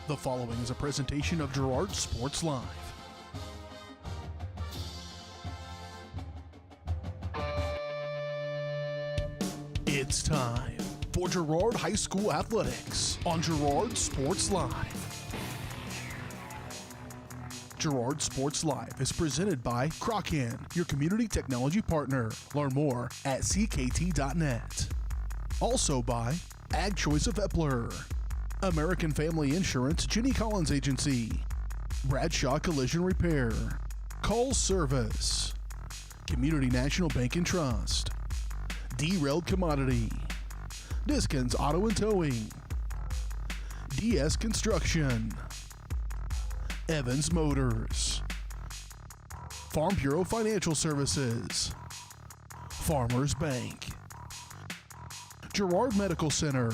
The following is a presentation of Girard Sports Live. It's time for Girard High School Athletics on Girard Sports Live. Girard Sports Live is presented by Crocan, your community technology partner. Learn more at ckt.net. Also by Ag Choice of Epler, American Family Insurance, Jenny Collins Agency, Bradshaw Collision Repair, Call Service, Community National Bank and Trust, Derailed Commodity, Diskins Auto and Towing, DS Construction, Evans Motors, Farm Bureau Financial Services, Farmers Bank, Girard Medical Center,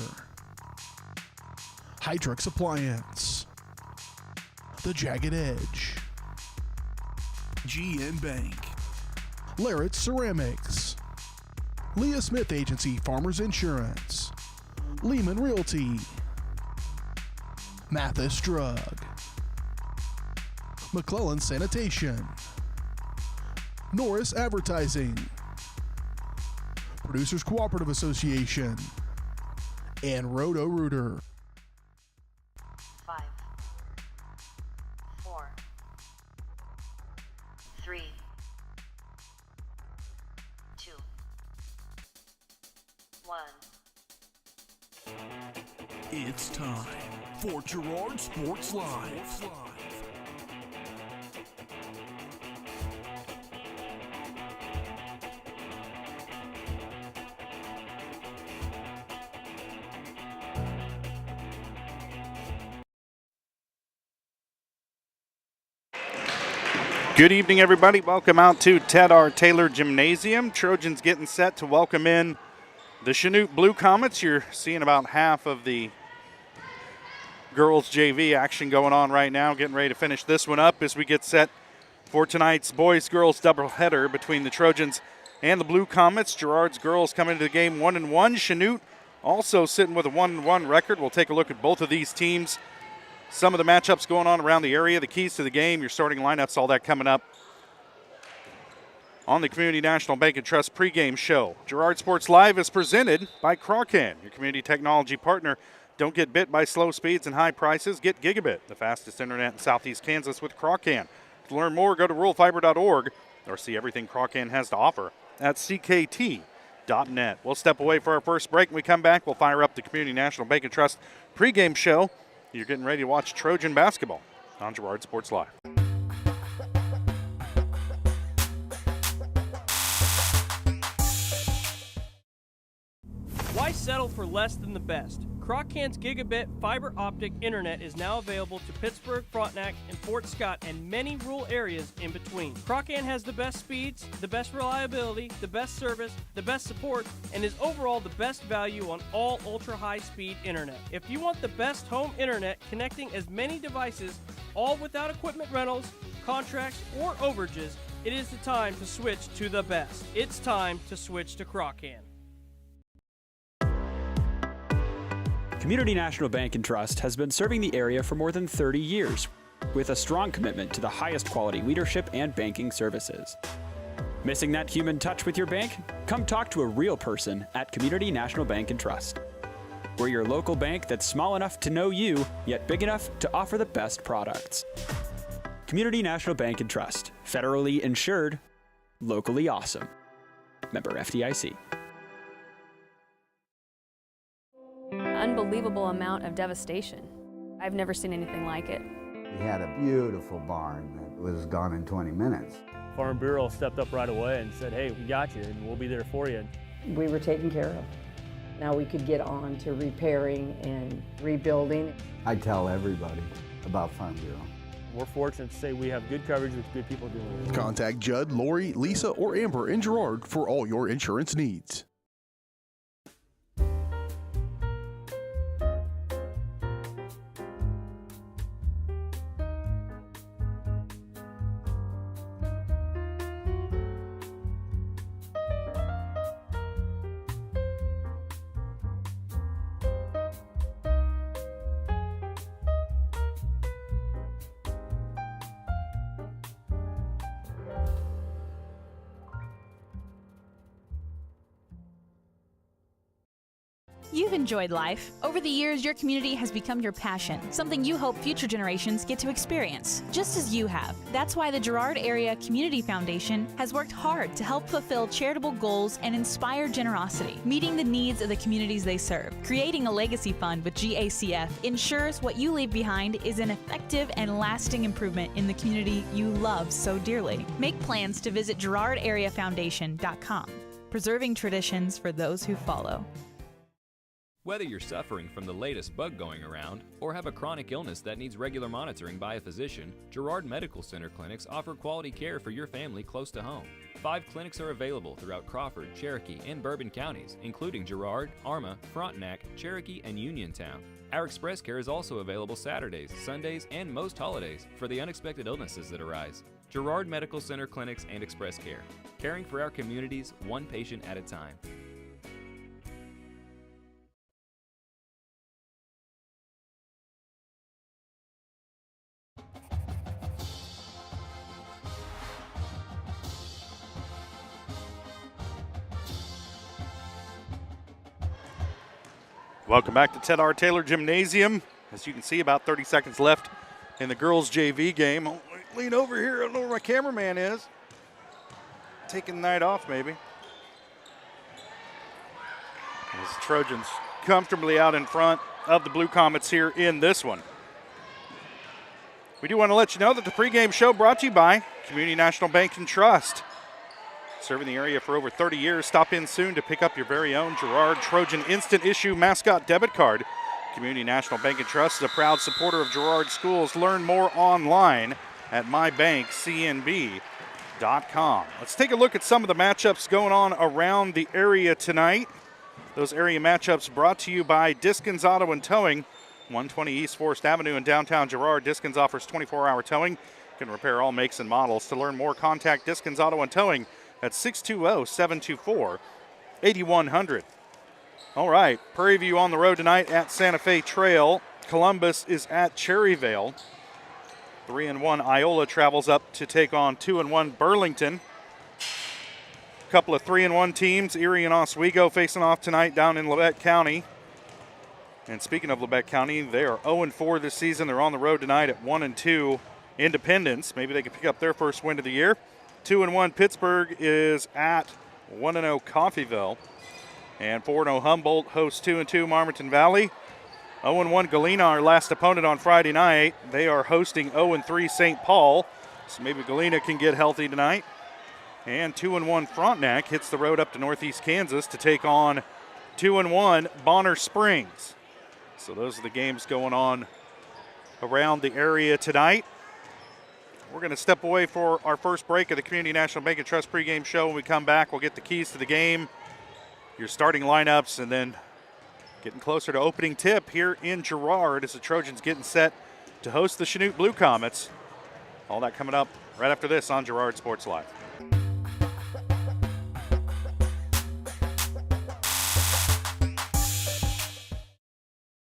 Hydrex Appliance, The Jagged Edge, GN Bank, Larrett Ceramics, Leah Smith Agency Farmers Insurance, Lehman Realty, Mathis Drug, McClellan Sanitation, Norris Advertising, Producers Cooperative Association, and Roto-Rooter. 5, 4, 3, 2, 1. It's time for Girard Sports Live. Good evening, everybody. Welcome out to Ted R. Taylor Gymnasium. Trojans getting set to welcome in the Chanute Blue Comets. You're seeing about half of the girls JV action going on right now, getting ready to finish this one up as we get set for tonight's boys-girls doubleheader between the Trojans and the Blue Comets. Girard's girls come into the game 1-1. Chanute also sitting with a 1-1 record. We'll take a look at both of these teams. Some of the matchups going on around the area, the keys to the game, your starting lineups, all that coming up on the Community National Bank and Trust pregame show. Girard Sports Live is presented by Crocan, your community technology partner. Don't get bit by slow speeds and high prices. Get Gigabit, the fastest internet in Southeast Kansas with Crocan. To learn more, go to ruralfiber.org or see everything Crocan has to offer at ckt.net. We'll step away for our first break. When we come back, we'll fire up the Community National Bank and Trust pregame show. You're getting ready to watch Trojan basketball on Girard Sports Live. Why settle for less than the best? Crocan's Gigabit fiber optic internet is now available to Pittsburgh, Frontenac, and Fort Scott, and many rural areas in between. Crocan has the best speeds, the best reliability, the best service, the best support, and is overall the best value on all ultra-high-speed internet. If you want the best home internet connecting as many devices, all without equipment rentals, contracts, or overages, it is the time to switch to the best. It's time to switch to Crocan. Community National Bank and Trust has been serving the area for more than 30 years with a strong commitment to the highest quality leadership and banking services. Missing that human touch with your bank? Come talk to a real person at Community National Bank and Trust. We're your local bank that's small enough to know you, yet big enough to offer the best products. Community National Bank and Trust, federally insured, locally awesome. Member FDIC. Unbelievable amount of devastation. I've never seen anything like it. We had a beautiful barn that was gone in 20 minutes. Farm Bureau stepped up right away and said, hey, we got you and we'll be there for you. We were taken care of. Now we could get on to repairing and rebuilding. I tell everybody about Farm Bureau. We're fortunate to say we have good coverage with good people doing it. Contact Judd, Lori, Lisa, or Amber in Girard for all your insurance needs. You've enjoyed life. Over the years, your community has become your passion, something you hope future generations get to experience, just as you have. That's why the Girard Area Community Foundation has worked hard to help fulfill charitable goals and inspire generosity, meeting the needs of the communities they serve. Creating a legacy fund with GACF ensures what you leave behind is an effective and lasting improvement in the community you love so dearly. Make plans to visit GirardAreaFoundation.com, preserving traditions for those who follow. Whether you're suffering from the latest bug going around or have a chronic illness that needs regular monitoring by a physician, Girard Medical Center clinics offer quality care for your family close to home. 5 clinics are available throughout Crawford, Cherokee, and Bourbon counties, including Girard, Arma, Frontenac, Cherokee, and Uniontown. Our express care is also available Saturdays, Sundays, and most holidays for the unexpected illnesses that arise. Girard Medical Center clinics and express care, caring for our communities one patient at a time. Welcome back to Ted R. Taylor Gymnasium. As you can see, about 30 seconds left in the girls' JV game. I'll lean over here. I don't know where my cameraman is. Taking the night off, maybe. As the Trojans comfortably out in front of the Blue Comets here in this one. We do want to let you know that the pregame show brought to you by Community National Bank and Trust. Serving the area for over 30 years, stop in soon to pick up your very own Girard Trojan Instant Issue Mascot Debit Card. Community National Bank and Trust is a proud supporter of Girard schools. Learn more online at mybankcnb.com. Let's take a look at some of the matchups going on around the area tonight. Those area matchups brought to you by Diskins Auto and Towing, 120 East Forest Avenue in downtown Girard. Diskins offers 24-hour towing. Can repair all makes and models. To learn more, contact Diskins Auto and Towing at 620-724-8100. All right, Prairie View on the road tonight at Santa Fe Trail. Columbus is at Cherryvale. 3-1 Iola travels up to take on 2-1 Burlington. A couple of 3-1 teams, Erie and Oswego, facing off tonight down in Labette County. And speaking of Labette County, they are 0-4 this season. They're on the road tonight at 1-2 Independence. Maybe they can pick up their first win of the year. 2-1 Pittsburgh is at 1-0 Coffeyville. And 4-0 Humboldt hosts 2-2 Marmaton Valley. 0-1 Galena, our last opponent on Friday night. They are hosting 0-3 St. Paul. So maybe Galena can get healthy tonight. And 2-1 Frontenac hits the road up to Northeast Kansas to take on 2-1 Bonner Springs. So those are the games going on around the area tonight. We're going to step away for our first break of the Community National Bank and Trust pregame show. When we come back, we'll get the keys to the game, your starting lineups, and then getting closer to opening tip here in Girard as the Trojans getting set to host the Chanute Blue Comets. All that coming up right after this on Girard Sports Live.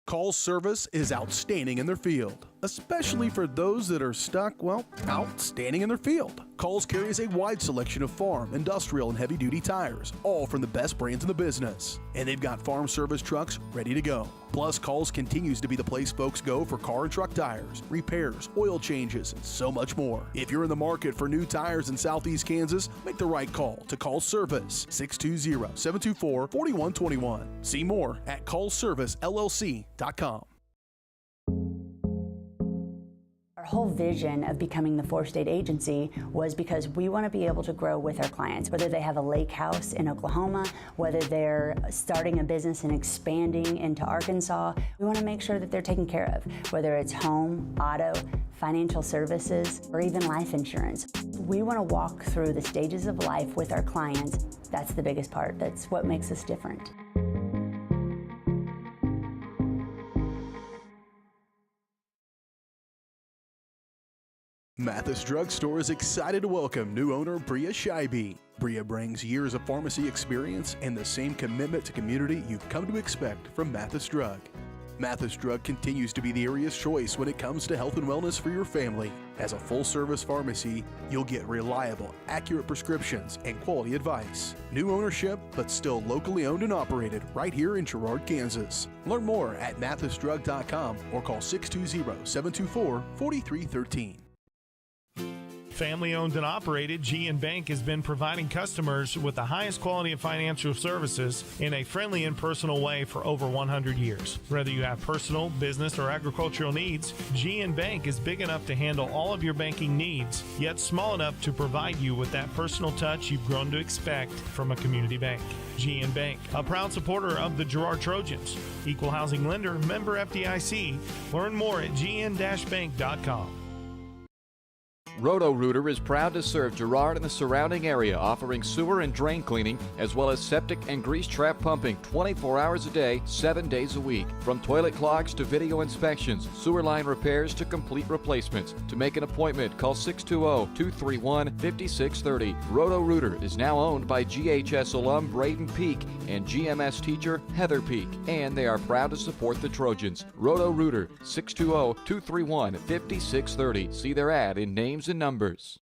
Call service is outstanding in their field, especially for those that are stuck, well, outstanding in their field. Calls carries a wide selection of farm, industrial, and heavy-duty tires, all from the best brands in the business. And they've got farm service trucks ready to go. Plus, Calls continues to be the place folks go for car and truck tires, repairs, oil changes, and so much more. If you're in the market for new tires in Southeast Kansas, make the right call to Call Service, 620-724-4121. See more at callservicellc.com. Our whole vision of becoming the 4-state agency was because we want to be able to grow with our clients, whether they have a lake house in Oklahoma, whether they're starting a business and expanding into Arkansas. We want to make sure that they're taken care of, whether it's home, auto, financial services, or even life insurance. We want to walk through the stages of life with our clients. That's the biggest part. That's what makes us different. Mathis Drug Store is excited to welcome new owner Bria Scheibe. Bria brings years of pharmacy experience and the same commitment to community you've come to expect from Mathis Drug. Mathis Drug continues to be the area's choice when it comes to health and wellness for your family. As a full-service pharmacy, you'll get reliable, accurate prescriptions and quality advice. New ownership, but still locally owned and operated right here in Girard, Kansas. Learn more at mathisdrug.com or call 620-724-4313. Family owned and operated, GN Bank has been providing customers with the highest quality of financial services in a friendly and personal way for over 100 years. Whether you have personal, business, or agricultural needs, GN Bank is big enough to handle all of your banking needs, yet small enough to provide you with that personal touch you've grown to expect from a community bank. GN Bank, a proud supporter of the Girard Trojans. Equal housing lender, member FDIC. Learn more at gn-bank.com. Roto-Rooter is proud to serve Girard and the surrounding area, offering sewer and drain cleaning, as well as septic and grease trap pumping 24 hours a day, 7 days a week. From toilet clogs to video inspections, sewer line repairs to complete replacements. To make an appointment, call 620-231-5630. Roto-Rooter is now owned by GHS alum Braden Peak and GMS teacher Heather Peak, and they are proud to support the Trojans. Roto-Rooter, 620-231-5630. See their ad in names and numbers.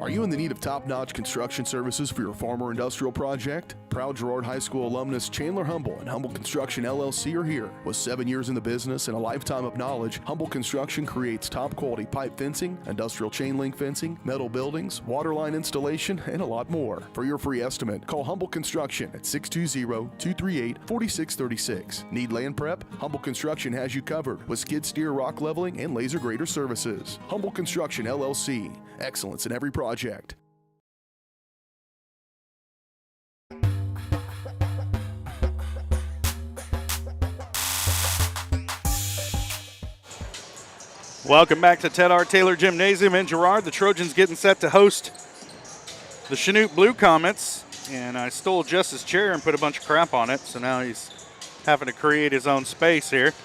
Are you in the need of top-notch construction services for your farm or industrial project? Proud Girard High School alumnus Chandler Humble and Humble Construction LLC are here. With 7 years in the business and a lifetime of knowledge, Humble Construction creates top-quality pipe fencing, industrial chain link fencing, metal buildings, water line installation, and a lot more. For your free estimate, call Humble Construction at 620-238-4636. Need land prep? Humble Construction has you covered with skid steer rock leveling and laser grader services. Humble Construction LLC. Excellence in every project. Welcome back to Ted R. Taylor Gymnasium in Girard. The Trojans getting set to host the Chanute Blue Comets. And I stole Jess's chair and put a bunch of crap on it, so now he's having to create his own space here.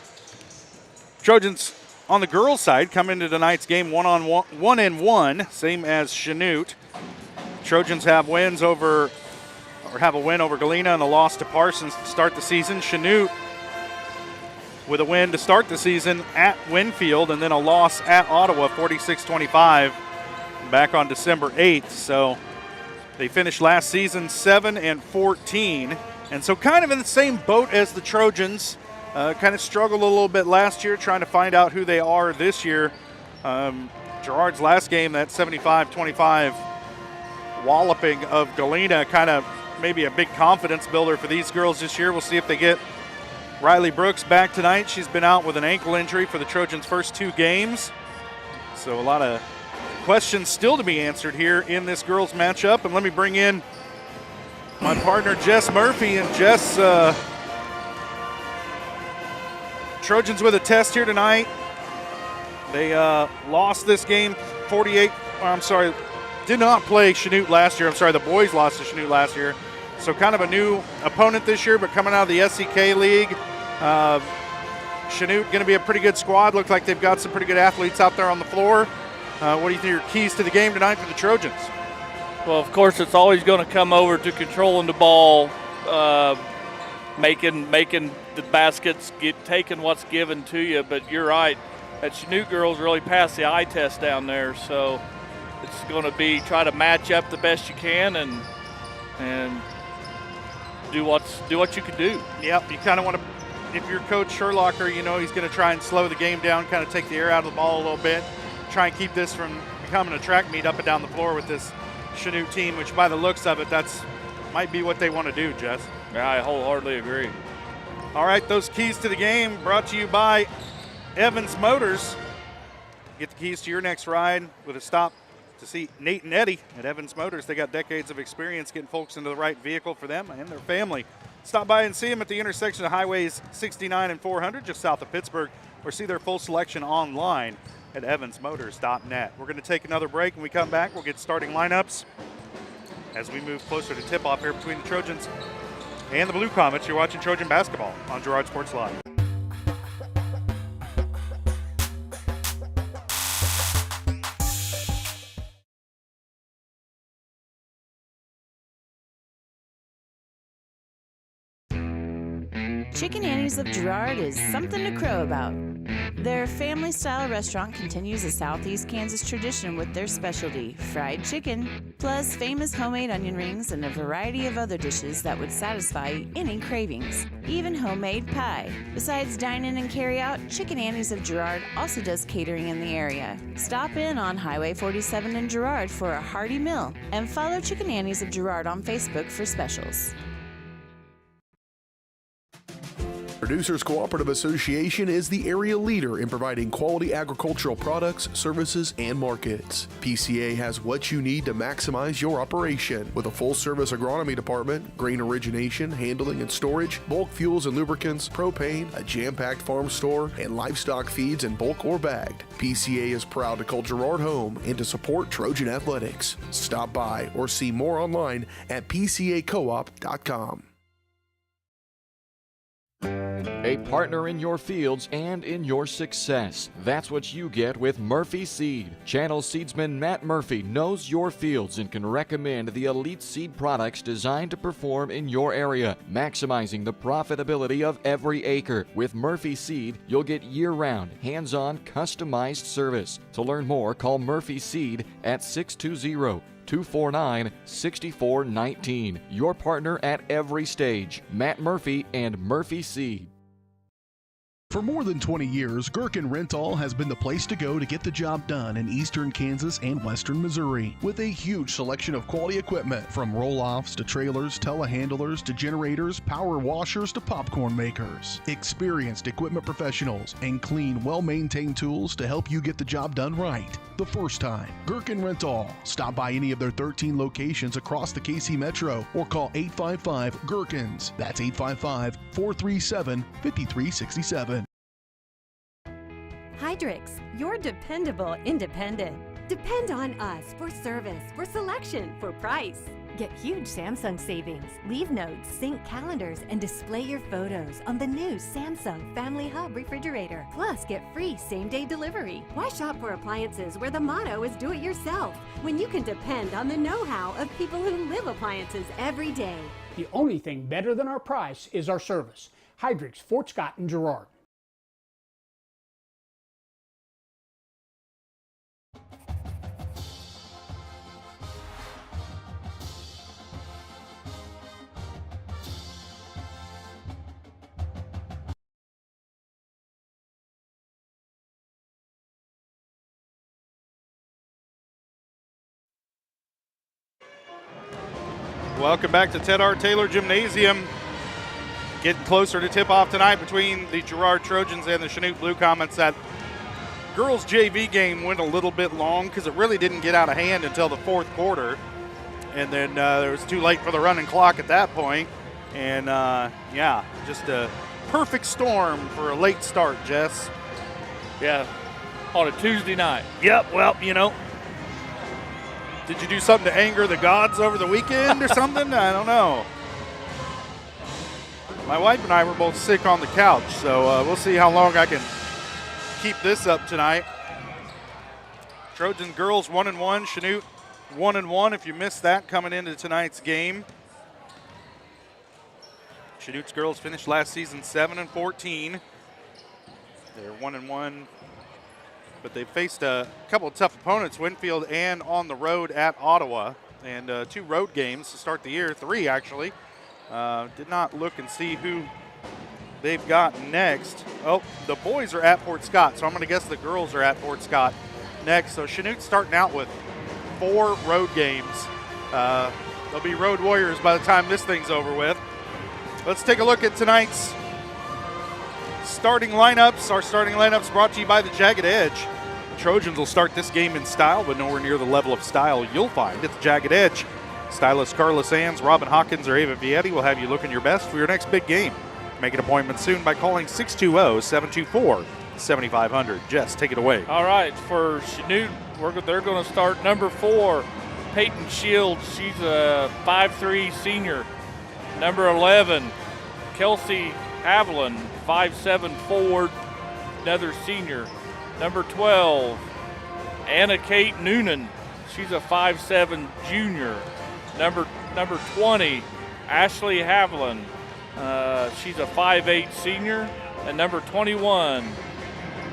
Trojans on the girls' side come into tonight's game 1-1, same as Chanute. Trojans have a win over Galena and a loss to Parsons to start the season. Chanute with a win to start the season at Winfield and then a loss at Ottawa, 46-25, back on December 8th. So they finished last season 7-14, and so kind of in the same boat as the Trojans. Kind of struggled a little bit last year trying to find out who they are this year. Girard's last game, that 75-25 walloping of Galena, kind of maybe a big confidence builder for these girls this year. We'll see if they get Riley Brooks back tonight. She's been out with an ankle injury for the Trojans' first 2 games. So a lot of questions still to be answered here in this girls' matchup. And let me bring in my partner, Jess Murphy. And Jess, Trojans with a test here tonight. They lost this game did not play Chanute last year. The boys lost to Chanute last year. So kind of a new opponent this year, but coming out of the SCK League. Chanute going to be a pretty good squad. Looks like they've got some pretty good athletes out there on the floor. What do you think are your keys to the game tonight for the Trojans? Well, of course, it's always going to come over to controlling the ball, making the baskets, taking what's given to you. But you're right, that Chanute girls really passed the eye test down there. So it's going to be try to match up the best you can and do what you can do. Yep, you kind of want to. If you're Coach Sherlocker, you know he's going to try and slow the game down, kind of take the air out of the ball a little bit, try and keep this from becoming a track meet up and down the floor with this Chanute team, which by the looks of it, might be what they want to do, Jess. Yeah, I wholeheartedly agree. All right, those keys to the game brought to you by Evans Motors. Get the keys to your next ride with a stop to see Nate and Eddie at Evans Motors. They got decades of experience getting folks into the right vehicle for them and their family. Stop by and see them at the intersection of Highways 69 and 400, just south of Pittsburgh, or see their full selection online at evansmotors.net. We're going to take another break. When we come back, we'll get starting lineups as we move closer to tip-off here between the Trojans and the Blue Comets. You're watching Trojan Basketball on Girard Sports Live. Chicken Annie's of Girard is something to crow about. Their family-style restaurant continues a Southeast Kansas tradition with their specialty, fried chicken, plus famous homemade onion rings and a variety of other dishes that would satisfy any cravings, even homemade pie. Besides dine-in and carry-out, Chicken Annie's of Girard also does catering in the area. Stop in on Highway 47 in Girard for a hearty meal, and follow Chicken Annie's of Girard on Facebook for specials. Producers Cooperative Association is the area leader in providing quality agricultural products, services, and markets. PCA has what you need to maximize your operation with a full-service agronomy department, grain origination, handling and storage, bulk fuels and lubricants, propane, a jam-packed farm store, and livestock feeds in bulk or bagged. PCA is proud to call Girard home and to support Trojan athletics. Stop by or see more online at pcacoop.com. A partner in your fields and in your success. That's what you get with Murphy Seed. Channel seedsman Matt Murphy knows your fields and can recommend the elite seed products designed to perform in your area, maximizing the profitability of every acre. With Murphy Seed, you'll get year-round, hands-on, customized service. To learn more, call Murphy Seed at 620-249-6419. Your partner at every stage. Matt Murphy and Murphy Seed. For more than 20 years, Gherkin Rental has been the place to go to get the job done in eastern Kansas and western Missouri. With a huge selection of quality equipment, from roll-offs to trailers, telehandlers to generators, power washers to popcorn makers. Experienced equipment professionals and clean, well-maintained tools to help you get the job done right the first time. Gherkin Rental. Stop by any of their 13 locations across the KC Metro or call 855-GHERKINS. That's 855-437-5367. Hydrix, your dependable independent. Depend on us for service, for selection, for price. Get huge Samsung savings. Leave notes, sync calendars, and display your photos on the new Samsung Family Hub refrigerator. Plus, get free same-day delivery. Why shop for appliances where the motto is do-it-yourself when you can depend on the know-how of people who live appliances every day? The only thing better than our price is our service. Hydrix, Fort Scott, and Girard. Welcome back to Ted R. Taylor Gymnasium. Getting closer to tip-off tonight between the Girard Trojans and the Chanute Blue Comets. That girls' JV game went a little bit long because it really didn't get out of hand until the fourth quarter. And then it was too late for the running clock at that point. And, yeah, just a perfect storm for a late start, Jess. Yeah, on a Tuesday night. Yep, well, you know. Did you do something to anger the gods over the weekend or something? I don't know. My wife and I were both sick on the couch, so we'll see how long I can keep this up tonight. Trojan girls 1-1, Chanute 1-1. If you missed that coming into tonight's game. Chanute's girls finished last season 7-14. They're 1-1. But they faced a couple of tough opponents, Winfield and on the road at Ottawa. And 2 road games to start the year, 3 actually. Did not look and see who they've got next. Oh, the boys are at Fort Scott, so I'm going to guess the girls are at Fort Scott next. So Chanute's starting out with 4 road games. They'll be road warriors by the time this thing's over with. Let's take a look at tonight's starting lineups. Our starting lineups brought to you by the Jagged Edge. Trojans will start this game in style, but nowhere near the level of style you'll find at the Jagged Edge. Stylist Carla Sands, Robin Hawkins, or Ava Vietti will have you looking your best for your next big game. Make an appointment soon by calling 620-724-7500. Jess, take it away. All right, for Chanute, they're going to start number 4, Peyton Shields. She's a 5'3" senior. Number 11, Kelsey Haviland, 5'7" forward, another senior. Number 12, Anna Kate Noonan. She's a 5'7" junior. Number 20, Ashley Haviland, She's a 5'8 senior. And number 21,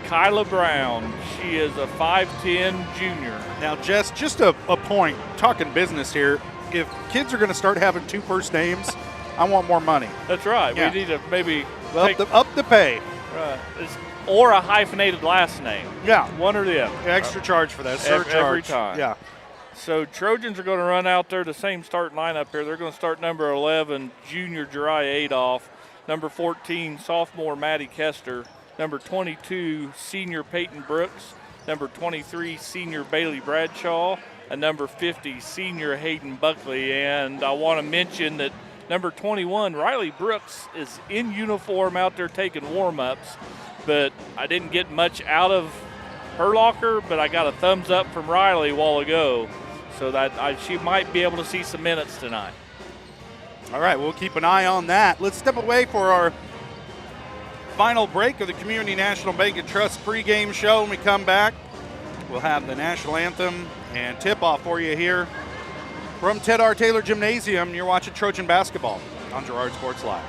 Kyla Brown. She is a 5'10 junior. Now, Jess, just a point, talking business here. If kids are going to start having 2 first names, I want more money. That's right. Yeah. We need to maybe up the pay. Right. Or a hyphenated last name. Yeah. One or the other. Extra charge for that. Surcharge. Every time. Yeah. So Trojans are going to run out there the same start lineup here. They're going to start number 11, junior Jariah Adolph. Number 14, sophomore Maddie Kester. Number 22, senior Peyton Brooks. Number 23, senior Bailey Bradshaw. And number 50, senior Hayden Buckley. And I want to mention that number 21, Riley Brooks, is in uniform out there taking warm-ups. But I didn't get much out of her locker, but I got a thumbs up from Riley a while ago. So that she might be able to see some minutes tonight. All right, we'll keep an eye on that. Let's step away for our final break of the Community National Bank and Trust pregame show. When we come back, we'll have the national anthem and tip-off for you here from Ted R. Taylor Gymnasium. You're watching Trojan basketball on Girard Sports Live.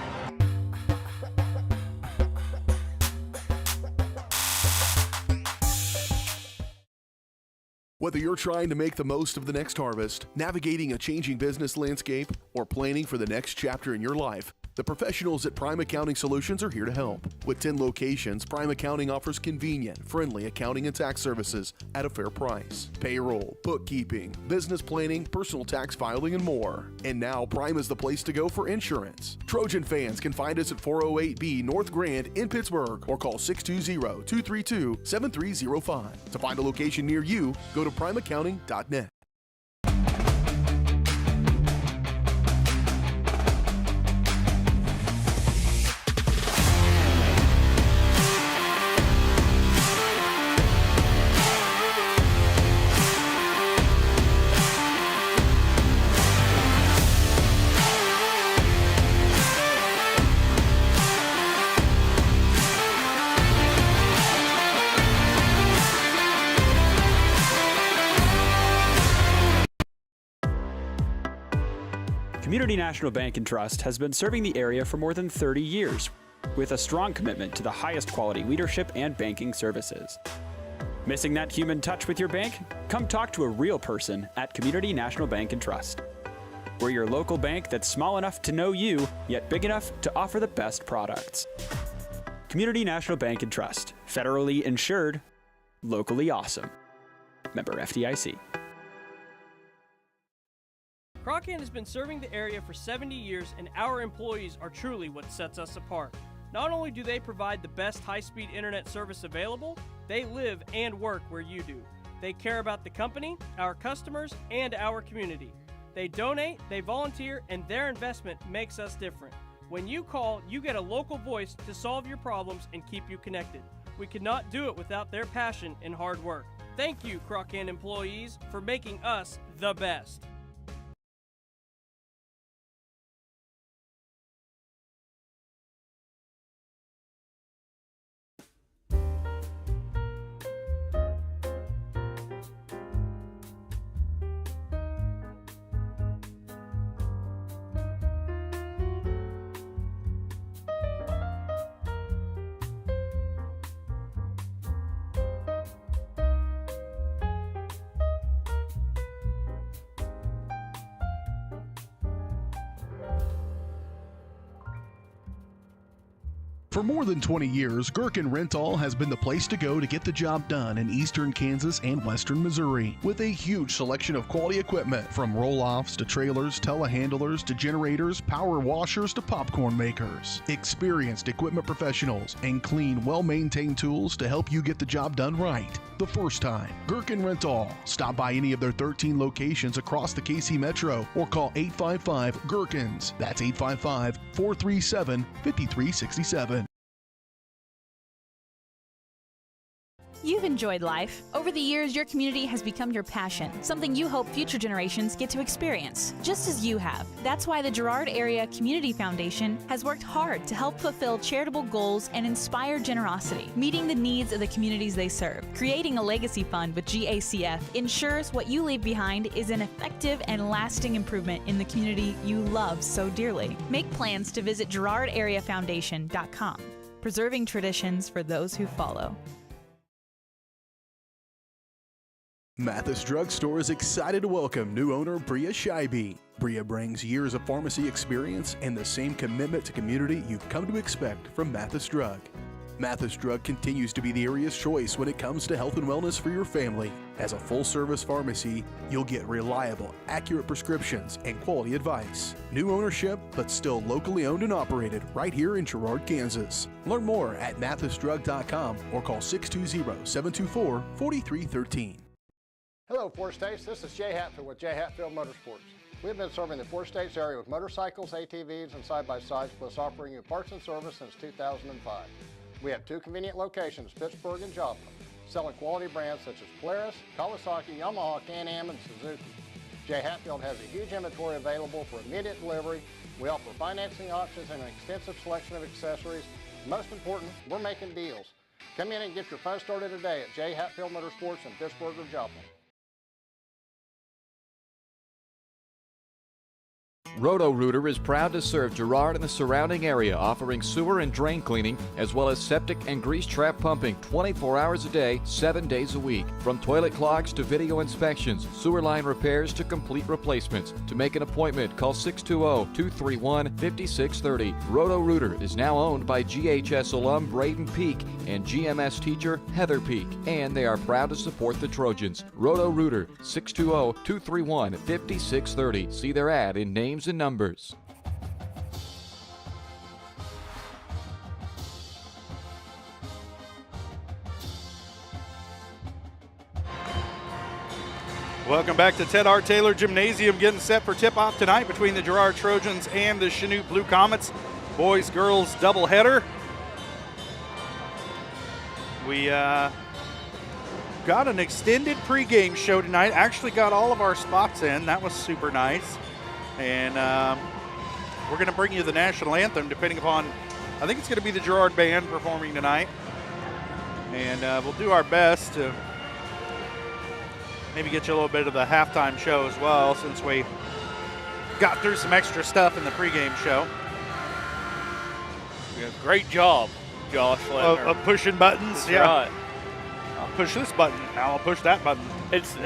Whether you're trying to make the most of the next harvest, navigating a changing business landscape, or planning for the next chapter in your life, the professionals at Prime Accounting Solutions are here to help. With 10 locations, Prime Accounting offers convenient, friendly accounting and tax services at a fair price. Payroll, bookkeeping, business planning, personal tax filing, and more. And now Prime is the place to go for insurance. Trojan fans can find us at 408B North Grand in Pittsburgh or call 620-232-7305. To find a location near you, go to primeaccounting.net. Community National Bank and Trust has been serving the area for more than 30 years with a strong commitment to the highest quality leadership and banking services. Missing that human touch with your bank? Come talk to a real person at Community National Bank and Trust. We're your local bank that's small enough to know you, yet big enough to offer the best products. Community National Bank and Trust, federally insured, locally awesome. Member FDIC. Croccan has been serving the area for 70 years, and our employees are truly what sets us apart. Not only do they provide the best high-speed internet service available, they live and work where you do. They care about the company, our customers, and our community. They donate, they volunteer, and their investment makes us different. When you call, you get a local voice to solve your problems and keep you connected. We could not do it without their passion and hard work. Thank you, Croccan employees, for making us the best. For more than 20 years, Gherkin Rental has been the place to go to get the job done in eastern Kansas and western Missouri. With a huge selection of quality equipment, from roll-offs to trailers, telehandlers to generators, power washers to popcorn makers. Experienced equipment professionals and clean, well-maintained tools to help you get the job done right the first time. Gherkin Rental. Stop by any of their 13 locations across the KC Metro or call 855-GHERKINS. That's 855-437-5367. You've enjoyed life. Over the years, your community has become your passion, something you hope future generations get to experience, just as you have. That's why the Girard Area Community Foundation has worked hard to help fulfill charitable goals and inspire generosity, meeting the needs of the communities they serve. Creating a legacy fund with GACF ensures what you leave behind is an effective and lasting improvement in the community you love so dearly. Make plans to visit GirardAreaFoundation.com, preserving traditions for those who follow. Mathis Drug Store is excited to welcome new owner Bria Scheibe. Bria brings years of pharmacy experience and the same commitment to community you've come to expect from Mathis Drug. Mathis Drug continues to be the area's choice when it comes to health and wellness for your family. As a full-service pharmacy, you'll get reliable, accurate prescriptions and quality advice. New ownership, but still locally owned and operated right here in Girard, Kansas. Learn more at mathisdrug.com or call 620-724-4313. Hello, Four States. This is Jay Hatfield with Jay Hatfield Motorsports. We've been serving the Four States area with motorcycles, ATVs, and side-by-sides, plus offering you parts and service since 2005. We have 2 convenient locations, Pittsburgh and Joplin, selling quality brands such as Polaris, Kawasaki, Yamaha, Can-Am, and Suzuki. Jay Hatfield has a huge inventory available for immediate delivery. We offer financing options and an extensive selection of accessories. Most important, we're making deals. Come in and get your fun started today at Jay Hatfield Motorsports in Pittsburgh or Joplin. Roto-Rooter is proud to serve Girard and the surrounding area, offering sewer and drain cleaning, as well as septic and grease trap pumping 24 hours a day, 7 days a week. From toilet clogs to video inspections, sewer line repairs to complete replacements. To make an appointment, call 620-231-5630. Roto-Rooter is now owned by GHS alum Braden Peak and GMS teacher Heather Peak, and they are proud to support the Trojans. Roto-Rooter, 620-231-5630. See their ad in names and numbers. Welcome back to Ted R. Taylor Gymnasium, getting set for tip-off tonight between the Girard Trojans and the Chanute Blue Comets. Boys-girls doubleheader. We got an extended pregame show tonight. Actually got all of our spots in. That was super nice. And we're going to bring you the national anthem, depending upon, I think it's going to be the Girard Band performing tonight. And we'll do our best to maybe get you a little bit of the halftime show as well, since we got through some extra stuff in the pregame show. Yeah, great job, Josh. Of pushing buttons. That's yeah. Right. I'll push this button. Now I'll push that button. It's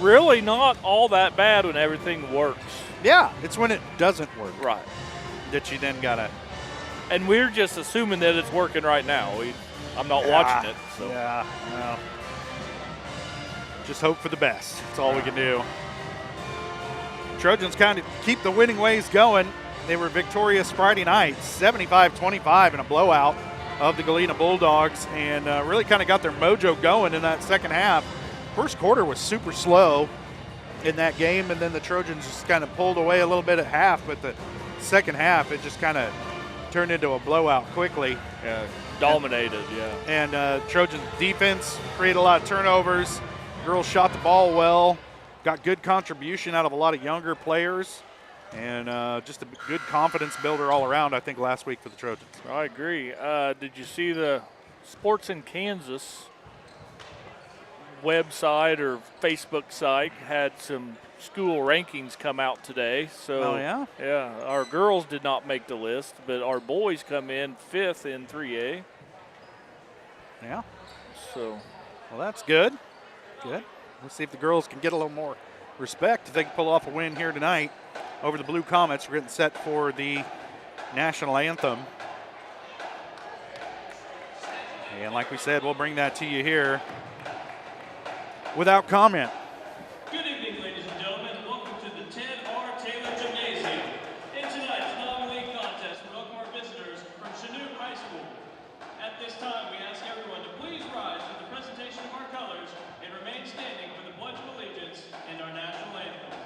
really not all that bad when everything works. Yeah, it's when it doesn't work. Right. That you then got to. And we're just assuming that it's working right now. I'm not watching it. So. Yeah, well, just hope for the best. That's all we can do. Trojans kind of keep the winning ways going. They were victorious Friday night, 75-25 in a blowout of the Galena Bulldogs, and really kind of got their mojo going in that second half. First quarter was super slow in that game, and then the Trojans just kind of pulled away a little bit at half, but the second half, it just kind of turned into a blowout quickly. Yeah, dominated, yeah. And Trojans defense created a lot of turnovers. Girls shot the ball well, got good contribution out of a lot of younger players, and just a good confidence builder all around, I think, last week for the Trojans. I agree. Did you see the Sports in Kansas website or Facebook site had some school rankings come out today? So, oh, yeah? Yeah, our girls did not make the list, but our boys come in 5th in 3A. Yeah. So, well, that's good. Good. Let's see if the girls can get a little more respect if they can pull off a win here tonight over the Blue Comets. We're getting set for the national anthem. And like we said, we'll bring that to you here without comment. Good evening, ladies and gentlemen. Welcome to the Ted R. Taylor Gymnasium. In tonight's non-league contest, we welcome our visitors from Chanute High School. At this time, we ask everyone to please rise to the presentation of our colors and remain standing for the Pledge of Allegiance and our national anthem.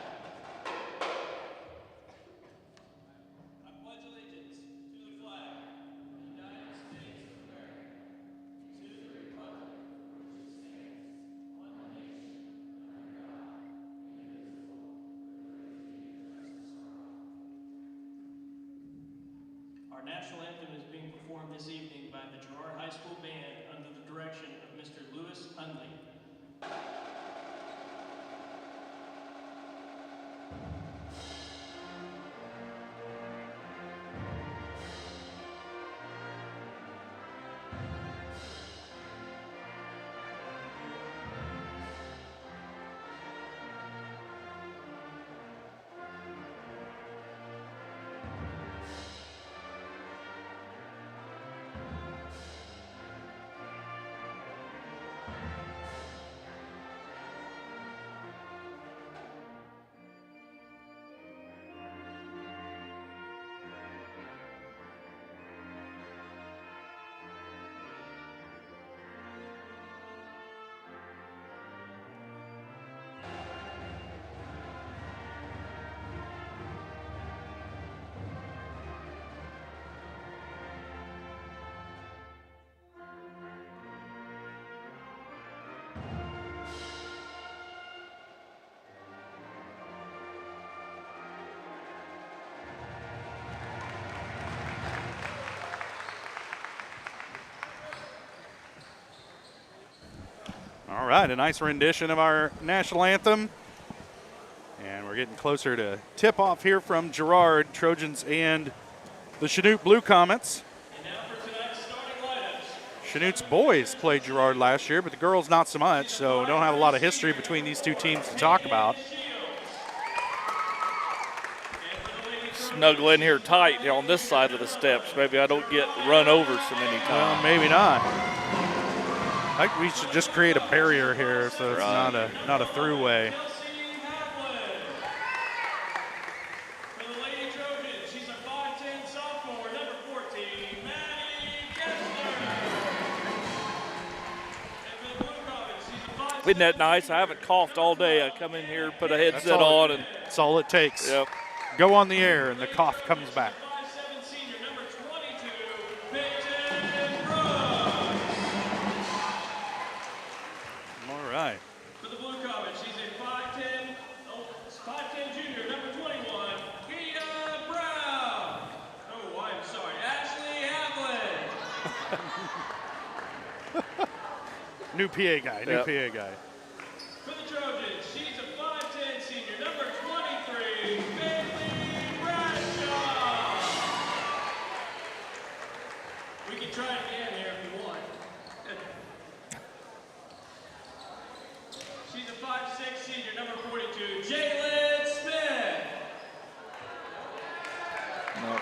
I pledge allegiance to the flag of the United States of America, to the republic Our national anthem is being performed this evening by the Girard High School Band under the direction of Mr. Lewis Hundley. All right, a nice rendition of our national anthem. And we're getting closer to tip-off here from Girard, Trojans, and the Chanute Blue Comets. Chanute's boys played Girard last year, but the girls not so much, so don't have a lot of history between these two teams to talk about. Snuggle in here tight on this side of the steps. Maybe I don't get run over so many times. Well, maybe not. I think we should just create a barrier here so it's not a throughway. For the Lady Trojans, she's a 5'10" sophomore, number 14, Maddie Kessler. And for the Blue Comets, she's a 5'10" Isn't that nice? I haven't coughed all day. I come in here, put a headset on, and that's all it takes. Yep. Go on the air, and the cough comes back. All right. For the Blue Comets, she's a 5'10" junior, number 21, Kia Brown. Oh, I'm sorry, Ashley Havlin. New PA guy, new PA guy. For the Trojans, she's a 5'10" senior, number 23, Bailey Bradshaw. We can try it again here if you want. She's a 5'6" senior, number 42, Jalen Smith. No.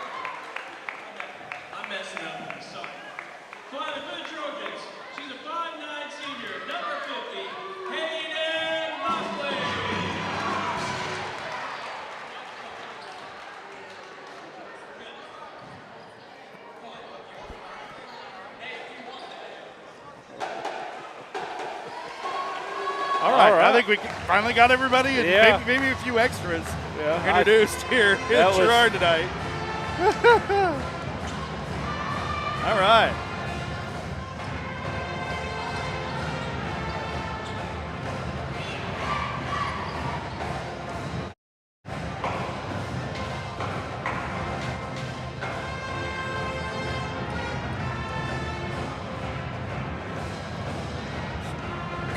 I'm messing up, sorry. Finally, for the Trojans, she's a 5'9" senior, number 50, Hayden Buckley. All right. I think we finally got everybody and maybe a few extras introduced here in Girard tonight. All right.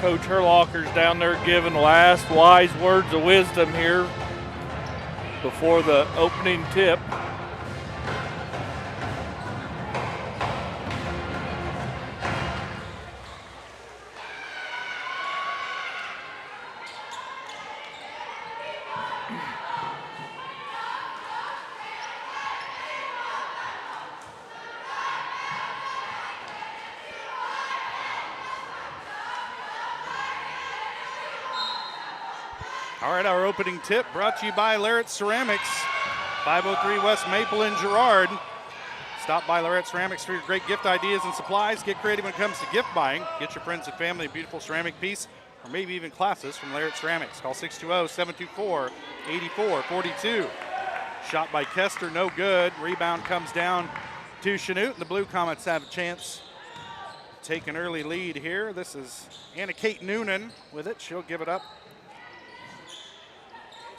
Coach Herlocker's down there giving last wise words of wisdom here before the opening tip. All right, our opening tip brought to you by Larrett Ceramics, 503 West Maple in Girard. Stop by Larrett Ceramics for your great gift ideas and supplies. Get creative when it comes to gift buying. Get your friends and family a beautiful ceramic piece or maybe even classes from Larrett Ceramics. Call 620-724-8442. Shot by Kester, no good. Rebound comes down to Chanute, and the Blue Comets have a chance to take an early lead here. This is Anna Kate Noonan with it. She'll give it up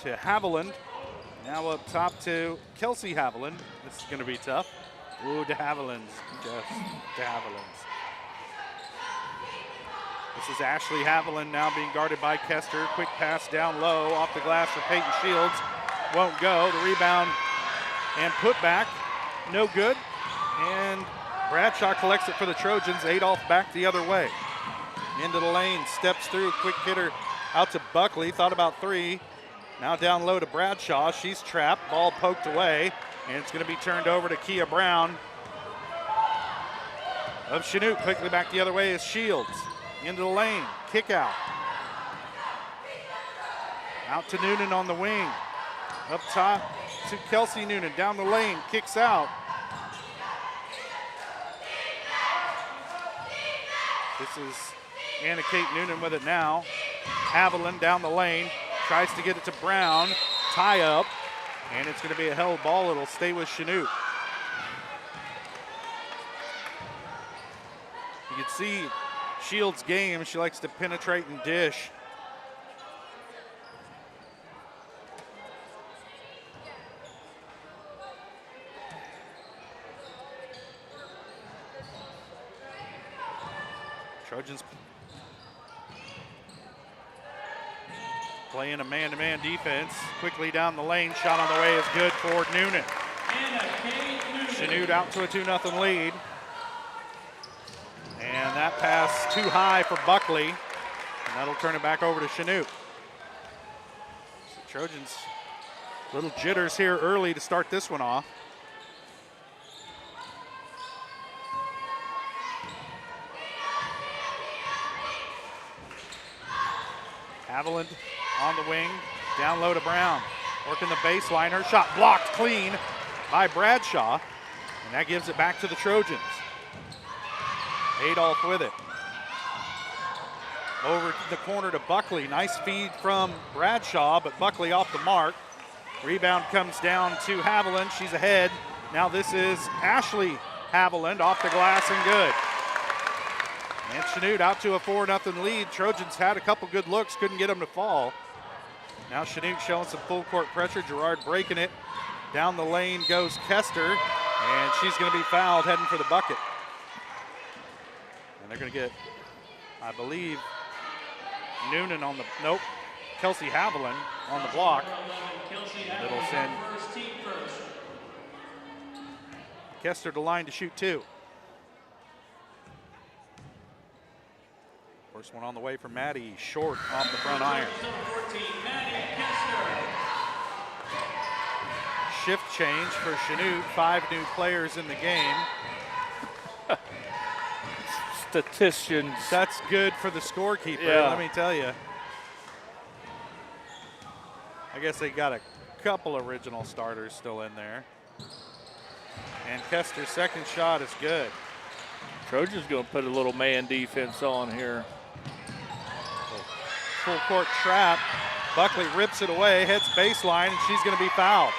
to Haviland. Now up top to Kelsey Haviland. This is going to be tough. Ooh, de Havilland's. Just de Havilland's. This is Ashley Haviland now being guarded by Kester. Quick pass down low off the glass for Peyton Shields. Won't go. The rebound and put back. No good. And Bradshaw collects it for the Trojans. Adolph back the other way. Into the lane. Steps through. Quick hitter out to Buckley. Thought about three. Now down low to Bradshaw. She's trapped. Ball poked away. And it's going to be turned over to Kia Brown of Chanute. Quickly back the other way is Shields. Into the lane, kick out. Out to Noonan on the wing. Up top to Kelsey Noonan, down the lane, kicks out. This is Anna Kate Noonan with it now. Haviland down the lane, tries to get it to Brown, tie up, and it's gonna be a held ball. It'll stay with Chanute. You can see Shields' game, she likes to penetrate and dish. Trojans playing a man-to-man defense. Quickly down the lane, shot on the way is good for Noonan. Chanute out to a 2-0 lead. And that pass too high for Buckley, and that'll turn it back over to Chanute. So Trojans, little jitters here early to start this one off. Haviland on the wing, down low to Brown. Working the baseline, her shot blocked clean by Bradshaw, and that gives it back to the Trojans. Adolph with it. Over to the corner to Buckley. Nice feed from Bradshaw, but Buckley off the mark. Rebound comes down to Haviland. She's ahead. Now this is Ashley Haviland off the glass and good. And Chanute out to a 4-0 lead. Trojans had a couple good looks, couldn't get them to fall. Now Chanute showing some full court pressure. Girard breaking it. Down the lane goes Kester, and she's going to be fouled heading for the bucket. And they're going to get, I believe, Noonan on the, nope, Kelsey Haviland on the block. It'll send Kester to line to shoot two. First one on the way for Maddie, short off the front iron. Shift change for Chanute, 5 new players in the game. Statisticians. That's good for the scorekeeper, yeah. Let me tell you. I guess they got a couple original starters still in there. And Kester's second shot is good. Trojans going to put a little man defense on here. Full court trap. Buckley rips it away, hits baseline, and she's going to be fouled.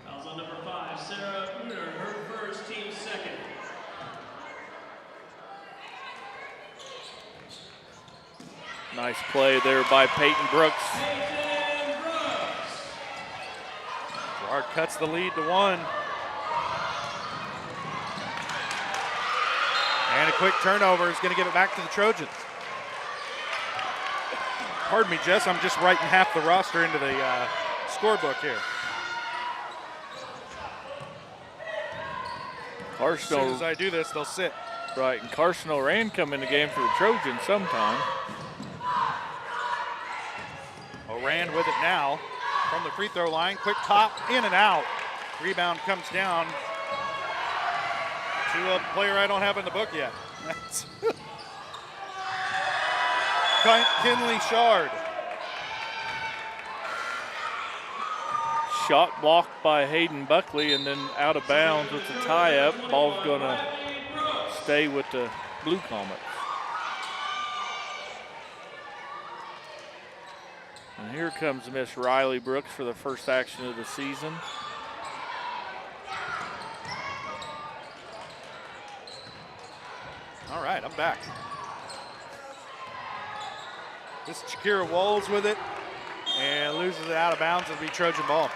Fouls on number 5, Sarah Uter, her first, team second. Nice play there by Peyton Brooks. Girard cuts the lead to 1. And a quick turnover is going to give it back to the Trojans. Pardon me, Jess, I'm just writing half the roster into the scorebook here. As soon as I do this, they'll sit. Right, and Carson Oran come in the game for the Trojans sometime. Oran with it now from the free throw line. Quick pop, in and out. Rebound comes down to a player I don't have in the book yet. That's Kinley Shard. Shot blocked by Hayden Buckley and then out of bounds with the tie-up. Ball's going to stay with the Blue Comets. And here comes Miss Riley Brooks for the first action of the season. All right, I'm back. This is Shakira Walls with it and loses it out of bounds. It'll be Trojan ball.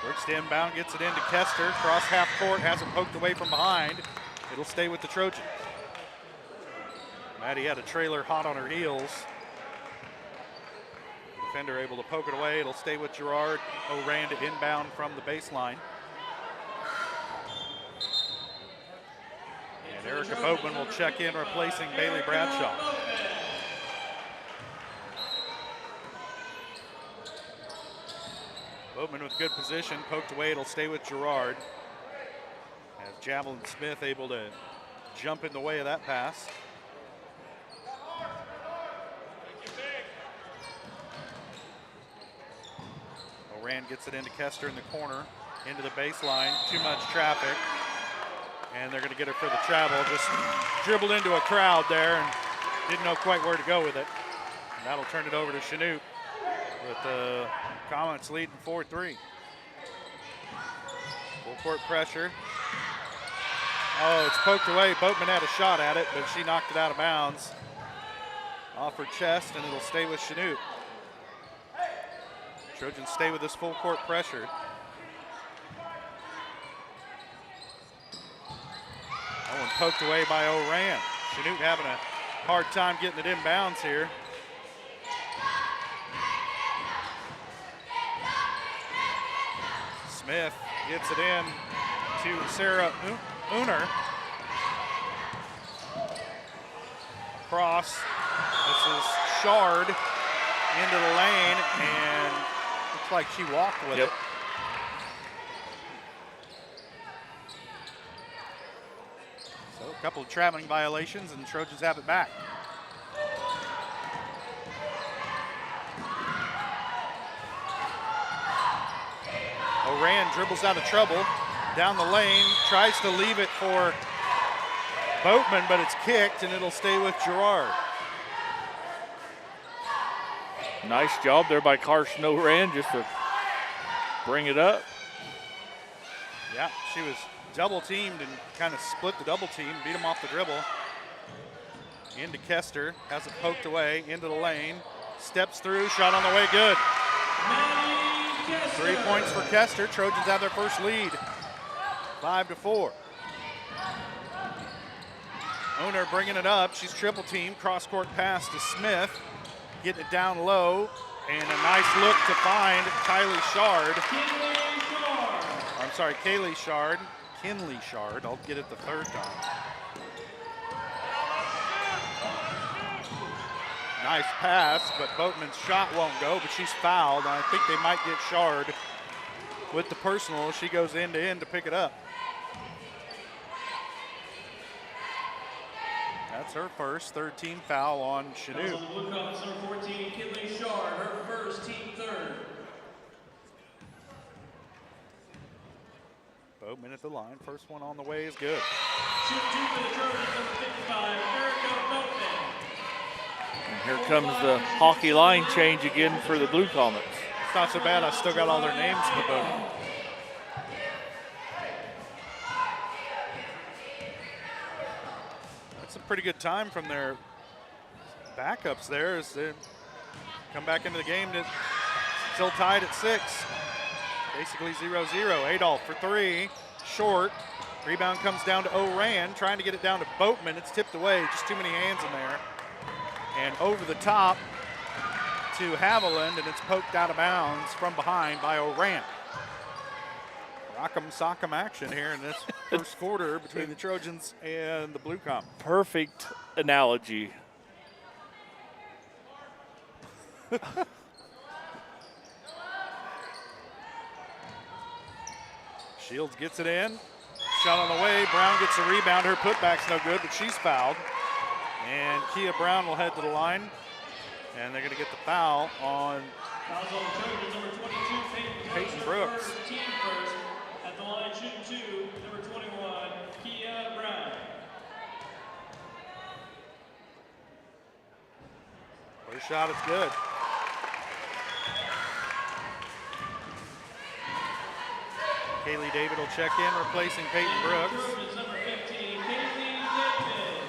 Brooks to inbound, gets it into Kester. Cross half court, has it poked away from behind. It'll stay with the Trojans. Maddie had a trailer hot on her heels. Defender able to poke it away. It'll stay with Girard. O'Ran to inbound from the baseline. And Erica Boatman will check in, replacing Bailey Bradshaw. Boatman with good position, poked away. It'll stay with Girard. As Javelin Smith able to jump in the way of that pass. O'Ran gets it into Kester in the corner, into the baseline. Too much traffic. And they're going to get it for the travel. Just dribbled into a crowd there and didn't know quite where to go with it. And that'll turn it over to Chanute with the Comets leading 4-3. Full court pressure. Oh, it's poked away. Boatman had a shot at it, but she knocked it out of bounds. Off her chest, and it'll stay with Chanute. Trojans stay with this full court pressure. That one poked away by O'Ran. Chanute having a hard time getting it inbounds here. Smith gets it in to Sarah Uner. Cross. This is Shard into the lane, and looks like she walked with it. So a couple of traveling violations, and the Trojans have it back. O'Ran dribbles out of trouble, down the lane, tries to leave it for Boatman, but it's kicked, and it'll stay with Girard. Nice job there by Carson O'Ran just to bring it up. Yeah, she was double teamed and kind of split the double team, beat him off the dribble. Into Kester, has it poked away, into the lane, steps through, shot on the way, good. 3 points for Kester. Trojans have their first lead, 5-4. Owner bringing it up. She's triple teamed. Cross court pass to Smith. Getting it down low. And a nice look to find Kylie Shard. I'm sorry, Kaylee Shard. Kinley Shard. I'll get it the third time. Nice pass, but Boatman's shot won't go, but she's fouled. I think they might get Shard with the personal. She goes end to end to pick it up. That's her first, third team foul on Chanute. Blue Comets number 14, Kinley Shard, her first, team third. Boatman at the line. First one on the way is good. Shoot two for the Trojans, number 55, Erica Boatman. And here comes the hockey line change again for the Blue Comets. It's not so bad. I still got all their names for Boatman. That's a pretty good time from their backups there as they come back into the game. It's still tied at 6. Basically 0-0. Adolph for 3. Short. Rebound comes down to O'Ran, trying to get it down to Boatman. It's tipped away. Just too many hands in there. And over the top to Haviland, and it's poked out of bounds from behind by O'Ran. Rock'em sock'em action here in this first quarter between the Trojans and the Blue Comets. Perfect analogy. Shields gets it in. Shot on the way. Brown gets a rebound. Her putback's no good, but she's fouled. And Kia Brown will head to the line. And they're going to get the foul on Peyton Brooks. Team first at the line, shooting 2, number 21, Kia Brown. First shot is good. Kaylee David will check in, replacing Peyton Brooks. Trojans number 15, Kaylee David.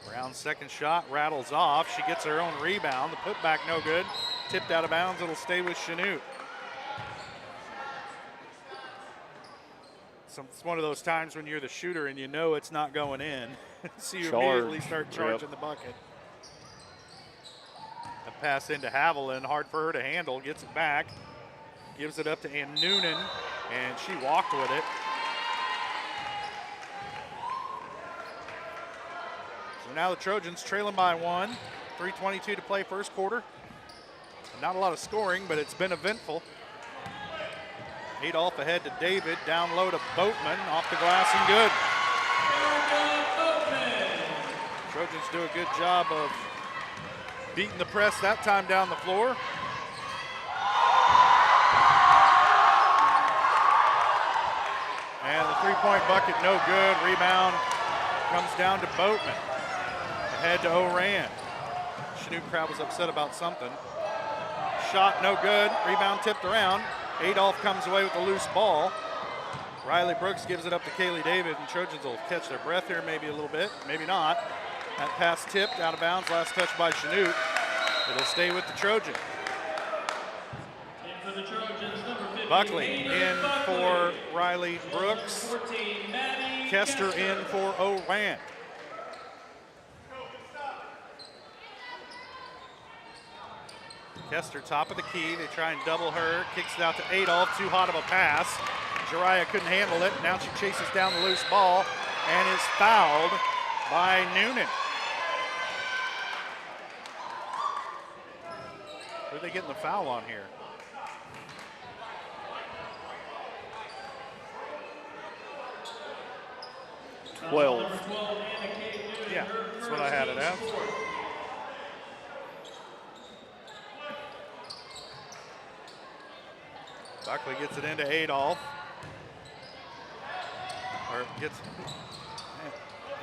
Brown's second shot rattles off. She gets her own rebound. The putback no good. Tipped out of bounds. It'll stay with Chanute. It's one of those times when you're the shooter and you know it's not going in. So you immediately start charging the bucket. A pass into Haviland, hard for her to handle, gets it back. Gives it up to Ann Noonan, and she walked with it. So now the Trojans trailing by 1. 3:22 to play first quarter. Not a lot of scoring, but it's been eventful. Adolph ahead to David, down low to Boatman, off the glass and good. Trojans do a good job of beating the press that time down the floor. And the three-point bucket no good. Rebound comes down to Boatman. Ahead to Oran. Chanute crowd was upset about something. Shot no good. Rebound tipped around. Adolph comes away with a loose ball. Riley Brooks gives it up to Kaylee David, and Trojans will catch their breath here maybe a little bit, maybe not. That pass tipped out of bounds, last touch by Chanute. It'll stay with the Trojans. For the Trojans, number 15, Buckley in for Riley Brooks. 14, Maddie Kester in for Oran. Kester top of the key. They try and double her. Kicks it out to Adolph. Too hot of a pass. Jariah couldn't handle it. Now she chases down the loose ball and is fouled by Noonan. Who are they getting the foul on here? Yeah, that's what I had it at. Buckley gets it into Adolph.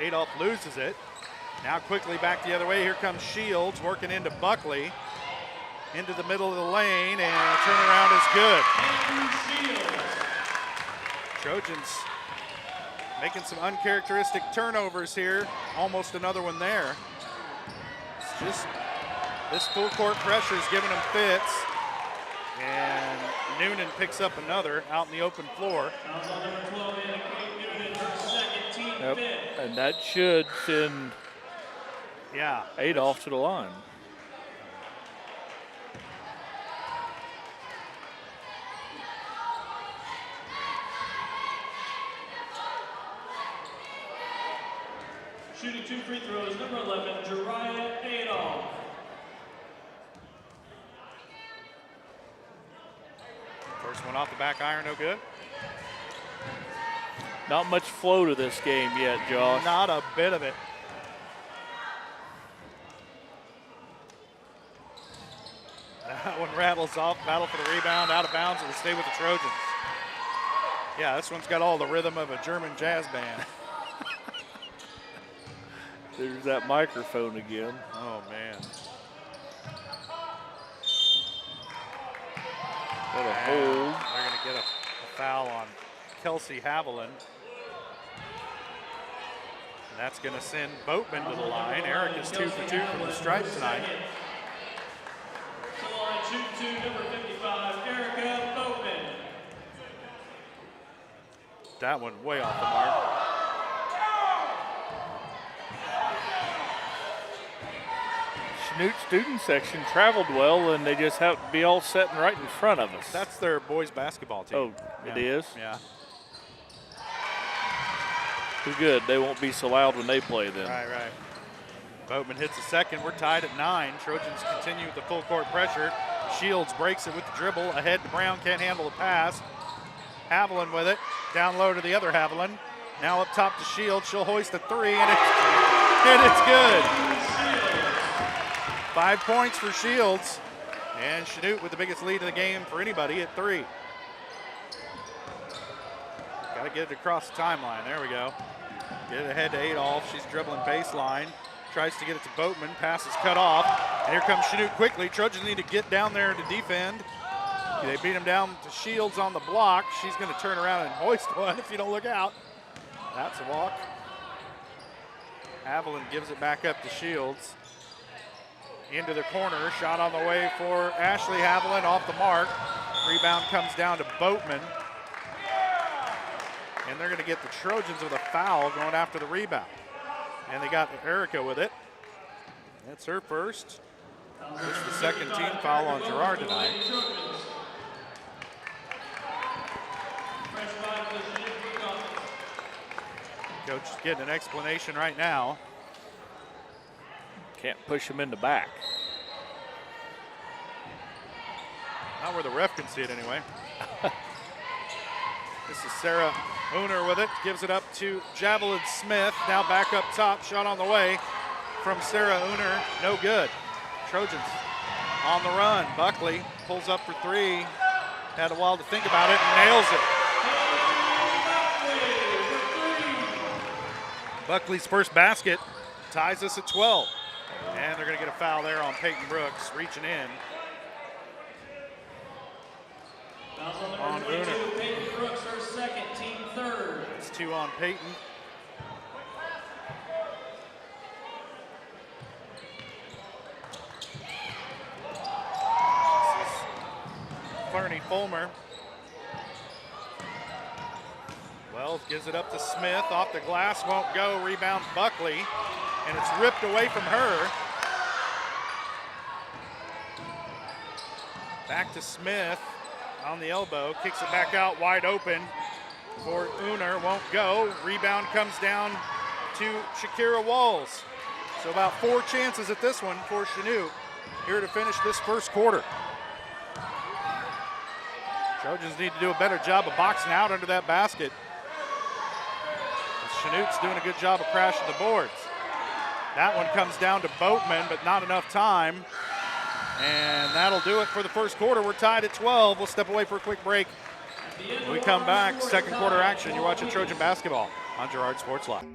Adolph loses it. Now quickly back the other way. Here comes Shields working into Buckley. Into the middle of the lane, and the turnaround is good. Trojans making some uncharacteristic turnovers here. Almost another one there. It's just this full court pressure is giving them fits. And Noonan picks up another out in the open floor. Yep. And that should send Adolph to the line. Shooting 2 free throws, number 11, Jariah Adolph. First one off the back iron, no good. Not much flow to this game yet, Josh. Not a bit of it. That one rattles off, battle for the rebound, out of bounds, it'll stay with the Trojans. Yeah, this one's got all the rhythm of a German jazz band. There's that microphone again. Oh, man. What a hold. They're going to get a foul on Kelsey Haviland. And that's going to send Boatman to the line. Eric is 2 for 2 from the stripe tonight. To the line, shoot 2, number 55, Erica Boatman. That one way off the mark. Chanute student section traveled well, and they just have to be all set and right in front of us. That's their boys basketball team. Oh, it is? Yeah. Too good. They won't be so loud when they play then. Right. Boatman hits a second. We're tied at 9. Trojans continue with the full court pressure. Shields breaks it with the dribble. Ahead to Brown, can't handle the pass. Haviland with it. Down low to the other Haviland. Now up top to Shields. She'll hoist a 3, and it's good. 5 points for Shields. And Chanute with the biggest lead of the game for anybody at 3. Got to get it across the timeline. There we go. Get it ahead to Adolph. She's dribbling baseline. tries to get it to Boatman. Pass is cut off. And here comes Chanute quickly. Trojans need to get down there to defend. They beat him down to Shields on the block. She's going to turn around and hoist one if you don't look out. That's a walk. Haviland gives it back up to Shields. Into the corner. Shot on the way for Ashley Haviland, off the mark. Rebound comes down to Boatman. And they're going to get the Trojans with a foul going after the rebound. And they got Erica with it. That's her first. It's the second team foul on Girard tonight. Coach is getting an explanation right now. Can't push him in the back. Not where the ref can see it anyway. This is Sarah Uner with it. Gives it up to Javelin Smith. Now back up top. Shot on the way from Sarah Uner. No good. Trojans on the run. Buckley pulls up for three. Had a while to think about it and nails it. Buckley's first basket ties us at 12. And they're going to get a foul there on Peyton Brooks, reaching in. On Uner. Peyton Brooks, her second, team third. It's 2 on Peyton. This is Fernie Fulmer. Wells gives it up to Smith. Off the glass, won't go. Rebound Buckley. And it's ripped away from her. Back to Smith on the elbow. Kicks it back out wide open for Uner. Won't go. Rebound comes down to Shakira Walls. So about 4 chances at this one for Chanute here to finish this first quarter. Trojans need to do a better job of boxing out under that basket. Chanute's doing a good job of crashing the boards. That one comes down to Boatman, but not enough time. And that'll do it for the first quarter. We're tied at 12. We'll step away for a quick break. When we come back, second quarter action. You're watching Trojan basketball on Girard Sports Live.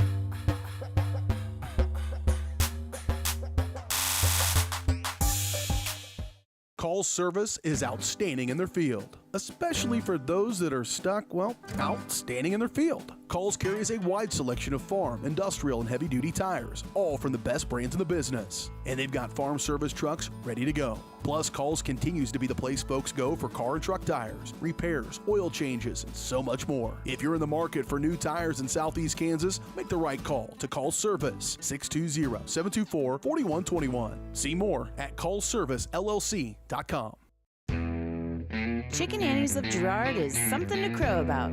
Call service is outstanding in their field, especially for those that are stuck, well, outstanding in their field. Calls carries a wide selection of farm, industrial, and heavy-duty tires, all from the best brands in the business. And they've got farm service trucks ready to go. Plus, Calls continues to be the place folks go for car and truck tires, repairs, oil changes, and so much more. If you're in the market for new tires in Southeast Kansas, make the right call to Call Service, 620-724-4121. See more at callservicellc.com. Chicken Annie's of Girard is something to crow about.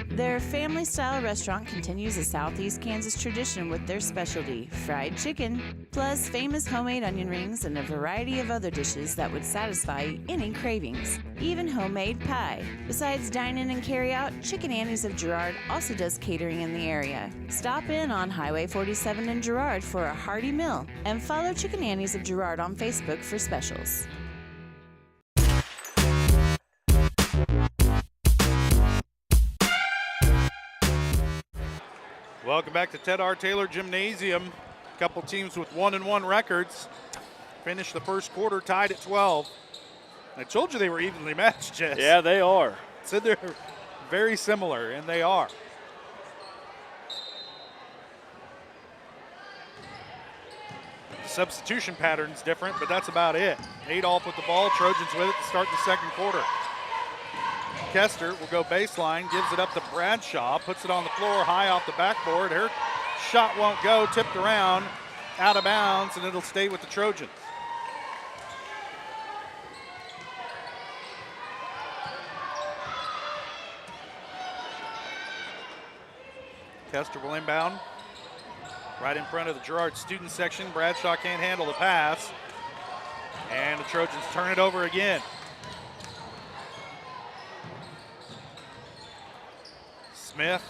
Their family-style restaurant continues a Southeast Kansas tradition with their specialty, fried chicken, plus famous homemade onion rings and a variety of other dishes that would satisfy any cravings, even homemade pie. Besides dine-in and carry-out, Chicken Annie's of Girard also does catering in the area. Stop in on Highway 47 in Girard for a hearty meal, and follow Chicken Annie's of Girard on Facebook for specials. Welcome back to Ted R. Taylor Gymnasium. A couple teams with 1-1 records. Finished the first quarter tied at 12. I told you they were evenly matched, Jess. Yeah, they are. So they're very similar, and they are. Substitution pattern's different, but that's about it. Adolph with the ball, Trojans with it to start the second quarter. Kester will go baseline, gives it up to Bradshaw, puts it on the floor high off the backboard. Her shot won't go, tipped around, out of bounds, and it'll stay with the Trojans. Kester will inbound. Right in front of the Girard student section. Bradshaw can't handle the pass. And the Trojans turn it over again. Smith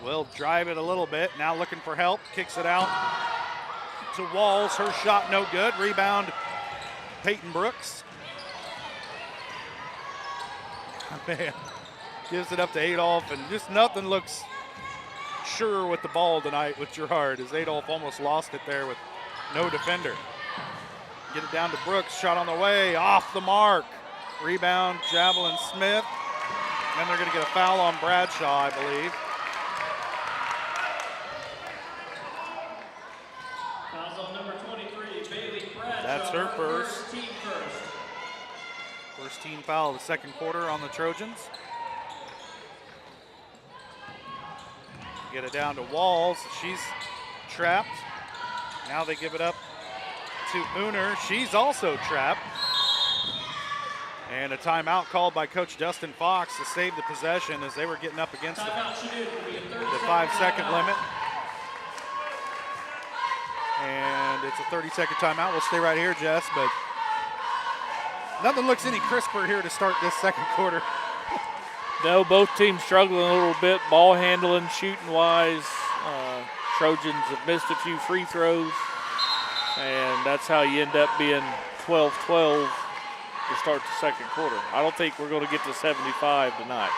will drive it a little bit. Now looking for help. Kicks it out to Walls. Her shot no good. Rebound Peyton Brooks. Man, gives it up to Adolph, and just nothing looks sure with the ball tonight with Girard, as Adolph almost lost it there with no defender. Get it down to Brooks, shot on the way, off the mark. Rebound, Javelin Smith. And they're going to get a foul on Bradshaw, I believe. Fouls on number 23, Bailey Bradshaw. That's her first. Team first. First team foul of the second quarter on the Trojans. Get it down to Walls. She's trapped. Now they give it up to Uner. She's also trapped. And a timeout called by Coach Dustin Fox to save the possession as they were getting up against the 5-second limit. And it's a 30-second timeout. We'll stay right here, Jess, but nothing looks any crisper here to start this second quarter. No, both teams struggling a little bit, ball handling, shooting-wise. Trojans have missed a few free throws, and that's how you end up being 12-12 to start the second quarter. I don't think we're going to get to 75 tonight.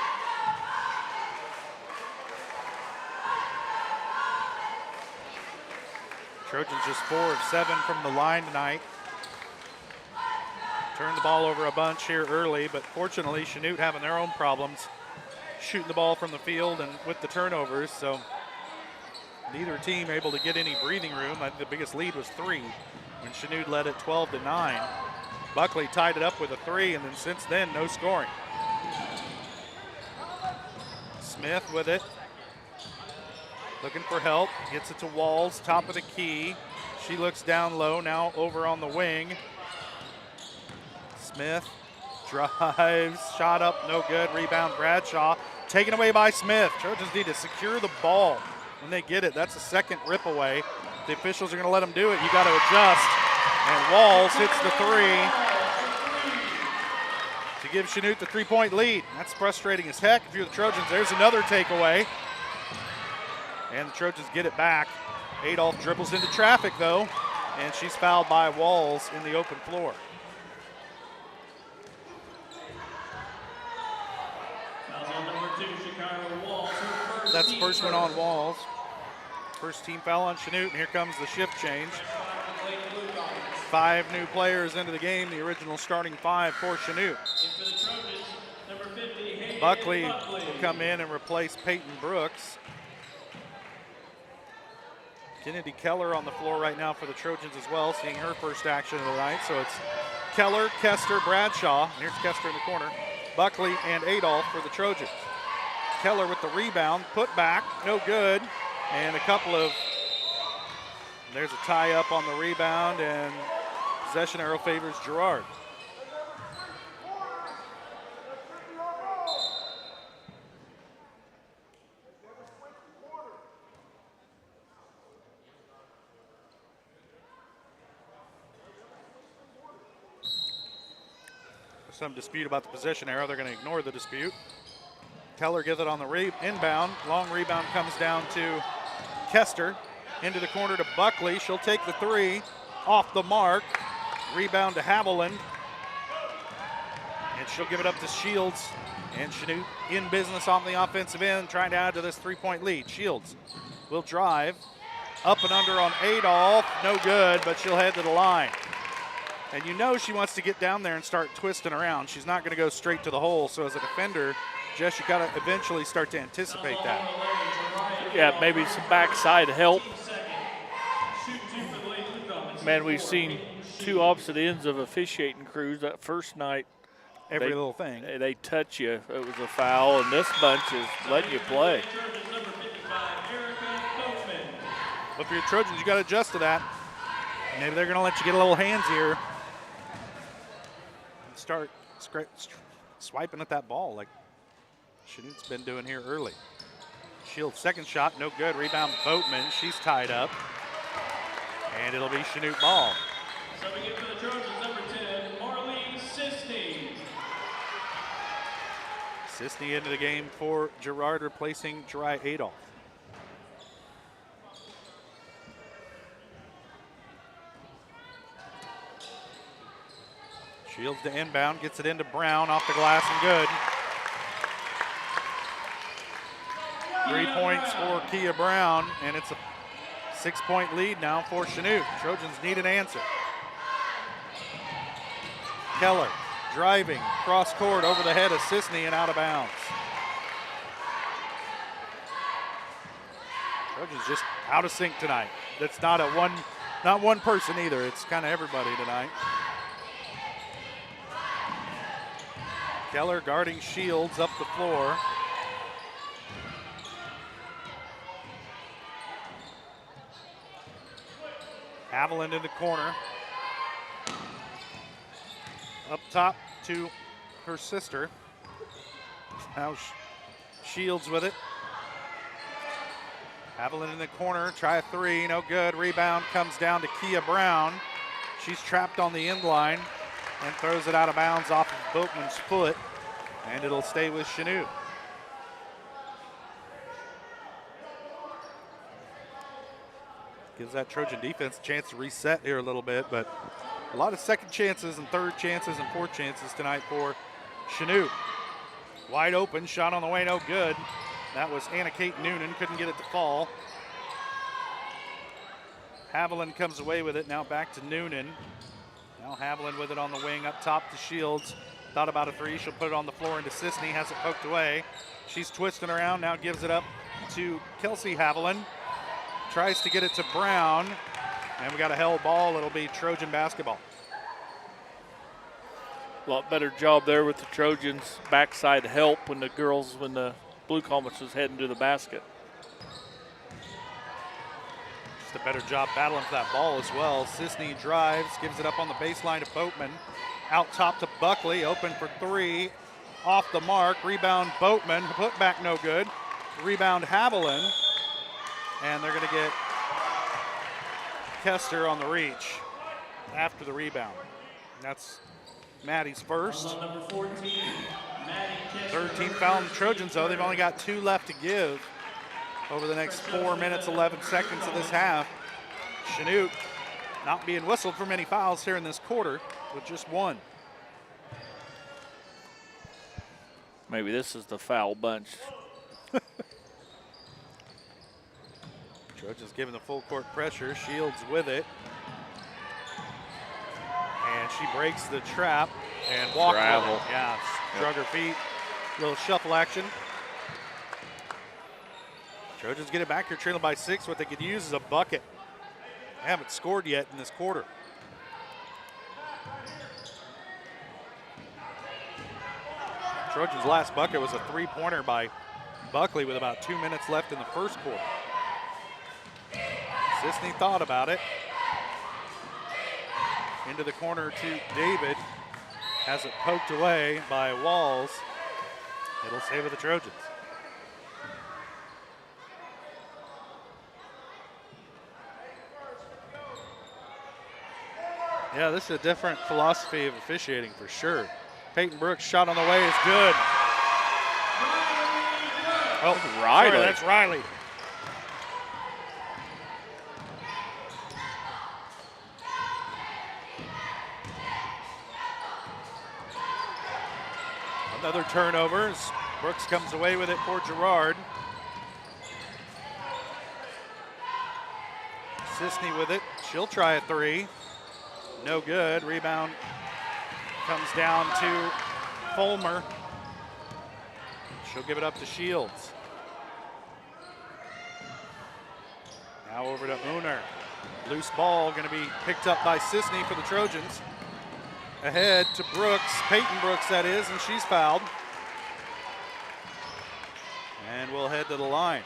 Trojans just 4 of 7 from the line tonight. Turned the ball over a bunch here early, but fortunately Chanute having their own problems shooting the ball from the field and with the turnovers, so neither team able to get any breathing room. I think the biggest lead was 3 when Chanute led it 12-9. Buckley tied it up with a 3, and then since then, no scoring. Smith with it. Looking for help, gets it to Walls, top of the key. She looks down low, now over on the wing. Smith drives, shot up, no good. Rebound, Bradshaw. Taken away by Smith. Trojans need to secure the ball when they get it. That's a second rip away. The officials are going to let them do it. You got to adjust. And Walls hits the 3 to give Chanute the 3-point lead. That's frustrating as heck if you're the Trojans. There's another takeaway. And the Trojans get it back. Adolph dribbles into traffic, though, and she's fouled by Walls in the open floor. That's the first one on Walls. First team foul on Chanute, and here comes the shift change. 5 new players into the game, the original starting 5 for Chanute. Buckley will come in and replace Peyton Brooks. Kennedy Keller on the floor right now for the Trojans as well, seeing her first action of the night. So it's Keller, Kester, Bradshaw. Here's Kester in the corner. Buckley and Adolph for the Trojans. Keller with the rebound, put back, no good. And a couple of, there's a tie up on the rebound, and possession arrow favors Girard. Some dispute about the possession arrow. They're going to ignore the dispute. Keller gets it on the inbound. Long rebound comes down to Kester. Into the corner to Buckley. She'll take the 3 off the mark. Rebound to Haviland. And she'll give it up to Shields. And Chanute in business on the offensive end, trying to add to this 3-point lead. Shields will drive. Up and under on Adolph. No good, but she'll head to the line. And you know she wants to get down there and start twisting around. She's not going to go straight to the hole. So as a defender, Jess, you got to eventually start to anticipate that. Yeah, maybe some backside help. Man, we've seen 2 opposite ends of officiating crews. That first night, every little thing. They touch you. It was a foul, and this bunch is letting you play. But for your Trojans, you got to adjust to that. Maybe they're going to let you get a little hands here. Start swiping at that ball like Chanute's been doing here early. Shields' second shot, no good. Rebound, Boatman. She's tied up. And it'll be Chanute ball. Subbing in for the Trojans, number 10, Marlene Sisney. Sisney into the game for Girard, replacing Jari Adolph. Shields to inbound, gets it into Brown, off the glass and good. 3 points for Kia Brown, and it's a 6-point lead now for Chanute. Trojans need an answer. Keller driving cross court over the head of Sisney and out of bounds. Trojans just out of sync tonight. That's not one person either. It's kind of everybody tonight. Keller guarding Shields up the floor. Haviland in the corner. Up top to her sister. Now Shields with it. Haviland in the corner, try a three, no good. Rebound comes down to Kia Brown. She's trapped on the end line and throws it out of bounds off of Boatman's foot, and it'll stay with Chanute. Gives that Trojan defense a chance to reset here a little bit, but a lot of second chances and third chances and fourth chances tonight for Chanute. Wide open, shot on the way, no good. That was Anna Kate Noonan, couldn't get it to fall. Haviland comes away with it, now back to Noonan. Now Haviland with it on the wing, up top to Shields. Thought about a three, she'll put it on the floor into Sisney, has it poked away. She's twisting around, now gives it up to Kelsey Haviland. Tries to get it to Brown, and we got a held ball. It'll be Trojan basketball. A lot better job there with the Trojans' backside help when the Blue Comets was heading to the basket. Just a better job battling for that ball as well. Sisney drives, gives it up on the baseline to Boatman. Out top to Buckley, open for three. Off the mark, rebound Boatman, put back no good. Rebound Haviland, and they're gonna get Kester on the reach after the rebound. And that's Maddie's first. Number 14, Maddie Kester. Third team foul on the Trojans, though. They've only got 2 left to give over the next 4 minutes, 11 seconds of this half. Chanute not being whistled for many fouls here in this quarter, with just 1. Maybe this is the foul bunch. Trojans giving the full court pressure. Shields with it. And she breaks the trap and walked with it. Yeah, drug her feet. Little shuffle action. Trojans get it back here, trailing by 6. What they could use is a bucket. They haven't scored yet in this quarter. Trojans' last bucket was a 3-pointer by Buckley with about 2 minutes left in the first quarter. Sisney thought about it. Into the corner to David. Has it poked away by Walls. It'll stay with the Trojans. Yeah, this is a different philosophy of officiating for sure. Peyton Brooks' shot on the way is good. Oh, Riley. Sorry, that's Riley. Another turnover as Brooks comes away with it for Girard. Sisney with it. She'll try a three. No good. Rebound comes down to Fulmer. She'll give it up to Shields. Now over to Uner. Loose ball going to be picked up by Sisney for the Trojans. Ahead to Brooks, Peyton Brooks that is, and she's fouled. And we'll head to the line.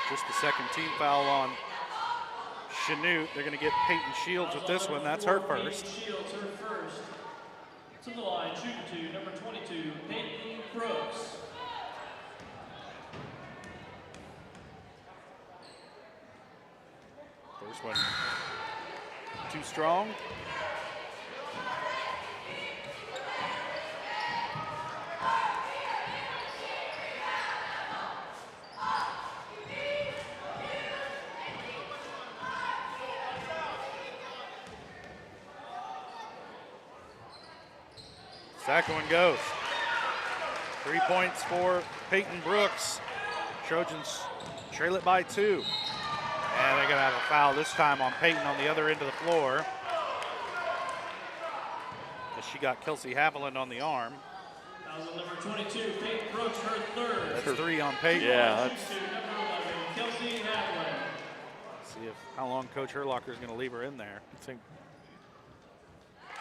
Just the second team foul on Chanute. They're going to get Peyton Shields with this one. That's her first. Shields, her first. To the line, shooting 2, number 22, Peyton Brooks. First one too strong. Second one goes. 3 points for Peyton Brooks. Trojans trail it by 2. And they're going to have a foul this time on Peyton on the other end of the floor. As she got Kelsey Haviland on the arm. Foul number 22, Peyton Brooks, her third. That's 3 on Peyton. Yeah, that's. Kelsey Haviland. See how long Coach Herlocker is going to leave her in there. I think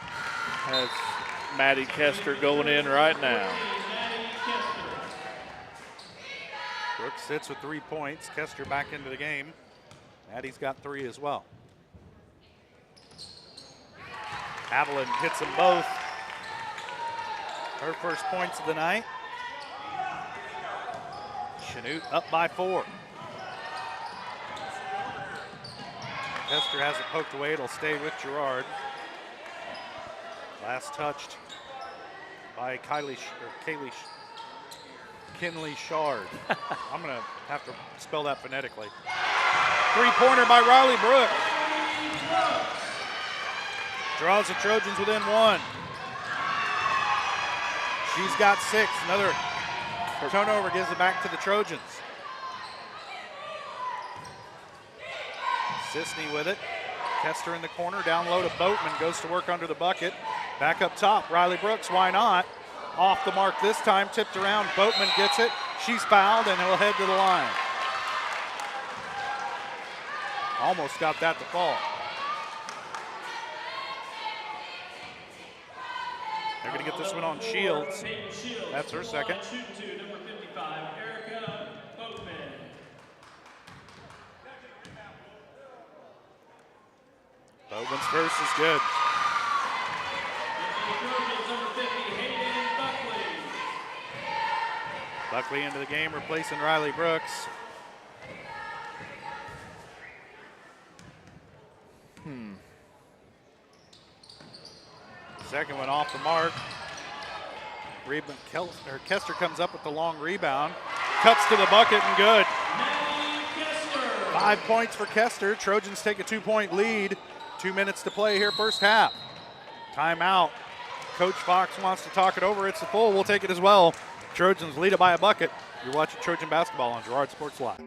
has Maddie Kester going in right now. Brooks sits with 3 points. Kester back into the game. Maddie's got 3 as well. Haviland hits them both. Her first points of the night. Chanute up by 4. Kester has it poked away. It'll stay with Girard. Last touched by Kinley Shard. I'm going to have to spell that phonetically. 3-pointer by Riley Brooks. Draws the Trojans within 1. She's got 6. Another turnover gives it back to the Trojans. Sisney with it. Kester in the corner, down low to Boatman, goes to work under the bucket. Back up top, Riley Brooks, why not? Off the mark this time, tipped around, Boatman gets it. She's fouled and he'll head to the line. Almost got that to fall. They're gonna get this one on Shields. That's her second. Number 55, Erica Boatman. Boatman's first is good. Buckley into the game, replacing Riley Brooks. Second one off the mark. Kester comes up with the long rebound. Cuts to the bucket and good. 5 points for Kester. Trojans take a 2-point lead. 2 minutes to play here, first half. Timeout. Coach Fox wants to talk it over. It's the full. We'll take it as well. Trojans lead it by a bucket. You're watching Trojan basketball on Girard Sports Live.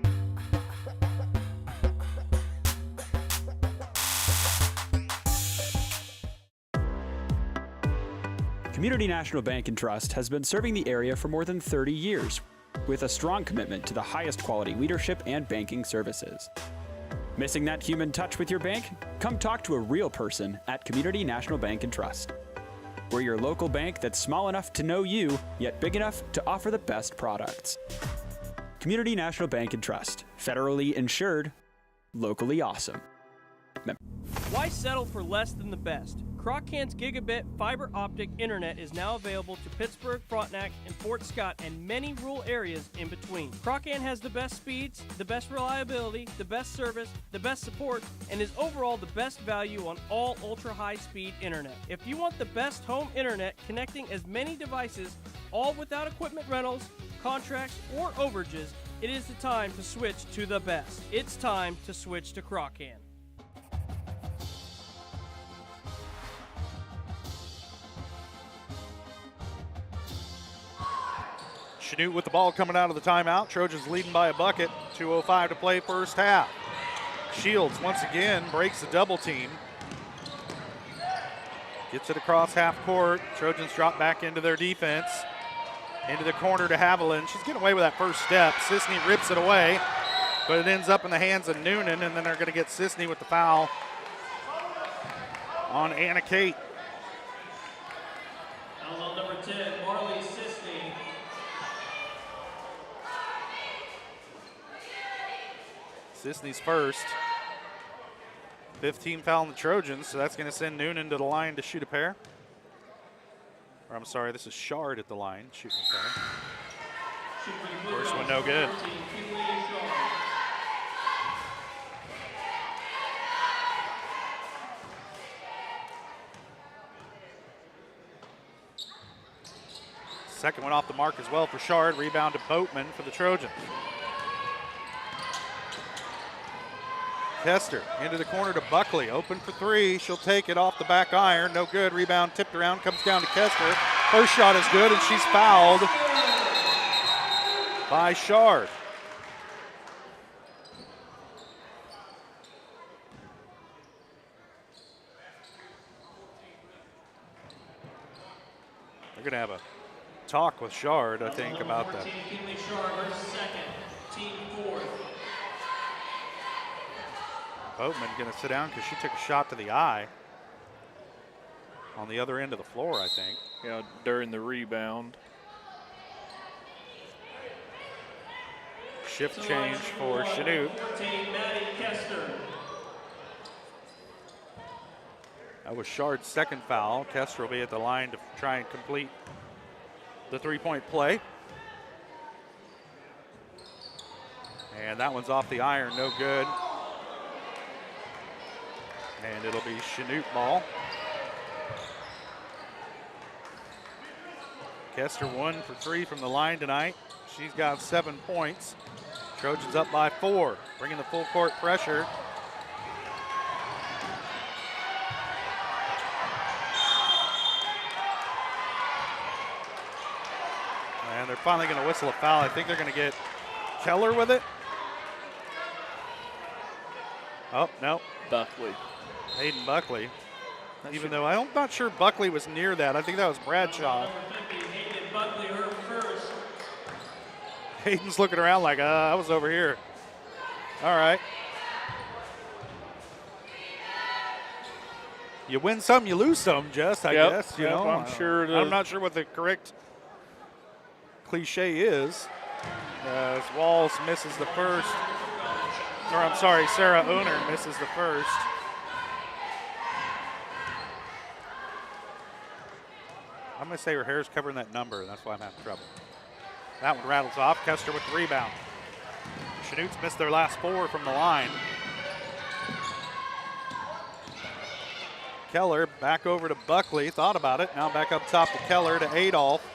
Community National Bank and Trust has been serving the area for more than 30 years with a strong commitment to the highest quality leadership and banking services. Missing that human touch with your bank? Come talk to a real person at Community National Bank and Trust. We're your local bank that's small enough to know you, yet big enough to offer the best products. Community National Bank and Trust. Federally insured, locally awesome. Why settle for less than the best? Croccan's gigabit fiber optic internet is now available to Pittsburgh, Frontenac, and Fort Scott, and many rural areas in between. Croccan has the best speeds, the best reliability, the best service, the best support, and is overall the best value on all ultra-high-speed internet. If you want the best home internet connecting as many devices, all without equipment rentals, contracts, or overages, it is the time to switch to the best. It's time to switch to Croccan. Chanute with the ball coming out of the timeout. Trojans leading by a bucket. 2:05 to play first half. Shields once again breaks the double team. Gets it across half court. Trojans drop back into their defense. Into the corner to Haviland. She's getting away with that first step. Sisney rips it away, but it ends up in the hands of Noonan, and then they're going to get Sisney with the foul on Anna Kate. Foul on number 10, Marley Sisney. Sisney's first. 15 foul on the Trojans, so that's going to send Noonan to the line to shoot a pair. Or I'm sorry, this is Shard at the line shooting a pair. First one no good. Second one off the mark as well for Shard. Rebound to Boatman for the Trojans. Kester into the corner to Buckley. Open for three. She'll take it off the back iron. No good. Rebound tipped around. Comes down to Kester. Her shot is good, and she's fouled by Shard. They're going to have a talk with Girard, I think, about that. Kinley Girard, second, team fourth. Boatman going to sit down because she took a shot to the eye on the other end of the floor, I think. Yeah, during the rebound. Shift change for Chanute. That was Girard's second foul. Kester will be at the line to try and complete the three-point play. And that one's off the iron, no good. And it'll be Chanute ball. Kester 1 for 3 from the line tonight. She's got 7 points. Trojans up by 4, bringing the full court pressure. And they're finally going to whistle a foul. I think they're going to get Keller with it. Oh, no. Buckley. Hayden Buckley. Even though I'm not sure Buckley was near that. I think that was Bradshaw. Hayden's looking around like, I was over here. All right. You win some, you lose some, Jess, I guess. You know, I'm sure. I'm not sure what the correct cliche is. As Walls misses the first. Or I'm sorry, Sarah Oner misses the first. I'm going to say her hair's covering that number, and that's why I'm having trouble. That one rattles off. Kester with the rebound. Chanute's missed their last 4 from the line. Keller back over to Buckley. Thought about it. Now back up top to Keller to Adolph.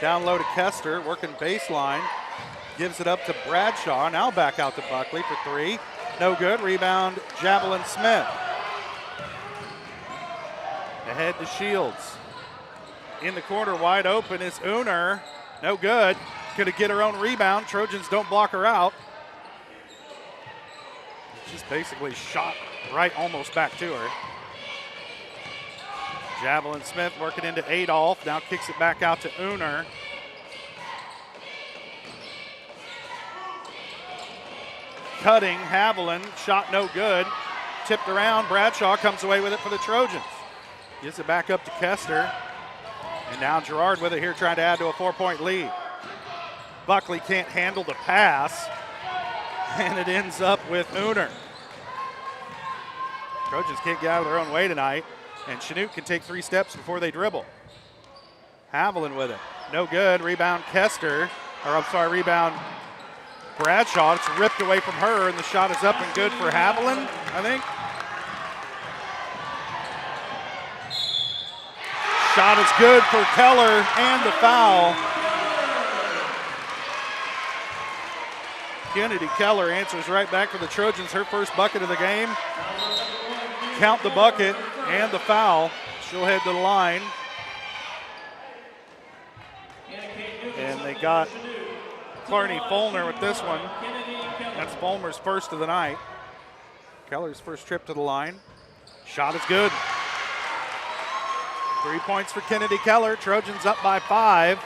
Down low to Kester, working baseline. Gives it up to Bradshaw. Now back out to Buckley for 3. No good. Rebound, Javelin Smith. Ahead to Shields. In the corner, wide open is Uner. No good. Could get her own rebound. Trojans don't block her out. She's basically shot right almost back to her. Javelin Smith working into Adolph. Now kicks it back out to Uner. Cutting, Haviland, shot no good. Tipped around, Bradshaw comes away with it for the Trojans. Gives it back up to Kester. And now Girard with it here, trying to add to a 4-point lead. Buckley can't handle the pass, and it ends up with Uner. Trojans can't get out of their own way tonight, and Chanute can take 3 steps before they dribble. Haviland with it, no good. Rebound Kester, rebound Bradshaw. It's ripped away from her, and the shot is up and good for Haviland, I think. Shot is good for Keller, and the foul. Kennedy Keller answers right back for the Trojans, her first bucket of the game. Count the bucket and the foul. She'll head to the line. And they got Clarney Fulner with this one. That's Fulmer's first of the night. Keller's first trip to the line. Shot is good. 3 points for Kennedy Keller. Trojans up by 5.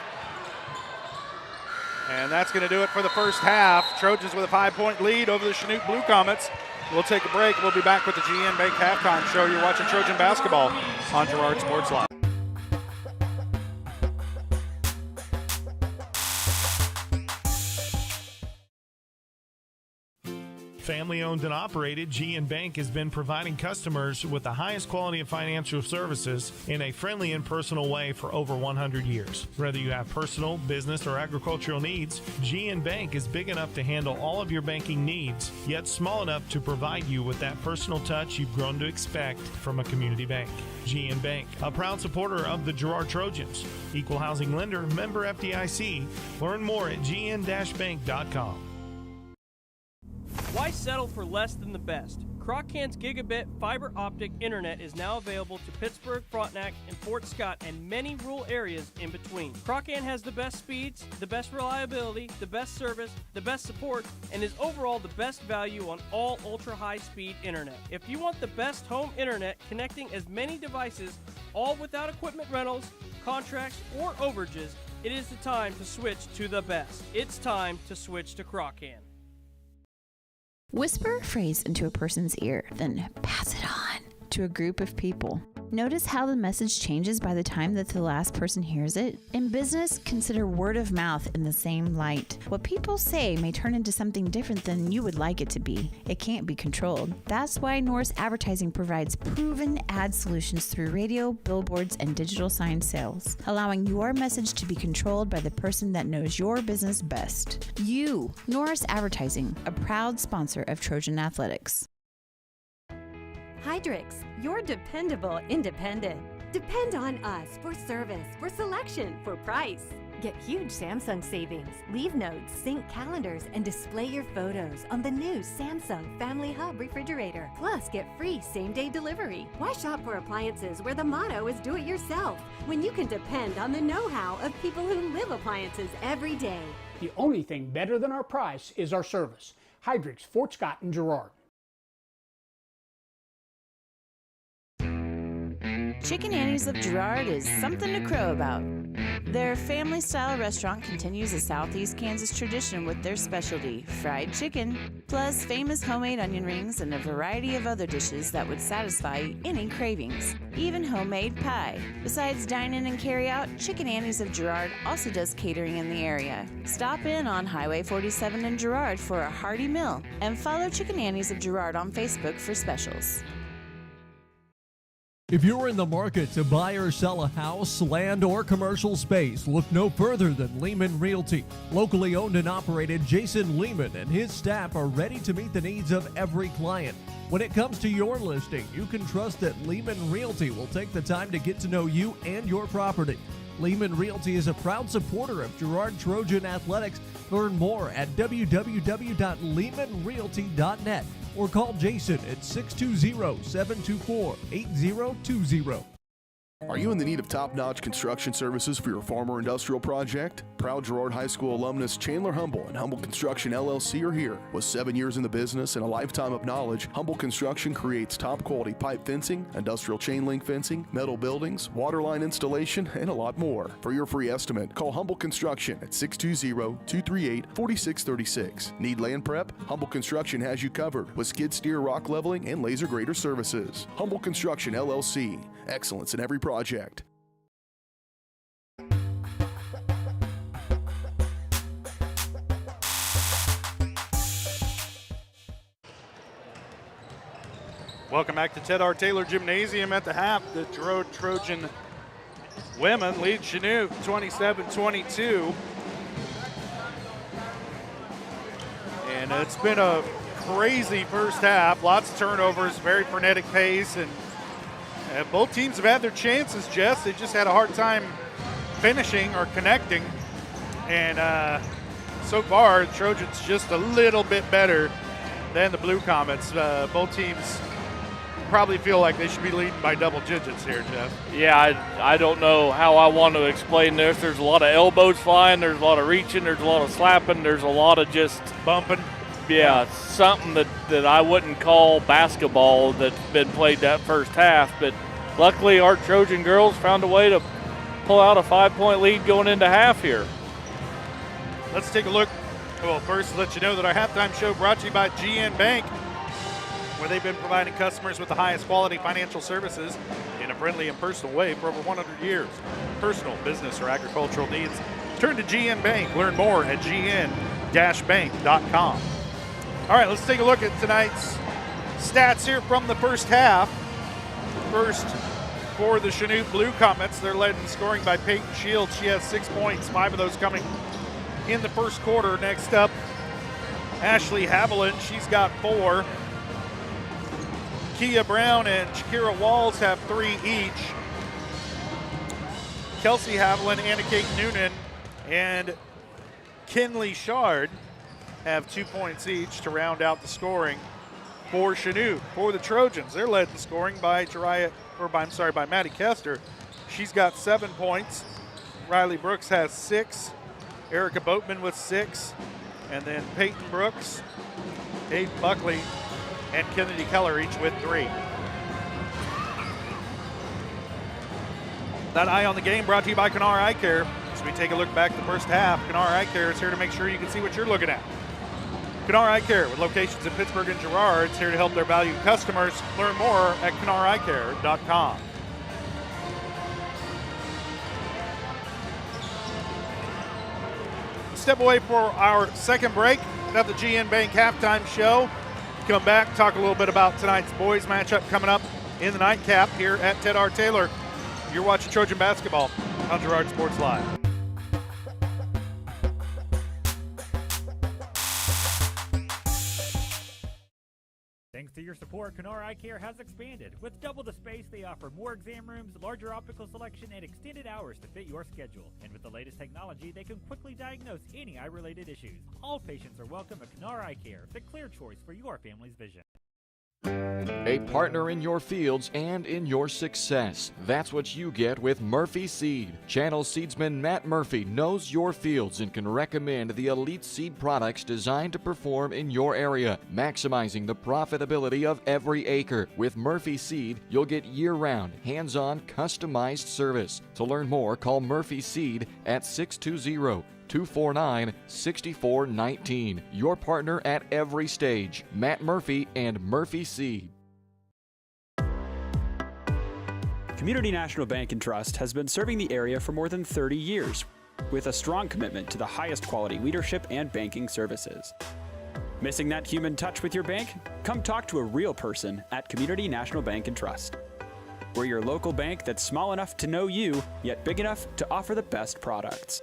And that's going to do it for the first half. Trojans with a 5-point lead over the Chanute Blue Comets. We'll take a break. We'll be back with the GN Bank Halftime Show. You're watching Trojan Basketball on Girard Sports Live. Family owned and operated, GN Bank has been providing customers with the highest quality of financial services in a friendly and personal way for over 100 years. Whether you have personal, business, or agricultural needs, GN Bank is big enough to handle all of your banking needs, yet small enough to provide you with that personal touch you've grown to expect from a community bank. GN Bank, a proud supporter of the Girard Trojans. Equal housing lender, member FDIC. Learn more at gn-bank.com. Why settle for less than the best? Croc-Can's gigabit fiber optic internet is now available to Pittsburgh, Frontenac, and Fort Scott, and many rural areas in between. Croc-Can has the best speeds, the best reliability, the best service, the best support, and is overall the best value on all ultra-high-speed internet. If you want the best home internet connecting as many devices all without equipment rentals, contracts, or overages. It is the time to switch to the best. It's time to switch to Crocan. Whisper a phrase into a person's ear, then pass it on to a group of people. Notice how the message changes by the time that the last person hears it? In business, consider word of mouth in the same light. What people say may turn into something different than you would like it to be. It can't be controlled. That's why Norris Advertising provides proven ad solutions through radio, billboards, and digital sign sales, allowing your message to be controlled by the person that knows your business best. You, Norris Advertising, a proud sponsor of Trojan Athletics. Hydrix, your dependable independent. Depend on us for service, for selection, for price. Get huge Samsung savings. Leave notes, sync calendars, and display your photos on the new Samsung Family Hub refrigerator. Plus, get free same-day delivery. Why shop for appliances where the motto is do it yourself when you can depend on the know-how of people who live appliances every day? The only thing better than our price is our service. Hydrix, Fort Scott, and Girard. Chicken Annie's of Girard is something to crow about. Their family-style restaurant continues a Southeast Kansas tradition with their specialty, fried chicken, plus famous homemade onion rings and a variety of other dishes that would satisfy any cravings, even homemade pie. Besides dine-in and carry-out, Chicken Annie's of Girard also does catering in the area. Stop in on Highway 47 in Girard for a hearty meal, and follow Chicken Annie's of Girard on Facebook for specials. If you're in the market to buy or sell a house, land, or commercial space, look no further than Lehman Realty. Locally owned and operated, Jason Lehman and his staff are ready to meet the needs of every client. When it comes to your listing, you can trust that Lehman Realty will take the time to get to know you and your property. Lehman Realty is a proud supporter of Girard Trojan Athletics. Learn more at www.lehmanrealty.net or call Jason at 620-724-8020. Are you in the need of top-notch construction services for your farm or industrial project? Proud Girard High School alumnus Chandler Humble and Humble Construction LLC are here. With 7 years in the business and a lifetime of knowledge, Humble Construction creates top-quality pipe fencing, industrial chain link fencing, metal buildings, water line installation, and a lot more. For your free estimate, call Humble Construction at 620-238-4636. Need land prep? Humble Construction has you covered with skid steer, rock leveling, and laser grader services. Humble Construction LLC. Excellence in every project. Welcome back to Ted R. Taylor Gymnasium. At the half, the Girard Trojan women lead Chanute 27-22. And it's been a crazy first half. Lots of turnovers, very frenetic pace, and both teams have had their chances, Jess. They just had a hard time finishing or connecting. And so far, the Trojans just a little bit better than the Blue Comets. Both teams probably feel like they should be leading by double digits here, Jeff. Yeah, I don't know how I want to explain this. There's a lot of elbows flying. There's a lot of reaching. There's a lot of slapping. There's a lot of just bumping. Yeah, something that I wouldn't call basketball that's been played that first half. But luckily, our Trojan girls found a way to pull out a 5-point lead going into half here. Let's take a look. Well, first, let you know that our halftime show brought to you by GN Bank, where they've been providing customers with the highest quality financial services in a friendly and personal way for over 100 years. Personal, business, or agricultural needs, turn to GN Bank. Learn more at gn-bank.com. All right, let's take a look at tonight's stats here from the first half. First, for the Chanute Blue Comets, they're led in scoring by Peyton Shields. She has 6 points, 5 of those coming in the first quarter. Next up, Ashley Haviland, she's got 4. Kia Brown and Shakira Walls have 3 each. Kelsey Haviland, Anna Kate Noonan, and Kinley Shard have 2 points each to round out the scoring for Chanute. For the Trojans, they're led in scoring by Maddie Kester. She's got 7 points. Riley Brooks has 6. Erica Boatman with 6. And then Peyton Brooks, Hayden Buckley, and Kennedy Keller each with 3. That Eye on the Game brought to you by Canara Eye Care. As we take a look back at the first half, Canara Eye Care is here to make sure you can see what you're looking at. Canara Eye Care, with locations in Pittsburgh and Girard, is here to help their valued customers. Learn more at CanaraEyeCare.com. Step away for our second break. Another GN Bank halftime show. Come back, talk a little bit about tonight's boys matchup coming up in the nightcap here at Ted R. Taylor. You're watching Trojan basketball on Girard Sports Live. Thanks to your support, Canara Eye Care has expanded. With double the space, they offer more exam rooms, larger optical selection, and extended hours to fit your schedule. And with the latest technology, they can quickly diagnose any eye-related issues. All patients are welcome at Canara Eye Care, the clear choice for your family's vision. A partner in your fields and in your success. That's what you get with Murphy Seed. Channel seedsman Matt Murphy knows your fields and can recommend the elite seed products designed to perform in your area, maximizing the profitability of every acre. With Murphy Seed, you'll get year-round, hands-on, customized service. To learn more, call Murphy Seed at 620-249-6419. Your partner at every stage. Matt Murphy and Murphy Seed. Community National Bank and Trust has been serving the area for more than 30 years with a strong commitment to the highest quality leadership and banking services. Missing that human touch with your bank? Come talk to a real person at Community National Bank and Trust. We're your local bank that's small enough to know you, yet big enough to offer the best products.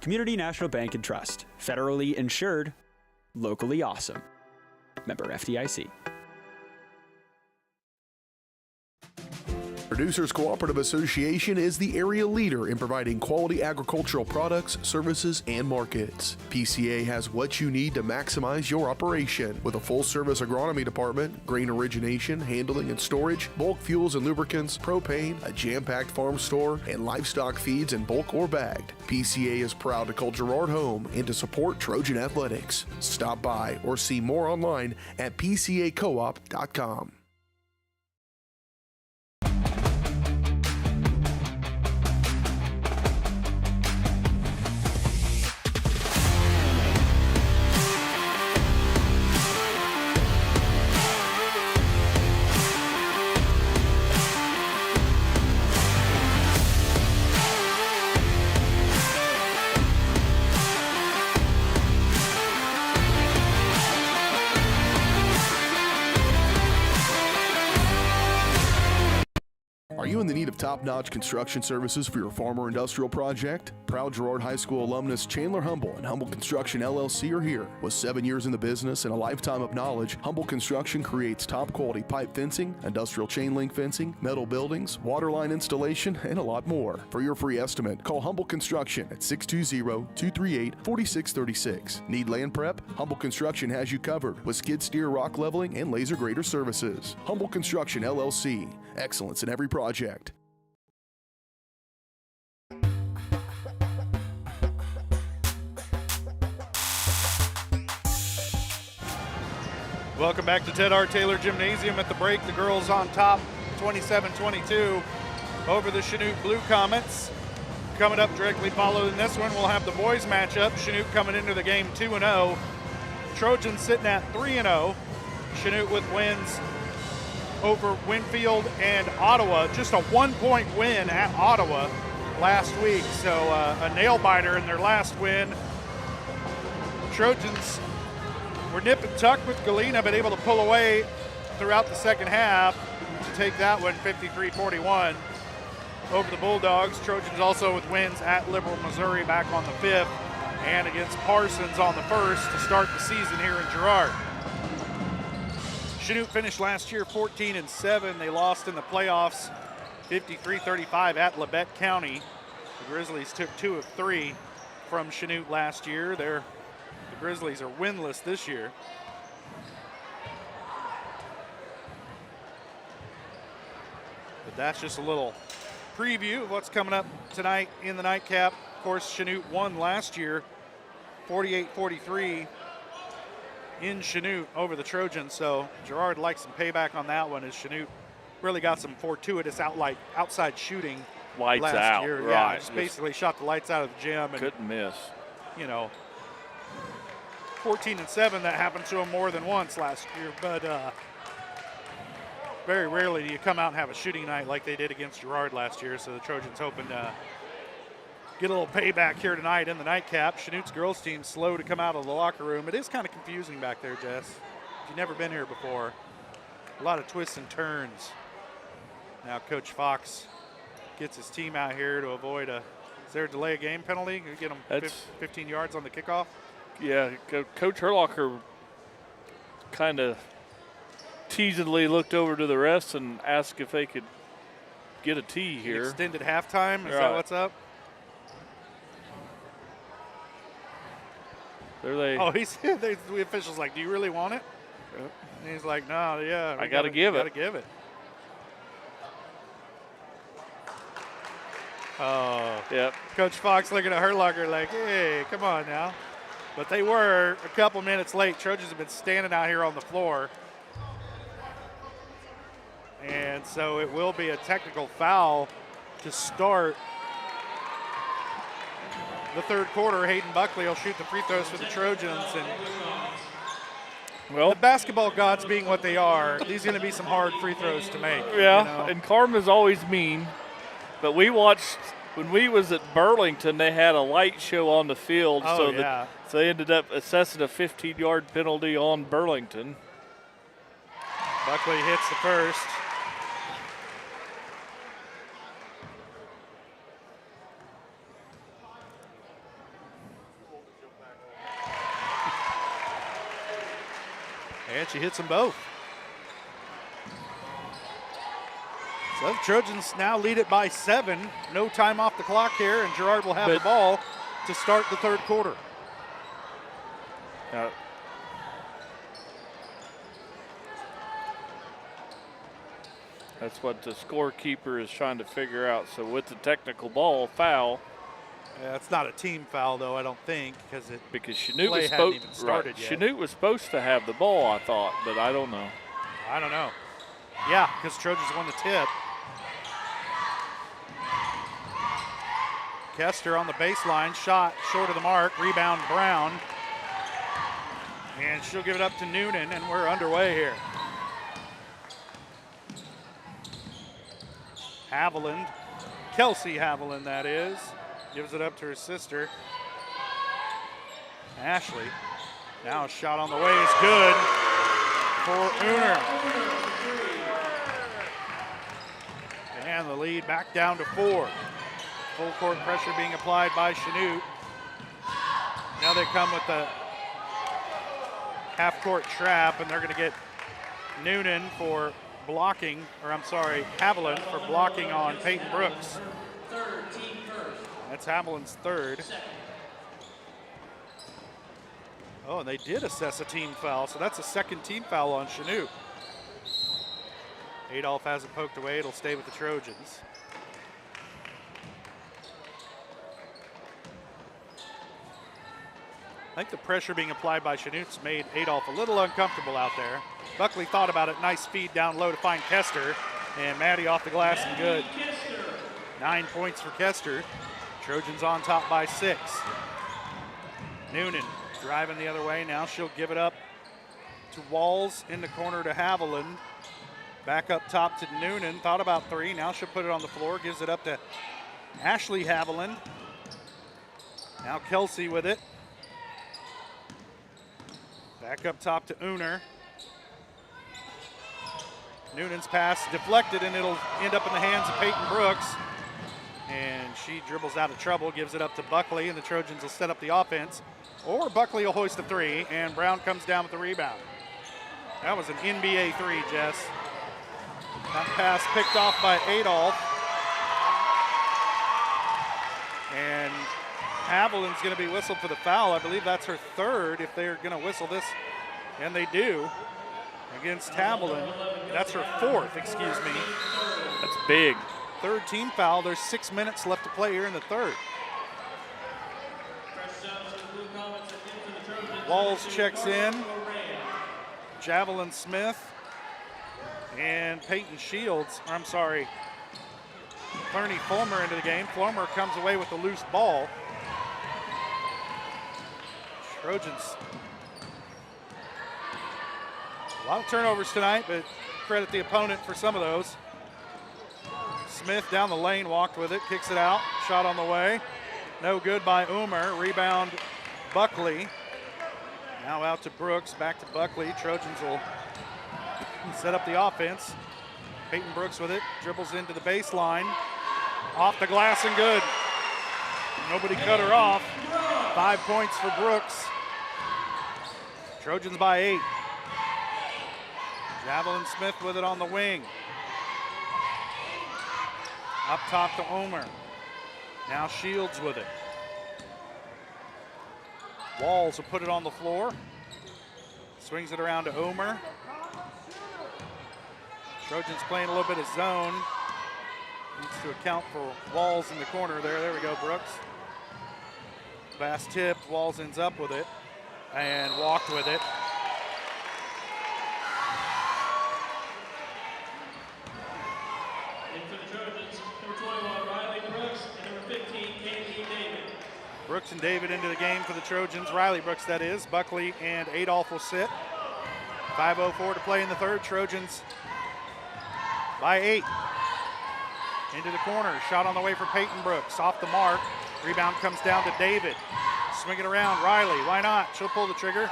Community National Bank and Trust. Federally insured, locally awesome. Member FDIC. Producers Cooperative Association is the area leader in providing quality agricultural products, services, and markets. PCA has what you need to maximize your operation with a full-service agronomy department, grain origination, handling and storage, bulk fuels and lubricants, propane, a jam-packed farm store, and livestock feeds in bulk or bagged. PCA is proud to call Girard home and to support Trojan athletics. Stop by or see more online at pcacoop.com. Are you in the need of top-notch construction services for your farm or industrial project? Proud Girard High School alumnus Chandler Humble and Humble Construction LLC are here. With 7 years in the business and a lifetime of knowledge, Humble Construction creates top-quality pipe fencing, industrial chain link fencing, metal buildings, water line installation, and a lot more. For your free estimate, call Humble Construction at 620-238-4636. Need land prep? Humble Construction has you covered with skid steer, rock leveling, and laser grader services. Humble Construction LLC. Excellence in every project. Welcome back to Ted R. Taylor Gymnasium. At the break, the girls on top 27-22 over the Chanute Blue Comets. Coming up directly following this one, we'll have the boys matchup. Chanute coming into the game 2-0. Trojans sitting at 3-0. Chanute with wins over Winfield and Ottawa. Just a 1-point win at Ottawa last week. So a nail-biter in their last win. Trojans were nip and tuck with Galena, but able to pull away throughout the second half to take that one 53-41 over the Bulldogs. Trojans also with wins at Liberal, Missouri back on the 5th and against Parsons on the 1st to start the season here in Girard. Chanute finished last year 14-7. They lost in the playoffs 53-35 at Labette County. The Grizzlies took 2 of 3 from Chanute last year. The Grizzlies are winless this year. But that's just a little preview of what's coming up tonight in the nightcap. Of course, Chanute won last year 48-43 in Chanute over the Trojans, so Girard likes some payback on that one as Chanute really got some fortuitous outside shooting lights last out. year. Right. Yeah, just basically shot the lights out of the gym. And, couldn't miss. 14-7, that happened to him more than once last year. But very rarely do you come out and have a shooting night like they did against Girard last year. So the Trojans hoping to get a little payback here tonight in the nightcap. Chanute's girls team slow to come out of the locker room. It is kind of confusing back there, Jess. If you've never been here before, a lot of twists and turns. Now Coach Fox gets his team out here to avoid is there a delay of game penalty? You get them 15 yards on the kickoff? Yeah, Coach Herlocker kind of teasingly looked over to the refs and asked if they could get a tee here. Extended halftime, is that what's up? There they. Oh, the official's like, do you really want it? Yep. And he's like, no, yeah. I got to give it. Got to give it. Oh. Yep. Coach Fox looking at Herlocker like, hey, come on now. But they were a couple minutes late. Trojans have been standing out here on the floor. And so it will be a technical foul to start the third quarter. Hayden Buckley will shoot the free throws for the Trojans. And the basketball gods being what they are, these are going to be some hard free throws to make. Yeah, and Carmen's always mean. But we watched, when we was at Burlington, they had a light show on the field. Oh, so they ended up assessing a 15-yard penalty on Burlington. Buckley hits the first. And she hits them both. So the Trojans now lead it by 7. No time off the clock here, and Girard will have the ball to start the third quarter. That's what the scorekeeper is trying to figure out. So with the technical ball foul. Yeah, it's not a team foul, though, I don't think, because Chanute was Chanute was supposed to have the ball, I thought, but I don't know. I don't know. Yeah, because Trojans won the tip. Kester on the baseline, shot short of the mark, rebound Brown. And she'll give it up to Noonan, and we're underway here. Haviland, Kelsey Haviland that is, gives it up to her sister. Ashley, now a shot on the way is good for Uner. And the lead back down to 4. Full court pressure being applied by Chanute. Now they come with the half court trap, and they're going to get Noonan for blocking, or I'm sorry, Haviland for blocking on Peyton Brooks. That's Haviland's third. Oh, and they did assess a team foul, so that's a second team foul on Chanute. Adolph has it poked away. It'll stay with the Trojans. I think the pressure being applied by Chanute's made Adolph a little uncomfortable out there. Buckley thought about it. Nice feed down low to find Kester. And Maddie off the glass and good. 9 points for Kester. Trojans on top by 6. Noonan driving the other way. Now she'll give it up to Walls in the corner to Haviland. Back up top to Noonan. Thought about 3. Now she'll put it on the floor. Gives it up to Ashley Haviland. Now Kelsey with it. Back up top to Uner. Noonan's pass deflected, and it'll end up in the hands of Peyton Brooks. And she dribbles out of trouble, gives it up to Buckley, and the Trojans will set up the offense. Or Buckley will hoist a 3, and Brown comes down with the rebound. That was an NBA 3, Jess. That pass picked off by Adolph. And Haviland's going to be whistled for the foul. I believe that's her third if they're going to whistle this, and they do, against Haviland. That's her fourth, excuse me. That's big. Third team foul. There's 6 minutes left to play here in the third. Walls checks in. Javelin Smith and Peyton Shields, I'm sorry, Clerney Fulmer into the game. Fulmer comes away with the loose ball. Trojans. A lot of turnovers tonight, but credit the opponent for some of those. Smith down the lane, walked with it, kicks it out. Shot on the way. No good by Umer. Rebound, Buckley. Now out to Brooks, back to Buckley. Trojans will set up the offense. Peyton Brooks with it, dribbles into the baseline. Off the glass and good. Nobody cut her off. 5 points for Brooks. Trojans by 8. Javelin Smith with it on the wing. Up top to Omer. Now Shields with it. Walls will put it on the floor. Swings it around to Omer. Trojans playing a little bit of zone. Needs to account for Walls in the corner there. There we go, Brooks. Pass tipped, Walls ends up with it and walked with it. In for the Trojans, number 21, Riley Brooks, and number 15, Katie David. Brooks and David into the game for the Trojans. Riley Brooks, that is. Buckley and Adolph will sit. 5:04 to play in the third. Trojans by 8. Into the corner. Shot on the way for Peyton Brooks. Off the mark. Rebound comes down to David. Swing it around. Riley, why not? She'll pull the trigger.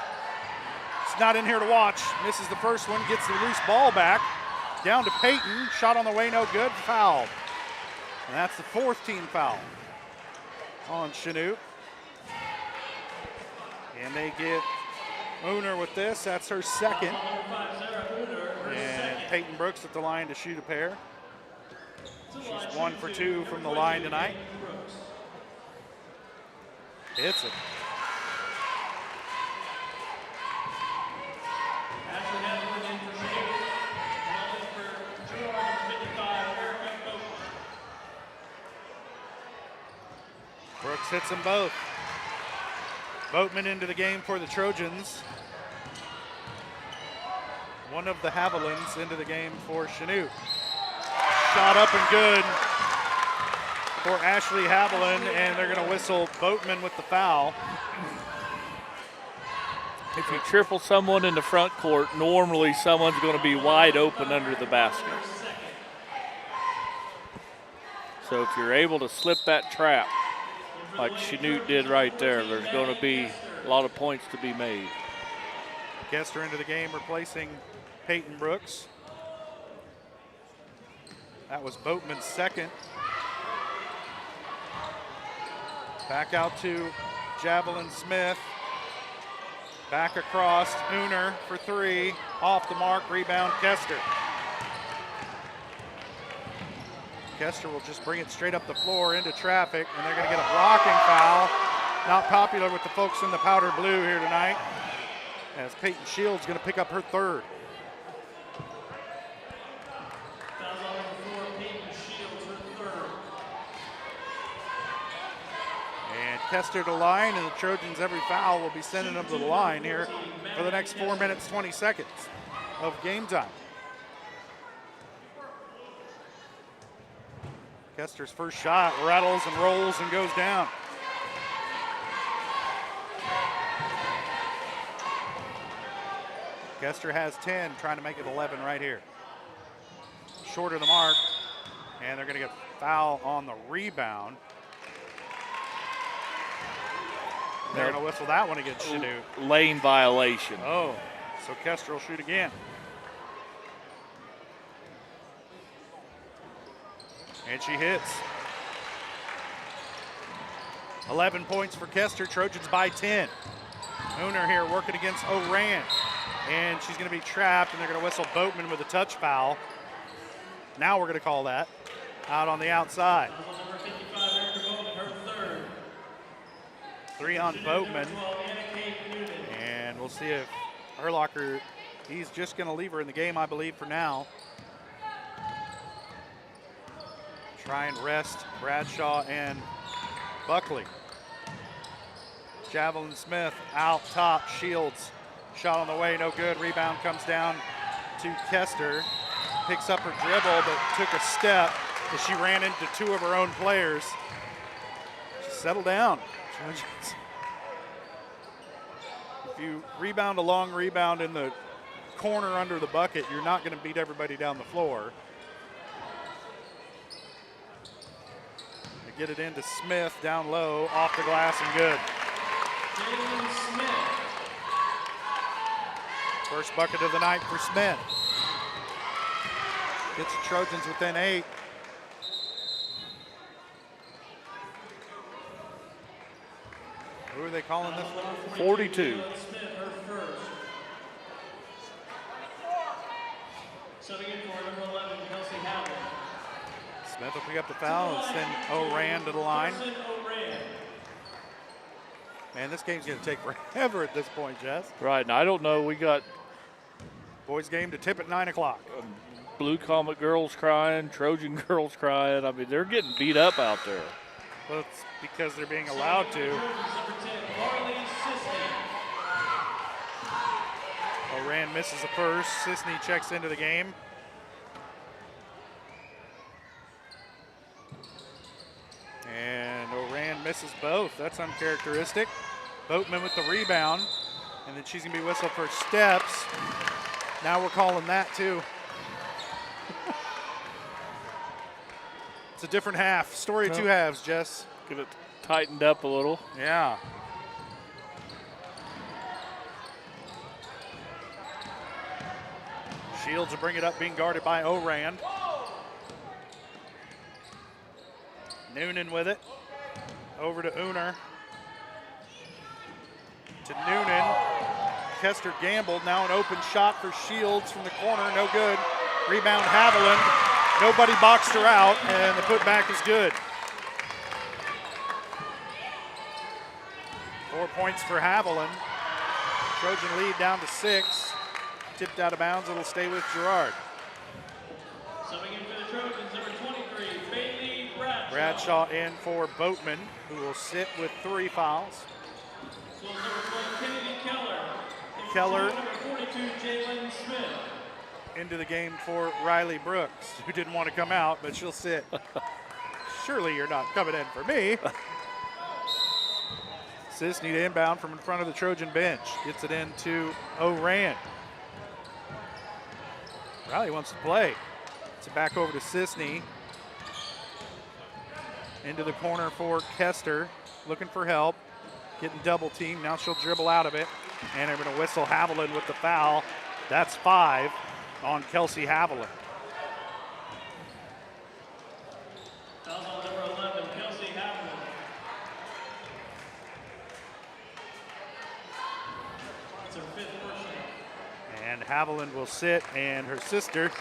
It's not in here to watch. Misses the first one. Gets the loose ball back. Down to Peyton. Shot on the way, no good. Foul. And that's the 4th team foul on Chanute. And they get Uner with this. That's her second. And Peyton Brooks at the line to shoot a pair. She's 1 for 2 from the line tonight. Hits it. Brooks hits them both. Boatman into the game for the Trojans. One of the Havilands into the game for Chanute. Shot up and good for Ashley Haviland, and they're going to whistle Boatman with the foul. If you triple someone in the front court, normally someone's going to be wide open under the basket. So if you're able to slip that trap, like Chanute did right there, there's going to be a lot of points to be made. Kester into the game, replacing Peyton Brooks. That was Boatman's second. Back out to Javelin Smith. Back across, Uner for 3. Off the mark, rebound Kester. Kester will just bring it straight up the floor into traffic, and they're going to get a blocking foul. Not popular with the folks in the powder blue here tonight, as Peyton Shields going to pick up her 3rd. And Kester to line, and the Trojans every foul will be sending them to the line here for the next 4 minutes, 20 seconds of game time. Kester's first shot rattles and rolls and goes down. Kester has 10, trying to make it 11 right here. Short of the mark, and they're going to get foul on the rebound. They're going to whistle that one against Chanute. Lane violation. Oh, so Kester will shoot again. And she hits. 11 points for Kester. Trojans by 10. Uner here working against Oran. And she's going to be trapped, and they're going to whistle Boatman with a touch foul. Now we're going to call that out on the outside. 3 on Boatman. And we'll see if Herlocker, he's just going to leave her in the game, I believe, for now. Try and rest Bradshaw and Buckley. Javelin Smith out top. Shields shot on the way, no good. Rebound comes down to Kester. Picks up her dribble, but took a step as she ran into two of her own players. Just settle down, Trojans. If you rebound a long rebound in the corner under the bucket, you're not going to beat everybody down the floor. They get it into Smith, down low, off the glass and good. First bucket of the night for Smith. Gets the Trojans within 8. Who are they calling this? 42. Smith will pick up the foul and send Oran to the line. Man, this game's going to take forever at this point, Jess. Right, and I don't know, we got boys game to tip at 9 o'clock. Blue Comet girls crying, Trojan girls crying. I mean, they're getting beat up out there. Well, it's because they're being allowed to. Oran misses the first. Sisney checks into the game. And Oran misses both. That's uncharacteristic. Boatman with the rebound. And then she's going to be whistled for steps. Now we're calling that too. It's a different half. Story of two halves, Jess. Get it tightened up a little. Yeah. Shields will bring it up, being guarded by Oran. Noonan with it. Over to Uner. To Noonan. Kester gambled. Now an open shot for Shields from the corner. No good. Rebound Haviland. Nobody boxed her out, and the putback is good. 4 points for Haviland. Trojan lead down to 6. Tipped out of bounds. It'll stay with Girard. Subbing in for the Trojans, number 23, Bailey Bradshaw. Bradshaw in for Boatman, who will sit with 3 fouls. So number 12, Kennedy Keller. Keller Number 42, Jalen Smith. into the game for Riley Brooks, who didn't want to come out, but she'll sit. Surely you're not coming in for me. Sisney to inbound from in front of the Trojan bench. Gets it into Oran. Riley wants to play. It's back over to Sisney. Into the corner for Kester. Looking for help. Getting double teamed. Now she'll dribble out of it. And they're going to whistle Haviland with the foul. That's 5 on Kelsey Haviland. Foul on number 11, Kelsey Haviland. That's her 5th portion. And Haviland will sit, and her sister,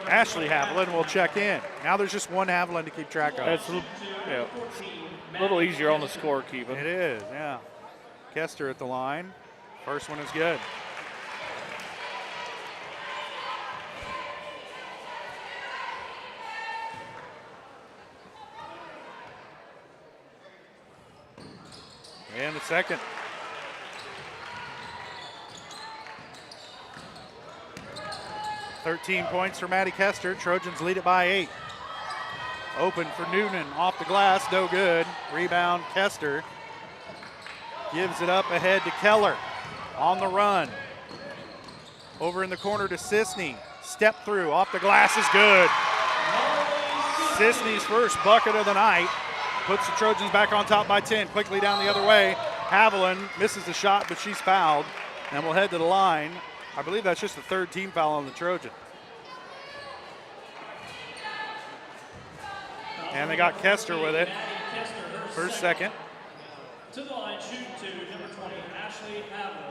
Ashley Haviland, will check in. Now there's just one Haviland to keep track of. That's a little easier on the scorekeeping. It is, yeah. Kester at the line. First one is good. And the second. $13 points for Maddie Kester. Trojans lead it by 8. Open for Noonan, off the glass, no good. Rebound, Kester. Gives it up ahead to Keller. On the run. Over in the corner to Sisney. Step through, off the glass is good. Sisney's first bucket of the night. Puts the Trojans back on top by 10. Quickly down the other way. Haviland misses the shot, but she's fouled. And we'll head to the line. I believe that's just the 3rd team foul on the Trojan. And they got Kester with it. First, second. To the line, shoot 2, number 20, Ashley Haviland.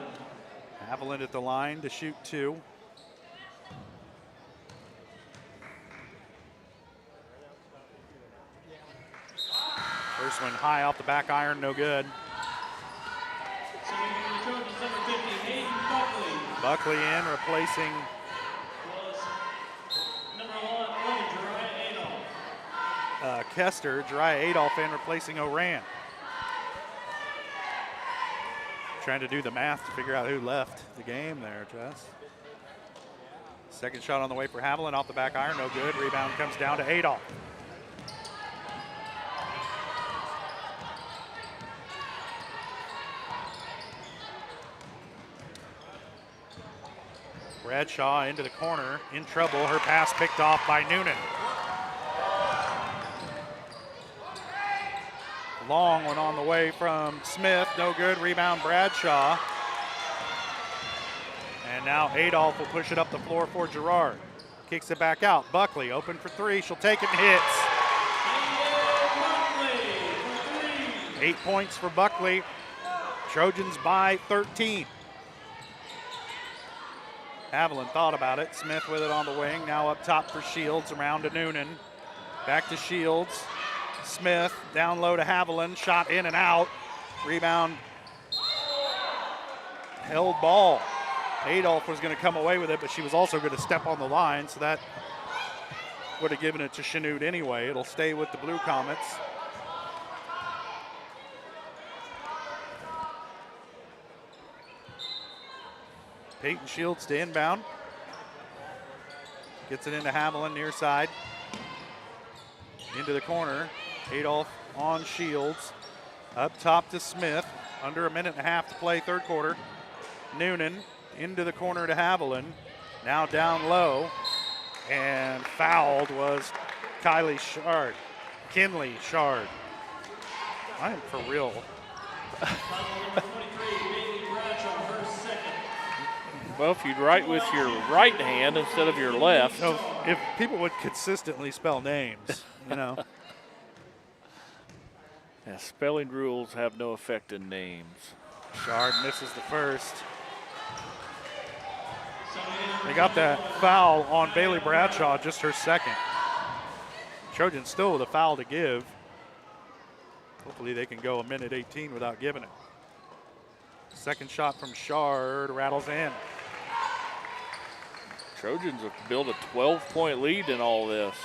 Haviland at the line to shoot 2. First one high off the back iron, no good. Buckley in, replacing Kester. Jariah Adolph in, replacing Oran. Trying to do the math to figure out who left the game there, Jess. Second shot on the way for Haviland, off the back iron, no good. Rebound comes down to Adolph. Bradshaw into the corner, in trouble. Her pass picked off by Noonan. Long one on the way from Smith, no good. Rebound Bradshaw. And now Adolph will push it up the floor for Girard. Kicks it back out. Buckley open for three. She'll take it and hits. 8 points for Buckley. Trojans by 13. Haviland thought about it. Smith with it on the wing. Now up top for Shields. Around to Noonan. Back to Shields. Smith down low to Haviland. Shot in and out. Rebound. Held ball. Adolph was going to come away with it, but she was also going to step on the line, so that would have given it to Chanute anyway. It'll stay with the Blue Comets. Peyton Shields to inbound. Gets it into Haviland near side. Into the corner. Adolph on Shields. Up top to Smith. Under a minute and a half to play, third quarter. Noonan into the corner to Haviland. Now down low. And fouled was Kinley Shard. I am for real. Well, if you'd write with your right hand instead of your left. So if people would consistently spell names, you know. Yeah, spelling rules have no effect in names. Shard misses the first. They got that foul on Bailey Bradshaw, just her second. Trojans still with a foul to give. Hopefully they can go a minute 18 without giving it. Second shot from Shard rattles in. Trojans have built a 12-point lead in all this.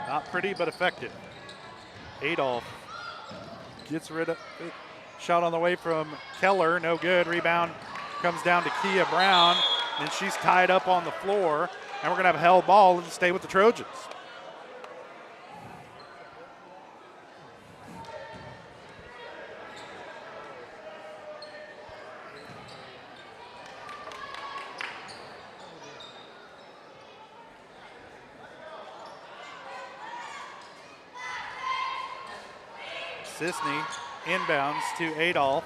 Not pretty, but effective. Adolph gets rid of it. Shot on the way from Keller, no good. Rebound comes down to Kia Brown, and she's tied up on the floor. And we're going to have a held ball and stay with the Trojans. Sisney inbounds to Adolph.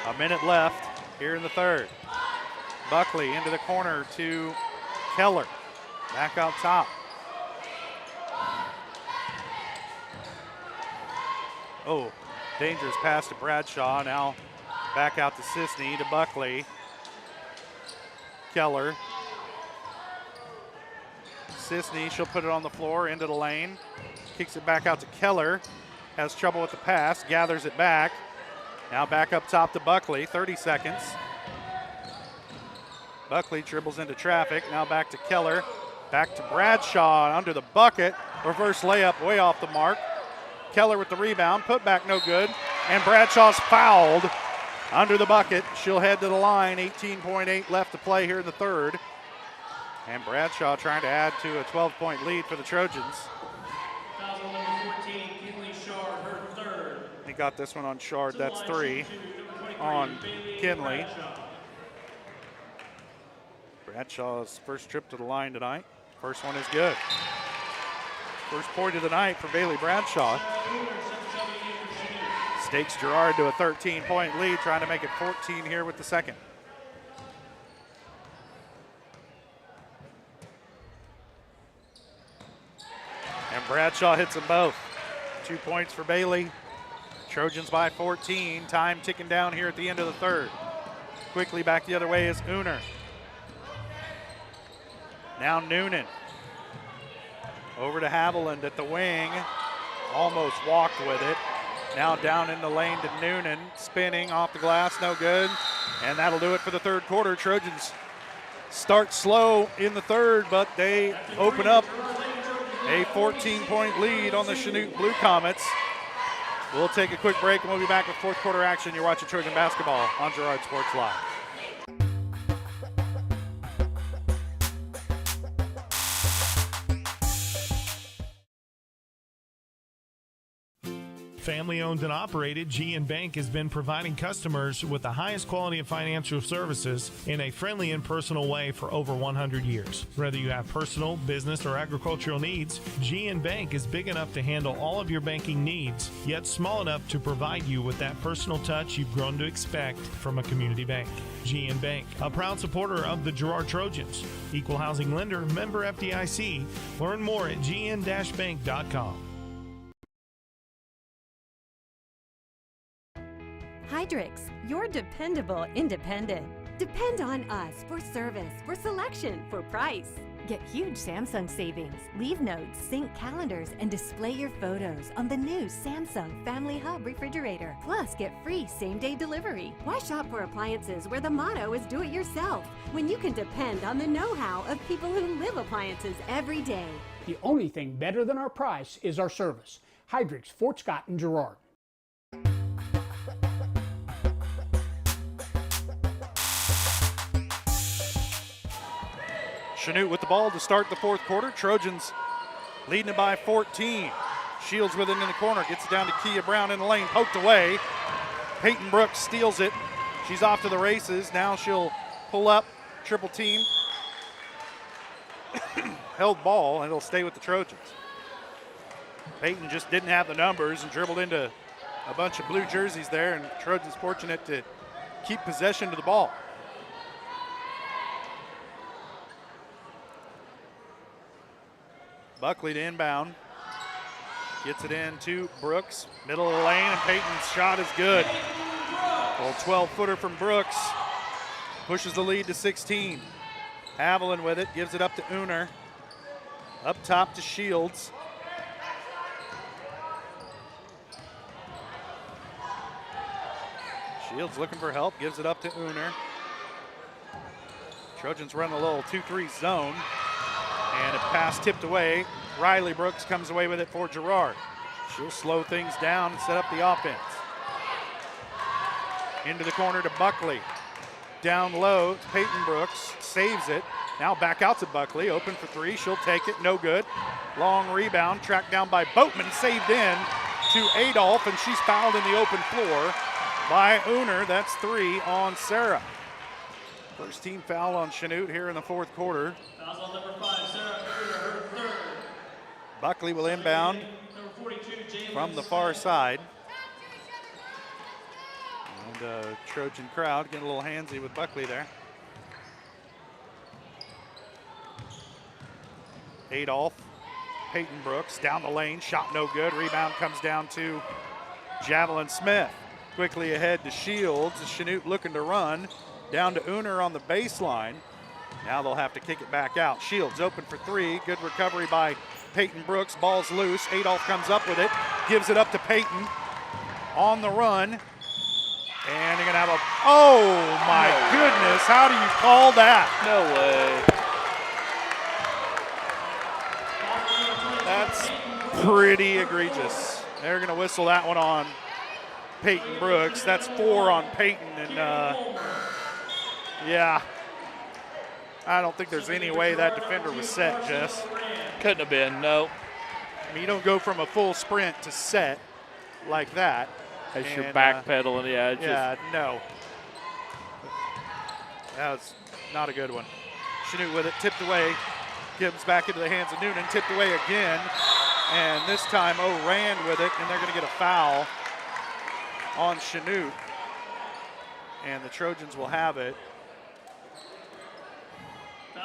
A minute left here in the third. Buckley into the corner to Keller. Back out top. Oh, dangerous pass to Bradshaw. Now back out to Sisney to Buckley. Keller. Sisney, she'll put it on the floor into the lane. Kicks it back out to Keller. Has trouble with the pass, gathers it back. Now back up top to Buckley, 30 seconds. Buckley dribbles into traffic, now back to Keller. Back to Bradshaw, under the bucket. Reverse layup, way off the mark. Keller with the rebound, put back no good. And Bradshaw's fouled under the bucket. She'll head to the line, 18.8 left to play here in the third. And Bradshaw trying to add to a 12-point lead for the Trojans. Foul number 14, Kinley Shard, her third. He got this one on Shard, that's 3 on Kinley. Bradshaw's first trip to the line tonight. First one is good. First point of the night for Bailey Bradshaw. Stakes Girard to a 13-point lead, trying to make it 14 here with the second. And Bradshaw hits them both. 2 points for Bailey. Trojans by 14. Time ticking down here at the end of the third. Quickly back the other way is Uner. Now Noonan. Over to Haviland at the wing. Almost walked with it. Now down in the lane to Noonan. Spinning off the glass, no good. And that'll do it for the third quarter. Trojans start slow in the third, but they open up a 14-point lead on the Chanute Blue Comets. We'll take a quick break and we'll be back with fourth quarter action. You're watching Trojan basketball on Girard Sports Live. Family owned and operated, G&N Bank has been providing customers with the highest quality of financial services in a friendly and personal way for over 100 years. Whether you have personal, business, or agricultural needs, G&N Bank is big enough to handle all of your banking needs, yet small enough to provide you with that personal touch you've grown to expect from a community bank. G&N Bank, a proud supporter of the Girard Trojans. Equal housing lender, member FDIC. Learn more at gn-bank.com. Hydrix, your dependable independent. Depend on us for service, for selection, for price. Get huge Samsung savings, leave notes, sync calendars, and display your photos on the new Samsung Family Hub refrigerator. Plus, get free same-day delivery. Why shop for appliances where the motto is do it yourself when you can depend on the know-how of people who live appliances every day? The only thing better than our price is our service. Hydrix, Fort Scott, and Girard. Chanute with the ball to start the fourth quarter. Trojans leading it by 14. Shields with it in the corner. Gets it down to Kia Brown in the lane. Poked away. Peyton Brooks steals it. She's off to the races. Now she'll pull up. Triple team. Held ball, and it'll stay with the Trojans. Peyton just didn't have the numbers and dribbled into a bunch of blue jerseys there, and Trojans fortunate to keep possession of the ball. Buckley to inbound. Gets it in to Brooks. Middle of the lane, and Peyton's shot is good. Well, 12-footer from Brooks. Pushes the lead to 16. Haviland with it, gives it up to Uner. Up top to Shields. Shields looking for help, gives it up to Uner. Trojans run a little 2-3 zone. And a pass tipped away. Riley Brooks comes away with it for Girard. She'll slow things down and set up the offense. Into the corner to Buckley. Down low to Peyton Brooks. Saves it. Now back out to Buckley. Open for three. She'll take it. No good. Long rebound. Tracked down by Boatman. Saved in to Adolph. And she's fouled in the open floor by Uner. That's 3 on Sarah. First team foul on Chanute here in the fourth quarter. Fouls on number 5, Sarah Uner, her third. Buckley will inbound Number 42, from the far side. And Trojan crowd getting a little handsy with Buckley there. Adolph, Peyton Brooks down the lane, shot no good. Rebound comes down to Javelin Smith. Quickly ahead to Shields. Chanute looking to run. Down to Uner on the baseline. Now they'll have to kick it back out. Shields open for three. Good recovery by Peyton Brooks. Ball's loose. Adolph comes up with it. Gives it up to Peyton. On the run. And they're going to have a... Oh, my goodness. How do you call that? No way. That's pretty egregious. They're going to whistle that one on Peyton Brooks. That's 4 on Peyton. And, yeah. I don't think there's any way that defender was set, Jess. Couldn't have been, no. I mean, you don't go from a full sprint to set like that. As you're backpedaling, yeah, no. That was not a good one. Chanute with it, tipped away. Gibbs back into the hands of Noonan, tipped away again. And this time O'Rand with it, and they're going to get a foul on Chanute. And the Trojans will have it.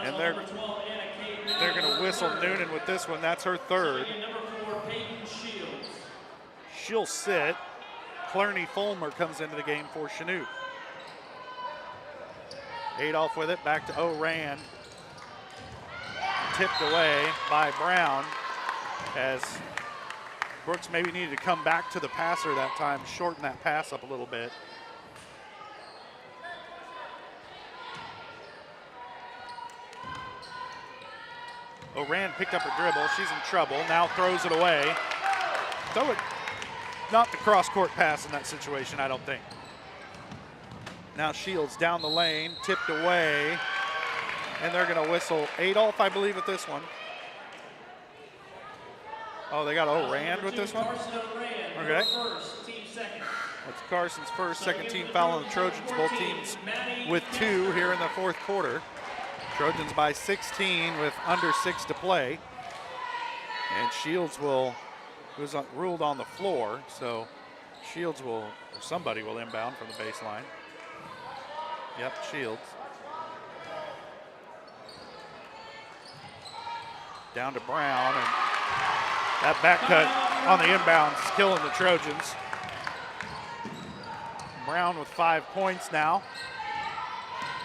And they're going to whistle Noonan with this one. That's her third. She'll sit. Clerney Fulmer comes into the game for Chanute. Adolph with it, back to O'Rand. Tipped away by Brown as Brooks maybe needed to come back to the passer that time, shorten that pass up a little bit. O'Rand picked up her dribble. She's in trouble. Now throws it away. Throw it. Not the cross-court pass in that situation, I don't think. Now Shields down the lane, tipped away, and they're going to whistle Adolph, I believe, at this one. Oh, they got O'Rand with this one? Okay. That's Carson's first, second team foul on the Trojans. Both teams with 2 here in the fourth quarter. Trojans by 16 with under 6 to play. And Shields was ruled on the floor, so Shields will, or somebody will inbound from the baseline. Yep, Shields. Down to Brown, and that back cut on the inbound is killing the Trojans. Brown with 5 points now.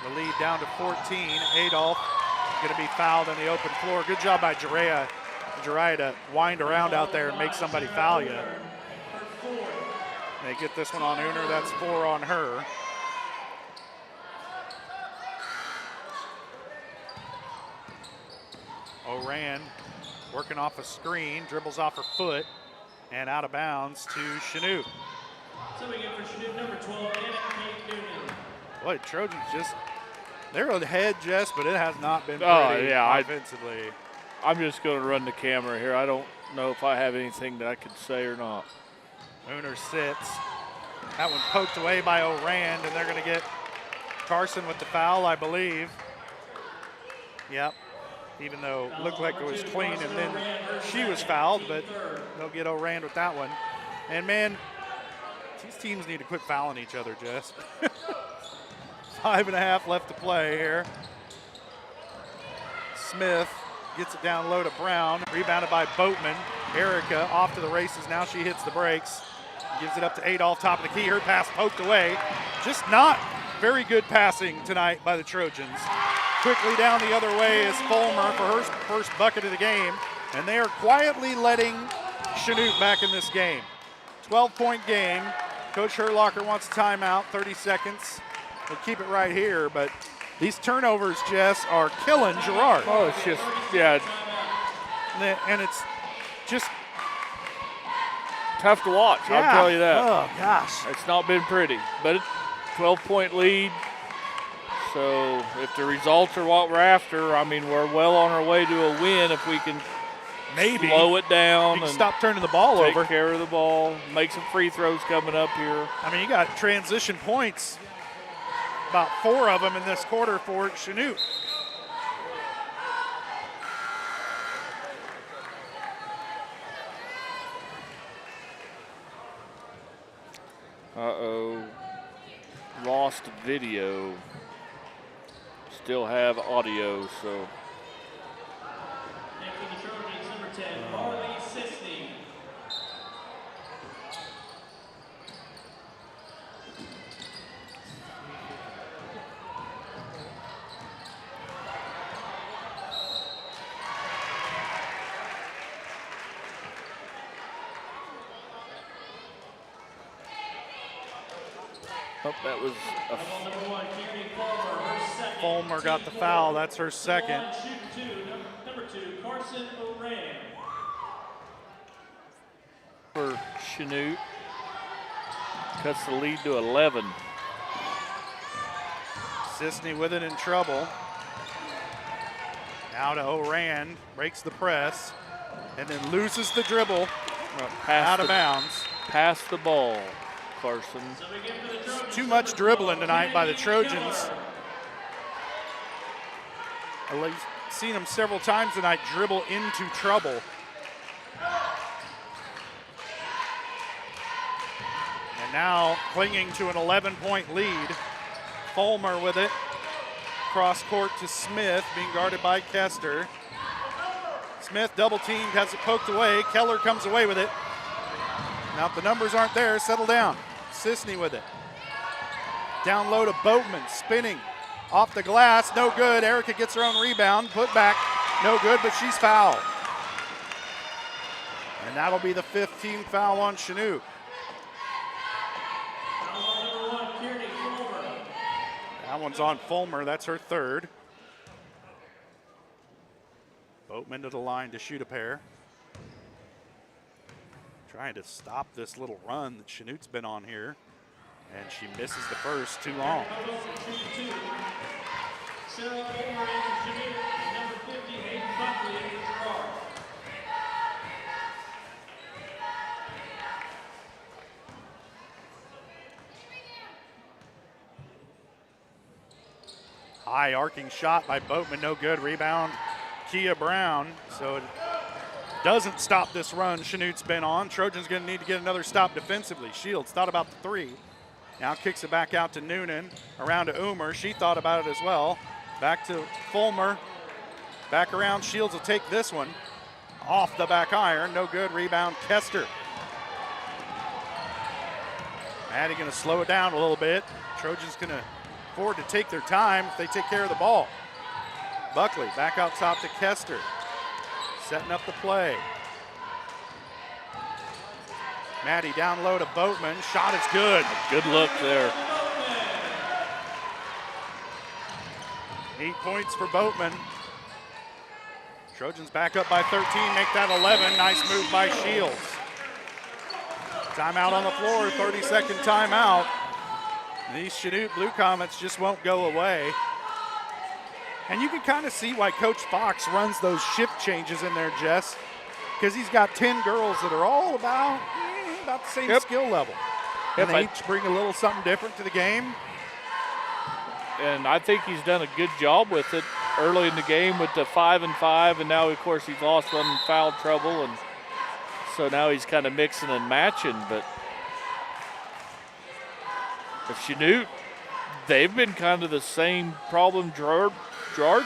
The lead down to 14. Adolph going to be fouled on the open floor. Good job by Girard to wind around out there and make somebody foul you. They get this one on Uner. That's 4 on her. O'Rand working off a screen, dribbles off her foot, and out of bounds to Chanute. So we get for Chanute number 12, Kate Newman. Boy, Trojans they're ahead, Jess, but it has not been pretty offensively. I'm just going to run the camera here. I don't know if I have anything that I could say or not. Uner sits. That one poked away by O'Rand, and they're going to get Carson with the foul, I believe. Yep. Even though it looked like it was clean, and then she was fouled, but they'll get O'Rand with that one. And, man, these teams need to quit fouling each other, Jess. 5.5 left to play here. Smith gets it down low to Brown. Rebounded by Boatman. Erica off to the races. Now she hits the brakes. Gives it up to Adolph, top of the key. Her pass poked away. Just not very good passing tonight by the Trojans. Quickly down the other way is Fulmer for her first bucket of the game. And they are quietly letting Chanute back in this game. 12-point game. Coach Herlocker wants a timeout, 30 seconds. We'll keep it right here, but these turnovers, Jess, are killing Girard. Oh, it's just, yeah. And it's just tough to watch, yeah. I'll tell you that. Oh, gosh. It's not been pretty, but it's 12-point lead. So if the results are what we're after, I mean, we're well on our way to a win if we can maybe slow it down and stop turning the ball over. Take care of the ball, make some free throws coming up here. I mean, you got transition points, about 4 of them in this quarter for Chanute. Uh-oh. Lost video. Still have audio, so. And for the Trojans, number 10, Marley Sisney. Oh, that was Fulmer got the foul. That's her second. Number 2, Carson O'Rand. For Chanute. Cuts the lead to 11. Sisney with it in trouble. Now to O'Rand, breaks the press, and then loses the dribble out of bounds. Pass the ball, Carson. Too much dribbling tonight by the Trojans. I've seen them several times tonight dribble into trouble. And now clinging to an 11-point lead. Fulmer with it. Cross court to Smith, being guarded by Kester. Smith double teamed, has it poked away. Keller comes away with it. Now if the numbers aren't there, settle down. Sisney with it. Down low to Boatman, spinning. Off the glass, no good. Erica gets her own rebound, put back, no good, but she's fouled. And that'll be the 15th foul on Chanute. That one's on Fulmer, that's her third. Boatman to the line to shoot a pair. Trying to stop this little run that Chanute's been on here. And she misses the first, too long. High arcing shot by Boatman, no good. Rebound, Kia Brown. So it doesn't stop this run Chanute's been on. Trojans going to need to get another stop defensively. Shields thought about the three. Now kicks it back out to Noonan, around to Umer. She thought about it as well. Back to Fulmer. Back around. Shields will take this one. Off the back iron. No good. Rebound, Kester. Maddie going to slow it down a little bit. Trojans going to afford to take their time if they take care of the ball. Buckley back out top to Kester. Setting up the play. Maddie down low to Boatman. Shot is good. Good look there. 8 points for Boatman. Trojans back up by 13, make that 11. Nice move by Shields. Timeout on the floor, 30-second timeout. These Chanute Blue Comets just won't go away. And you can kind of see why Coach Fox runs those shift changes in there, Jess, because he's got 10 girls that are all about the same skill level. And they each bring a little something different to the game. And I think he's done a good job with it early in the game with the 5 and 5, and now, of course, he's lost one in foul trouble, and so now he's kind of mixing and matching. But if Chanute, they've been kind of the same problem Girard's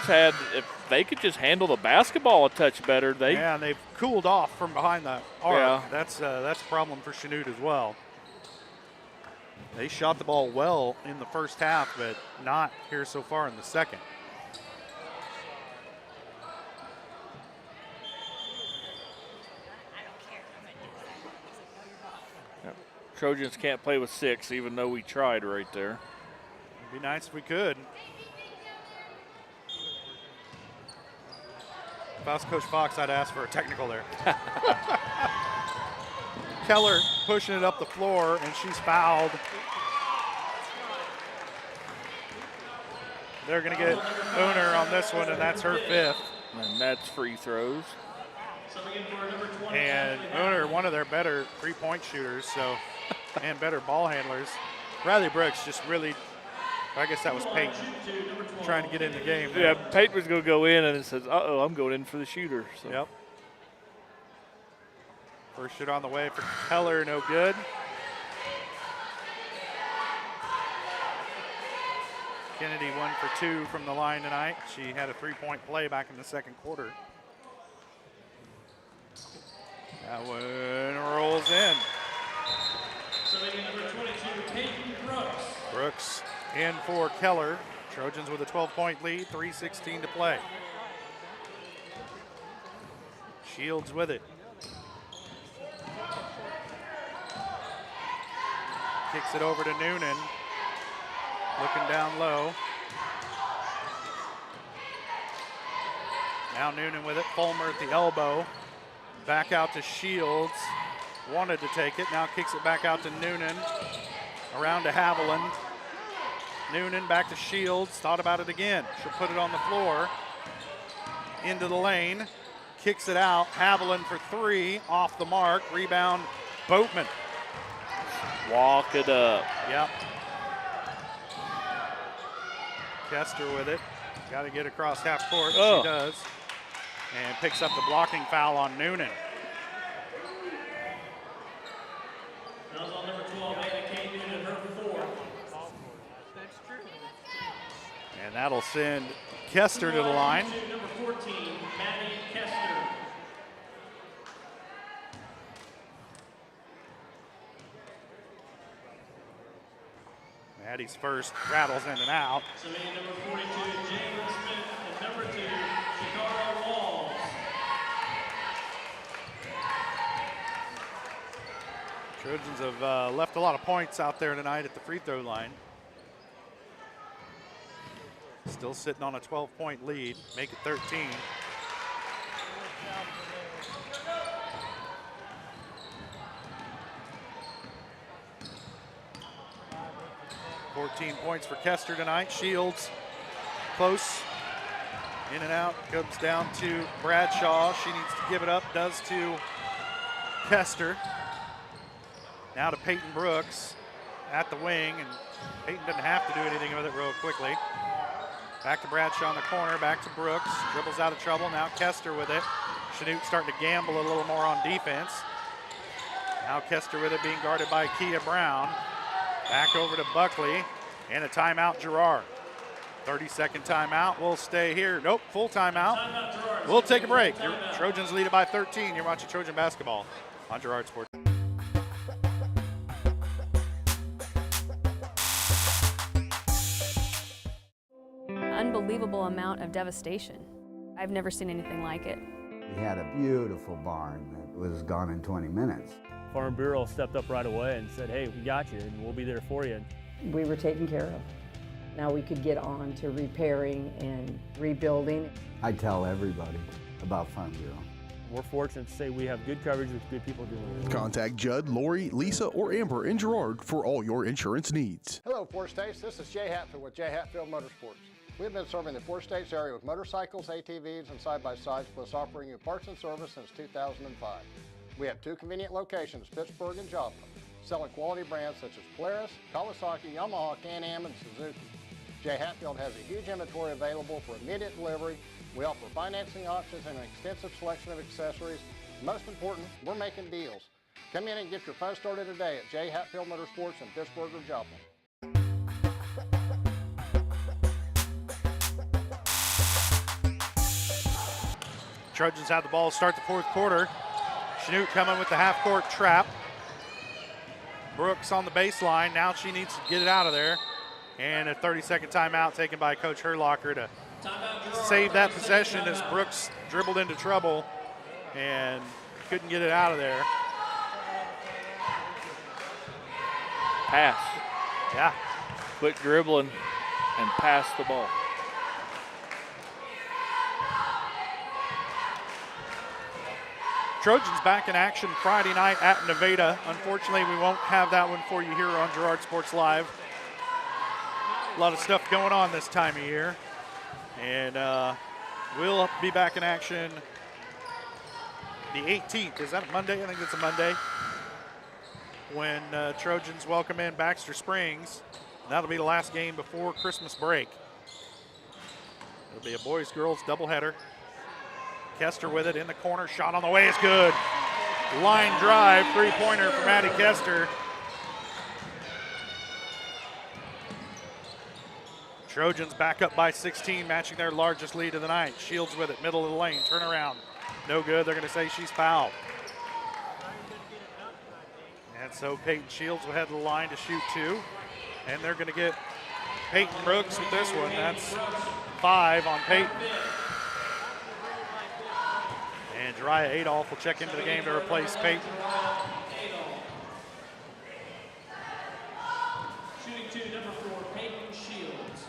had. If they could just handle the basketball a touch better, yeah, and they've cooled off from behind the arc. Yeah. That's a problem for Chanute as well. They shot the ball well in the first half, but not here so far in the second. Trojans can't play with 6, even though we tried right there. It'd be nice if we could. If I was Coach Fox, I'd ask for a technical there. Keller pushing it up the floor, and she's fouled. They're going to get Uner on this one, and that's her 5th. And that's free throws. And Uner, one of their better three-point shooters, so and better ball handlers. Bradley Brooks just really, I guess that was Peyton trying to get in the game. Yeah, Peyton was going to go in, and it says, uh-oh, I'm going in for the shooter. So. Yep. First shot on the way for Keller, no good. Kennedy 1 for 2 from the line tonight. She had a 3-point play back in the second quarter. That one rolls in. Number 22, Peyton Brooks. Brooks in for Keller. Trojans with a 12-point lead, 3:16 to play. Shields with it. Kicks it over to Noonan. Looking down low. Now Noonan with it. Fulmer at the elbow. Back out to Shields. Wanted to take it. Now kicks it back out to Noonan. Around to Haviland. Noonan back to Shields. Thought about it again. She'll put it on the floor. Into the lane. Kicks it out. Haviland for 3. Off the mark. Rebound. Boatman. Walk it up. Yep. Kester with it. Got to get across half court. Oh. She does. And picks up the blocking foul on Noonan. That was on number 12, Anna Kay Noonan, her 4th. And that'll send Kester to the line. Number 14, Maddie Kester. Maddie's first rattles in and out. So number 42, Jalen Smith, and number 2, Chicago Walls. Trojans have left a lot of points out there tonight at the free throw line. Still sitting on a 12-point lead, make it 13. $14 points for Kester tonight. Shields close, in and out, comes down to Bradshaw. She needs to give it up, does to Kester. Now to Peyton Brooks at the wing, and Peyton doesn't have to do anything with it real quickly. Back to Bradshaw in the corner, back to Brooks. Dribbles out of trouble, now Kester with it. Chanute starting to gamble a little more on defense. Now Kester with it, being guarded by Kia Brown. Back over to Buckley, and a timeout, Girard. 30-second timeout, we'll stay here. Nope, full timeout. We'll take a break. Your Trojans lead it by 13. You're watching Trojan basketball on Girard Sports. Unbelievable amount of devastation. I've never seen anything like it. We had a beautiful barn that was gone in 20 minutes. Farm Bureau stepped up right away and said, hey, we got you and we'll be there for you. We were taken care of. Now we could get on to repairing and rebuilding. I tell everybody about Farm Bureau. We're fortunate to say we have good coverage with good people doing it. Contact Judd, Lori, Lisa, or Amber in Girard for all your insurance needs. Hello, Four States. This is Jay Hatfield with Jay Hatfield Motorsports. We've been serving the Four States area with motorcycles, ATVs, and side-by-sides, plus offering you parts and service since 2005. We have 2 convenient locations, Pittsburgh and Joplin, selling quality brands such as Polaris, Kawasaki, Yamaha, Can-Am, and Suzuki. Jay Hatfield has a huge inventory available for immediate delivery. We offer financing options and an extensive selection of accessories. Most important, we're making deals. Come in and get your fun started today at Jay Hatfield Motorsports in Pittsburgh or Joplin. Trojans have the ball to start the 4th quarter. Chanute coming with the half-court trap. Brooks on the baseline. Now she needs to get it out of there. And a 30-second timeout taken by Coach Herlocker to save that possession as Brooks dribbled into trouble and couldn't get it out of there. Pass. Yeah. Quick dribbling and pass the ball. Trojans back in action Friday night at Nevada. Unfortunately, we won't have that one for you here on Girard Sports Live. A lot of stuff going on this time of year. And we'll be back in action the 18th. Is that a Monday? I think it's a Monday. When Trojans welcome in Baxter Springs. That'll be the last game before Christmas break. It'll be a boys-girls doubleheader. Kester with it in the corner. Shot on the way is good. Line drive, 3-pointer from Maddie Kester. Trojans back up by 16, matching their largest lead of the night. Shields with it, middle of the lane, turn around. No good, they're going to say she's fouled. And so Peyton Shields will head to the line to shoot 2. And they're going to get Peyton Brooks with this one. That's 5 on Peyton. And Jariah Adolph will check into the game to replace Peyton. Shooting 2, number 4, Peyton Shields.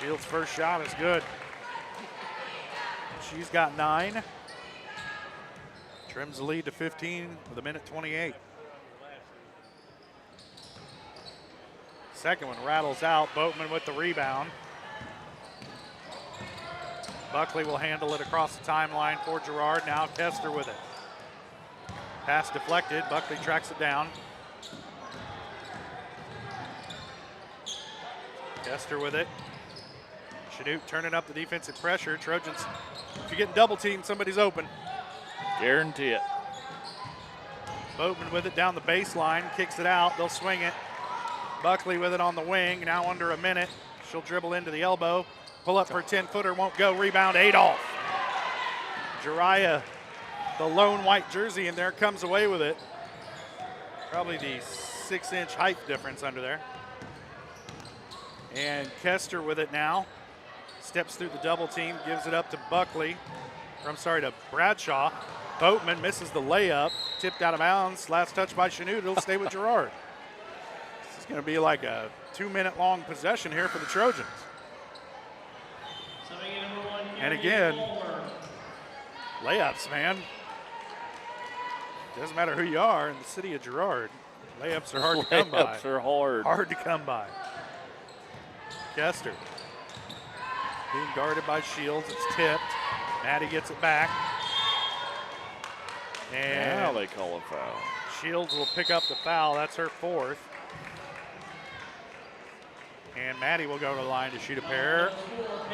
Shields' first shot is good. She's got 9. Trims the lead to 15 with 1:28. Second one rattles out. Boatman with the rebound. Buckley will handle it across the timeline for Girard. Now Kester with it. Pass deflected. Buckley tracks it down. Kester with it. Chanute turning up the defensive pressure. Trojans, if you're getting double teamed, somebody's open. Guarantee it. Boatman with it down the baseline. Kicks it out. They'll swing it. Buckley with it on the wing, now under a minute. She'll dribble into the elbow, pull up for a 10-footer, won't go, rebound Adolph. Jariah, the lone white jersey in there, comes away with it. Probably the 6-inch height difference under there. And Kester with it now. Steps through the double team, gives it up to Buckley. To Bradshaw. Boatman misses the layup, tipped out of bounds. Last touch by Chanute, it'll stay with Girard. It's going to be like a 2-minute long possession here for the Trojans. And again, layups, man. Doesn't matter who you are in the city of Girard. Layups are hard to come by. Layups are hard. Hard to come by. Kester being guarded by Shields. It's tipped. Maddie gets it back. And now they call a foul. Shields will pick up the foul. That's her fourth. And Maddie will go to the line to shoot a pair.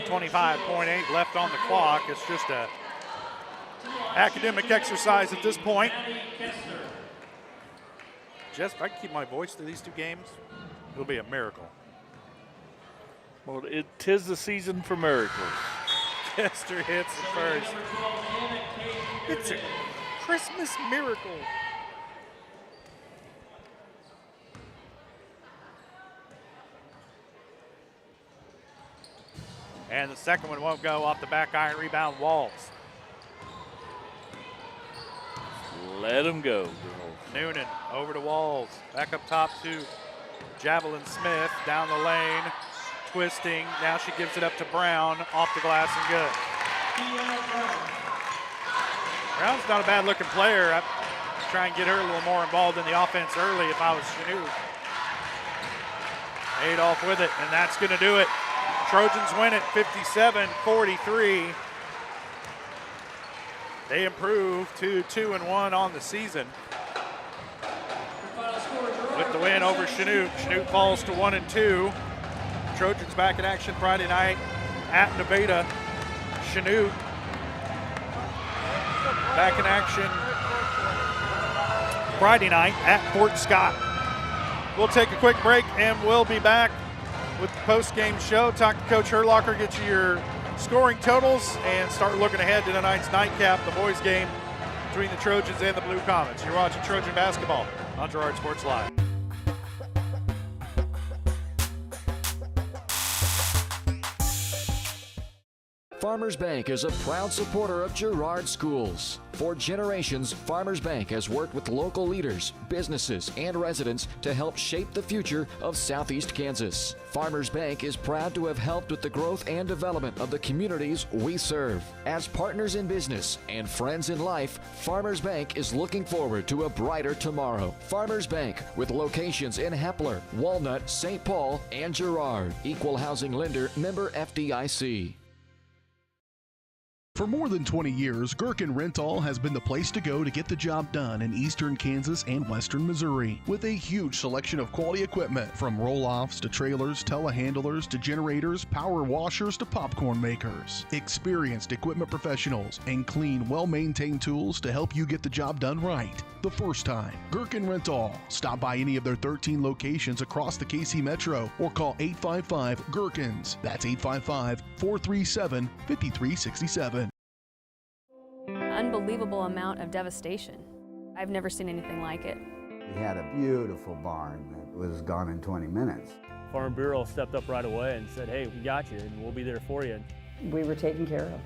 25.8 left on the clock. It's just a academic exercise at this point. Jess, if I can keep my voice through these two games, it'll be a miracle. Well, tis the season for miracles. Kester hits the first. It's a Christmas miracle. And the second one won't go off the back iron. Rebound, Walls. Let him go, girls. Noonan over to Walls. Back up top to Javelin Smith. Down the lane. Twisting. Now she gives it up to Brown. Off the glass and good. Brown's not a bad looking player. I'd try and get her a little more involved in the offense early if I was Chanute. Adolph with it, and that's going to do it. Trojans win it 57-43. They improve to 2-1 on the season. With the win over Chanute, Chanute falls to 1-2. Trojans back in action Friday night at Nevada. Chanute back in action Friday night at Fort Scott. We'll take a quick break and we'll be back with the post-game show. Talk to Coach Herlocker, get you your scoring totals, and start looking ahead to tonight's nightcap, the boys' game between the Trojans and the Blue Comets. You're watching Trojan basketball on Girard Sports Live. Farmers Bank is a proud supporter of Girard schools. For generations, Farmers Bank has worked with local leaders, businesses, and residents to help shape the future of Southeast Kansas. Farmers Bank is proud to have helped with the growth and development of the communities we serve. As partners in business and friends in life, Farmers Bank is looking forward to a brighter tomorrow. Farmers Bank, with locations in Hepler, Walnut, St. Paul, and Girard. Equal housing lender, member FDIC. For more than 20 years, Gherkin Rental has been the place to go to get the job done in eastern Kansas and western Missouri. With a huge selection of quality equipment, from roll-offs to trailers, telehandlers to generators, power washers to popcorn makers. Experienced equipment professionals and clean, well-maintained tools to help you get the job done right the first time. Gherkin Rental. Stop by any of their 13 locations across the KC Metro or call 855-GHERKINS. That's 855-437-5367. Unbelievable amount of devastation. I've never seen anything like it. We had a beautiful barn that was gone in 20 minutes. Farm Bureau stepped up right away and said, hey, we got you and we'll be there for you. We were taken care of.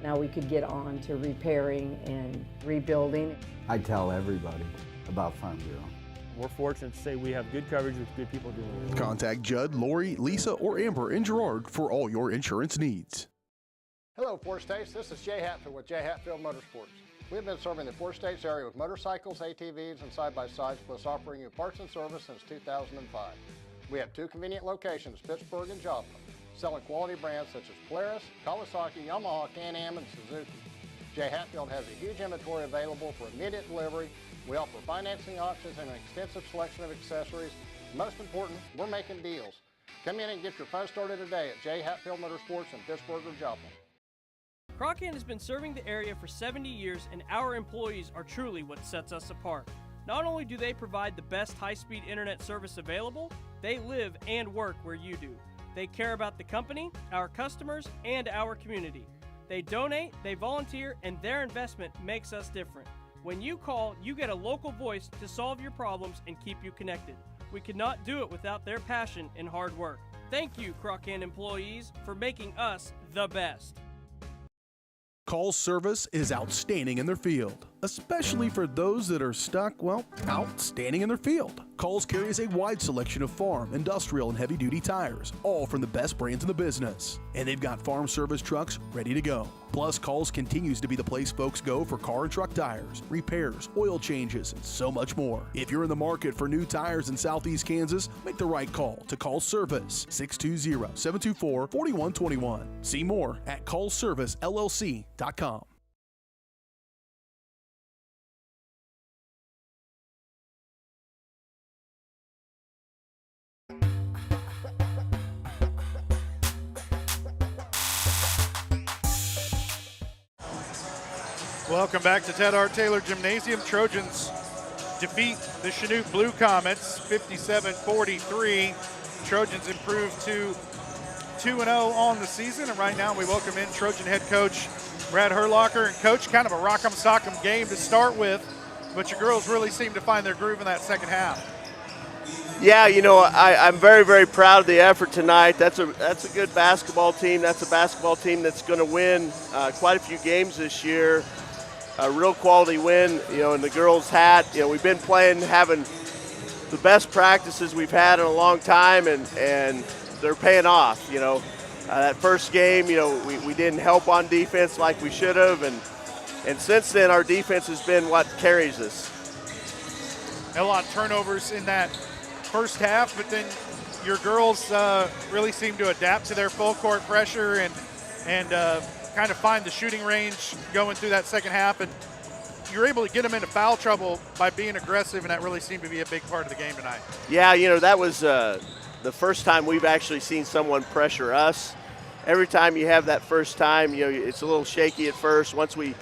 Now we could get on to repairing and rebuilding. I tell everybody about Farm Bureau. We're fortunate to say we have good coverage with good people doing it. Contact Judd, Lori, Lisa, or Amber in Girard for all your insurance needs. Hello, Four States. This is Jay Hatfield with Jay Hatfield Motorsports. We've been serving the Four States area with motorcycles, ATVs, and side-by-sides, plus offering you parts and service since 2005. We have two convenient locations, Pittsburgh and Joplin, selling quality brands such as Polaris, Kawasaki, Yamaha, Can-Am, and Suzuki. Jay Hatfield has a huge inventory available for immediate delivery. We offer financing options and an extensive selection of accessories. Most important, we're making deals. Come in and get your fun started today at Jay Hatfield Motorsports in Pittsburgh or Joplin. Croccan has been serving the area for 70 years, and our employees are truly what sets us apart. Not only do they provide the best high-speed internet service available, they live and work where you do. They care about the company, our customers, and our community. They donate, they volunteer, and their investment makes us different. When you call, you get a local voice to solve your problems and keep you connected. We could not do it without their passion and hard work. Thank you, Croccan employees, for making us the best. Call service is outstanding in their field, especially for those that are stuck, well, outstanding in their field. Calls carries a wide selection of farm, industrial, and heavy-duty tires, all from the best brands in the business. And they've got farm service trucks ready to go. Plus, Calls continues to be the place folks go for car and truck tires, repairs, oil changes, and so much more. If you're in the market for new tires in Southeast Kansas, make the right call to Call Service, 620-724-4121. See more at callservicellc.com. Welcome back to Ted R. Taylor Gymnasium. Trojans defeat the Chanute Blue Comets 57-43. Trojans improved to 2-0 on the season, and right now we welcome in Trojan head coach Brad Herlocker. And coach, kind of a rock'em sock'em game to start with, but your girls really seem to find their groove in that second half. Yeah, you know, I'm very, very proud of the effort tonight. That's a good basketball team. That's a basketball team that's going to win quite a few games this year. A real quality win, you know, in the girls' hat. You know, we've been having the best practices we've had in a long time, and they're paying off. You know, that first game, you know, we didn't help on defense like we should have, and since then our defense has been what carries us. A lot of turnovers in that first half, but then your girls really seem to adapt to their full court pressure and kind of find the shooting range going through that second half, and you're able to get them into foul trouble by being aggressive, and that really seemed to be a big part of the game tonight. Yeah, you know, that was the first time we've actually seen someone pressure us. Every time you have that first time, you know, it's a little shaky at first. Once we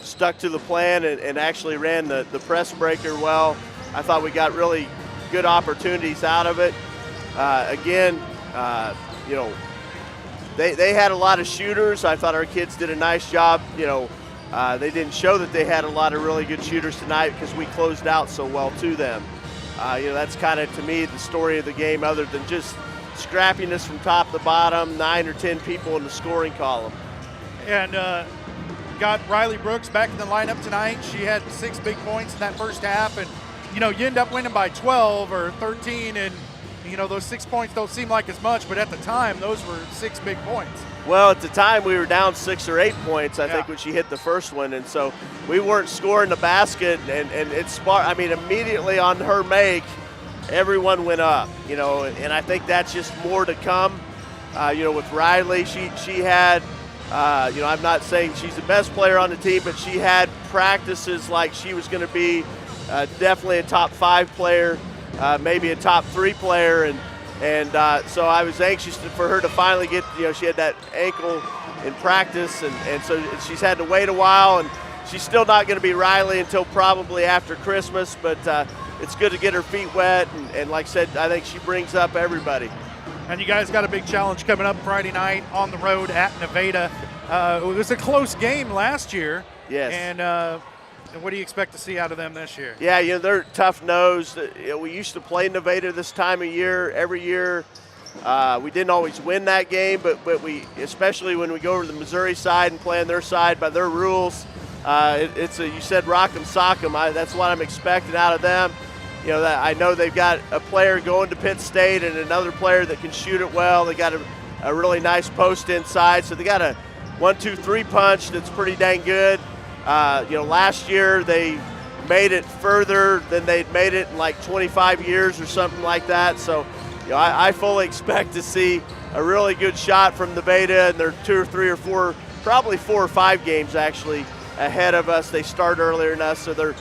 stuck to the plan and actually ran the press breaker well, I thought we got really good opportunities out of it. You know, they had a lot of shooters. I thought our kids did a nice job. You know, they didn't show that they had a lot of really good shooters tonight because we closed out so well to them. You know, that's kind of, to me, the story of the game, other than just scrappiness from top to bottom, 9 or 10 people in the scoring column. And got Riley Brooks back in the lineup tonight. She had 6 big points in that first half, and you know, you end up winning by 12 or 13, and you know, those 6 points don't seem like as much, but at the time those were 6 big points. Well, at the time we were down 6 or 8 points, I think, when she hit the first one, and so we weren't scoring the basket, and it sparked. I mean, immediately on her make, everyone went up, you know, and I think that's just more to come. You know, with Riley, she had, you know, I'm not saying she's the best player on the team, but she had practices like she was going to be definitely a top 5 player, maybe a top 3 player, and so I was anxious for her to finally get, you know, she had that ankle in practice, and so she's had to wait a while, and she's still not going to be Riley until probably after Christmas, but it's good to get her feet wet, and like I said, I think she brings up everybody. And you guys got a big challenge coming up Friday night on the road at Nevada. It was a close game last year. Yes. And what do you expect to see out of them this year? Yeah, you know, they're tough-nosed. You know, we used to play Nevada this time of year every year. We didn't always win that game, but we, especially when we go over to the Missouri side and play on their side by their rules, you said rock 'em, sock 'em. That's what I'm expecting out of them. You know, that I know they've got a player going to Pitt State and another player that can shoot it well. They got a really nice post inside, so they got a 1-2-3 punch that's pretty dang good. You know, last year they made it further than they'd made it in like 25 years or something like that. So, you know, I fully expect to see a really good shot from Nevada, and they're 2 or 3 or 4, probably 4 or 5 games actually ahead of us. They start earlier than us, so they're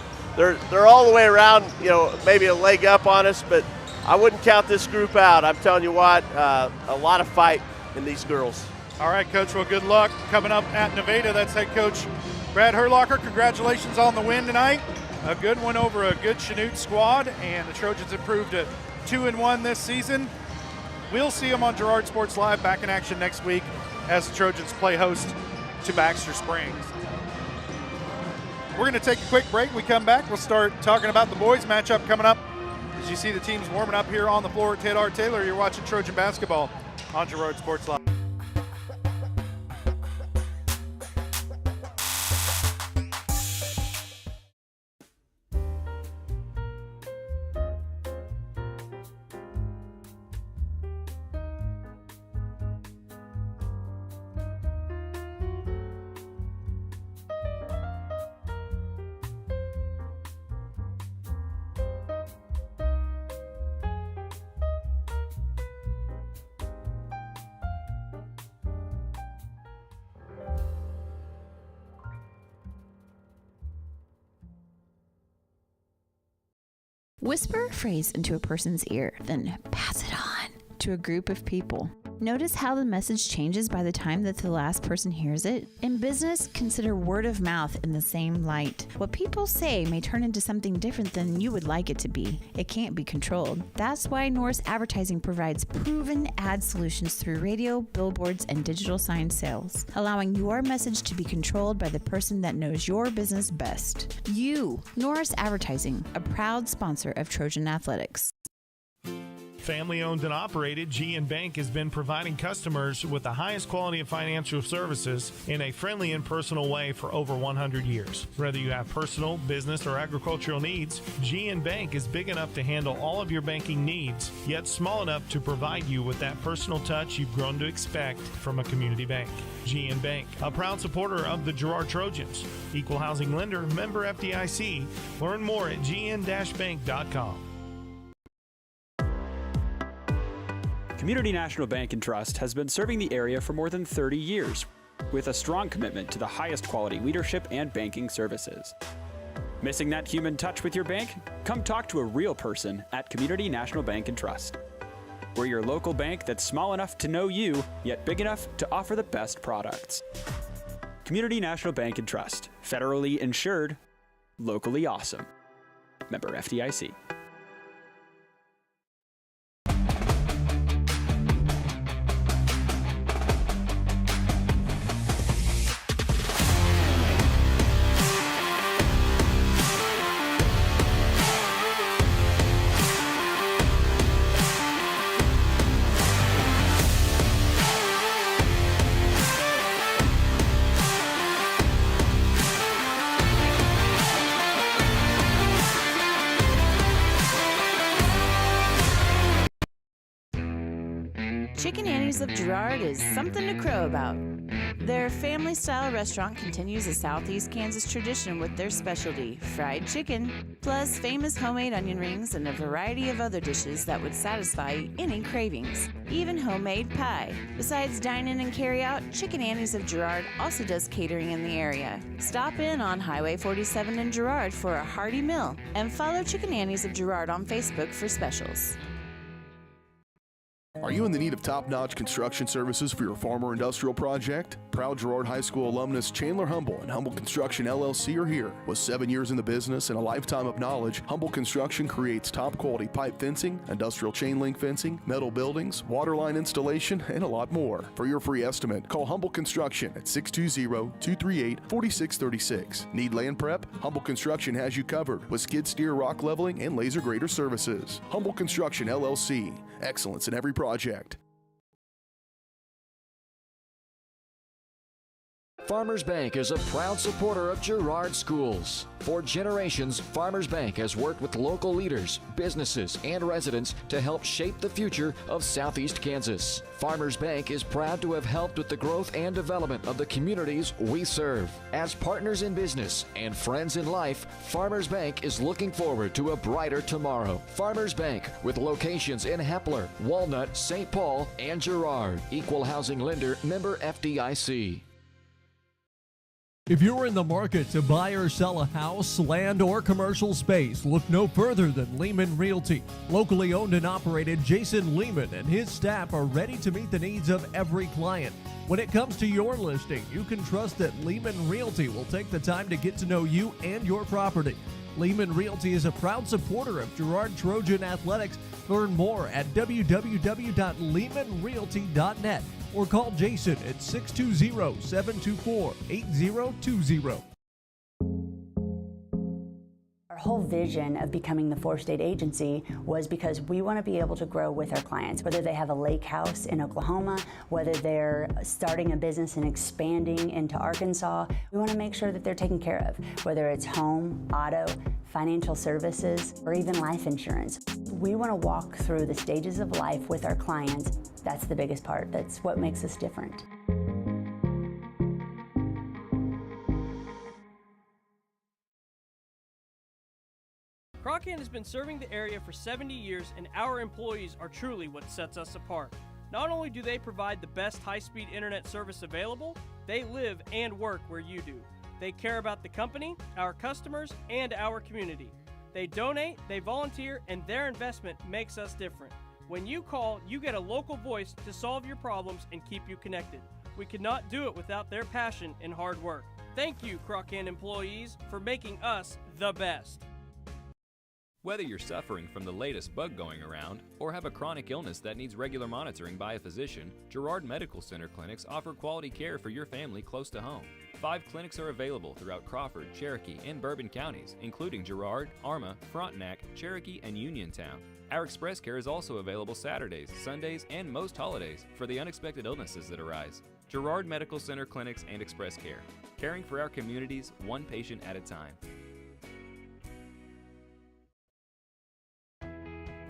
all the way around, you know, maybe a leg up on us, but I wouldn't count this group out. I'm telling you what, a lot of fight in these girls. All right, Coach, well, good luck coming up at Nevada. That's head coach Brad Herlocker. Congratulations on the win tonight. A good one over a good Chanute squad, and the Trojans improved to 2-1 this season. We'll see them on Girard Sports Live, back in action next week as the Trojans play host to Baxter Springs. We're going to take a quick break. When we come back, we'll start talking about the boys matchup coming up. As you see the teams warming up here on the floor at Ted R. Taylor, you're watching Trojan basketball on Girard Sports Live. Whisper a phrase into a person's ear, then pass it on to a group of people. Notice how the message changes by the time that the last person hears it? In business, consider word of mouth in the same light. What people say may turn into something different than you would like it to be. It can't be controlled. That's why Norris Advertising provides proven ad solutions through radio, billboards, and digital sign sales, allowing your message to be controlled by the person that knows your business best. You, Norris Advertising, a proud sponsor of Trojan Athletics. Family owned and operated, G&N Bank has been providing customers with the highest quality of financial services in a friendly and personal way for over 100 years. Whether you have personal, business, or agricultural needs, G&N Bank is big enough to handle all of your banking needs, yet small enough to provide you with that personal touch you've grown to expect from a community bank. G&N Bank, a proud supporter of the Girard Trojans. Equal housing lender, member FDIC. Learn more at gn-bank.com. Community National Bank and Trust has been serving the area for more than 30 years with a strong commitment to the highest quality leadership and banking services. Missing that human touch with your bank? Come talk to a real person at Community National Bank and Trust. We're your local bank that's small enough to know you, yet big enough to offer the best products. Community National Bank and Trust, federally insured, locally awesome. Member FDIC. Chicken Annie's of Girard is something to crow about. Their family-style restaurant continues a Southeast Kansas tradition with their specialty, fried chicken, plus famous homemade onion rings and a variety of other dishes that would satisfy any cravings, even homemade pie. Besides dine-in and carry-out, Chicken Annie's of Girard also does catering in the area. Stop in on Highway 47 in Girard for a hearty meal, and follow Chicken Annie's of Girard on Facebook for specials. Are you in the need of top-notch construction services for your farm or industrial project? Proud Girard High School alumnus Chandler Humble and Humble Construction LLC are here. With 7 years in the business and a lifetime of knowledge, Humble Construction creates top-quality pipe fencing, industrial chain link fencing, metal buildings, water line installation, and a lot more. For your free estimate, call Humble Construction at 620-238-4636. Need land prep? Humble Construction has you covered with skid steer, rock leveling, and laser grader services. Humble Construction LLC. Excellence in every project. Farmers Bank is a proud supporter of Girard schools. For generations, Farmers Bank has worked with local leaders, businesses, and residents to help shape the future of Southeast Kansas. Farmers Bank is proud to have helped with the growth and development of the communities we serve. As partners in business and friends in life, Farmers Bank is looking forward to a brighter tomorrow. Farmers Bank, with locations in Hepler, Walnut, St. Paul, and Girard. Equal housing lender, member FDIC. If you're in the market to buy or sell a house, land, or commercial space, look no further than Lehman Realty. Locally owned and operated, Jason Lehman and his staff are ready to meet the needs of every client. When it comes to your listing, you can trust that Lehman Realty will take the time to get to know you and your property. Lehman Realty is a proud supporter of Girard Trojan Athletics. Learn more at www.lehmanrealty.net. or call Jason at 620-724-8020. Our whole vision of becoming the four-state agency was because we want to be able to grow with our clients, whether they have a lake house in Oklahoma, whether they're starting a business and expanding into Arkansas. We want to make sure that they're taken care of, whether it's home, auto, financial services, or even life insurance. We want to walk through the stages of life with our clients. That's the biggest part. That's what makes us different. Croccan has been serving the area for 70 years, and our employees are truly what sets us apart. Not only do they provide the best high-speed internet service available, they live and work where you do. They care about the company, our customers, and our community. They donate, they volunteer, and their investment makes us different. When you call, you get a local voice to solve your problems and keep you connected. We could not do it without their passion and hard work. Thank you, Crocan employees, for making us the best. Whether you're suffering from the latest bug going around or have a chronic illness that needs regular monitoring by a physician, Girard Medical Center clinics offer quality care for your family close to home. 5 clinics are available throughout Crawford, Cherokee, and Bourbon counties, including Girard, Arma, Frontenac, Cherokee, and Uniontown. Our express care is also available Saturdays, Sundays, and most holidays for the unexpected illnesses that arise. Girard Medical Center clinics and express care, caring for our communities one patient at a time.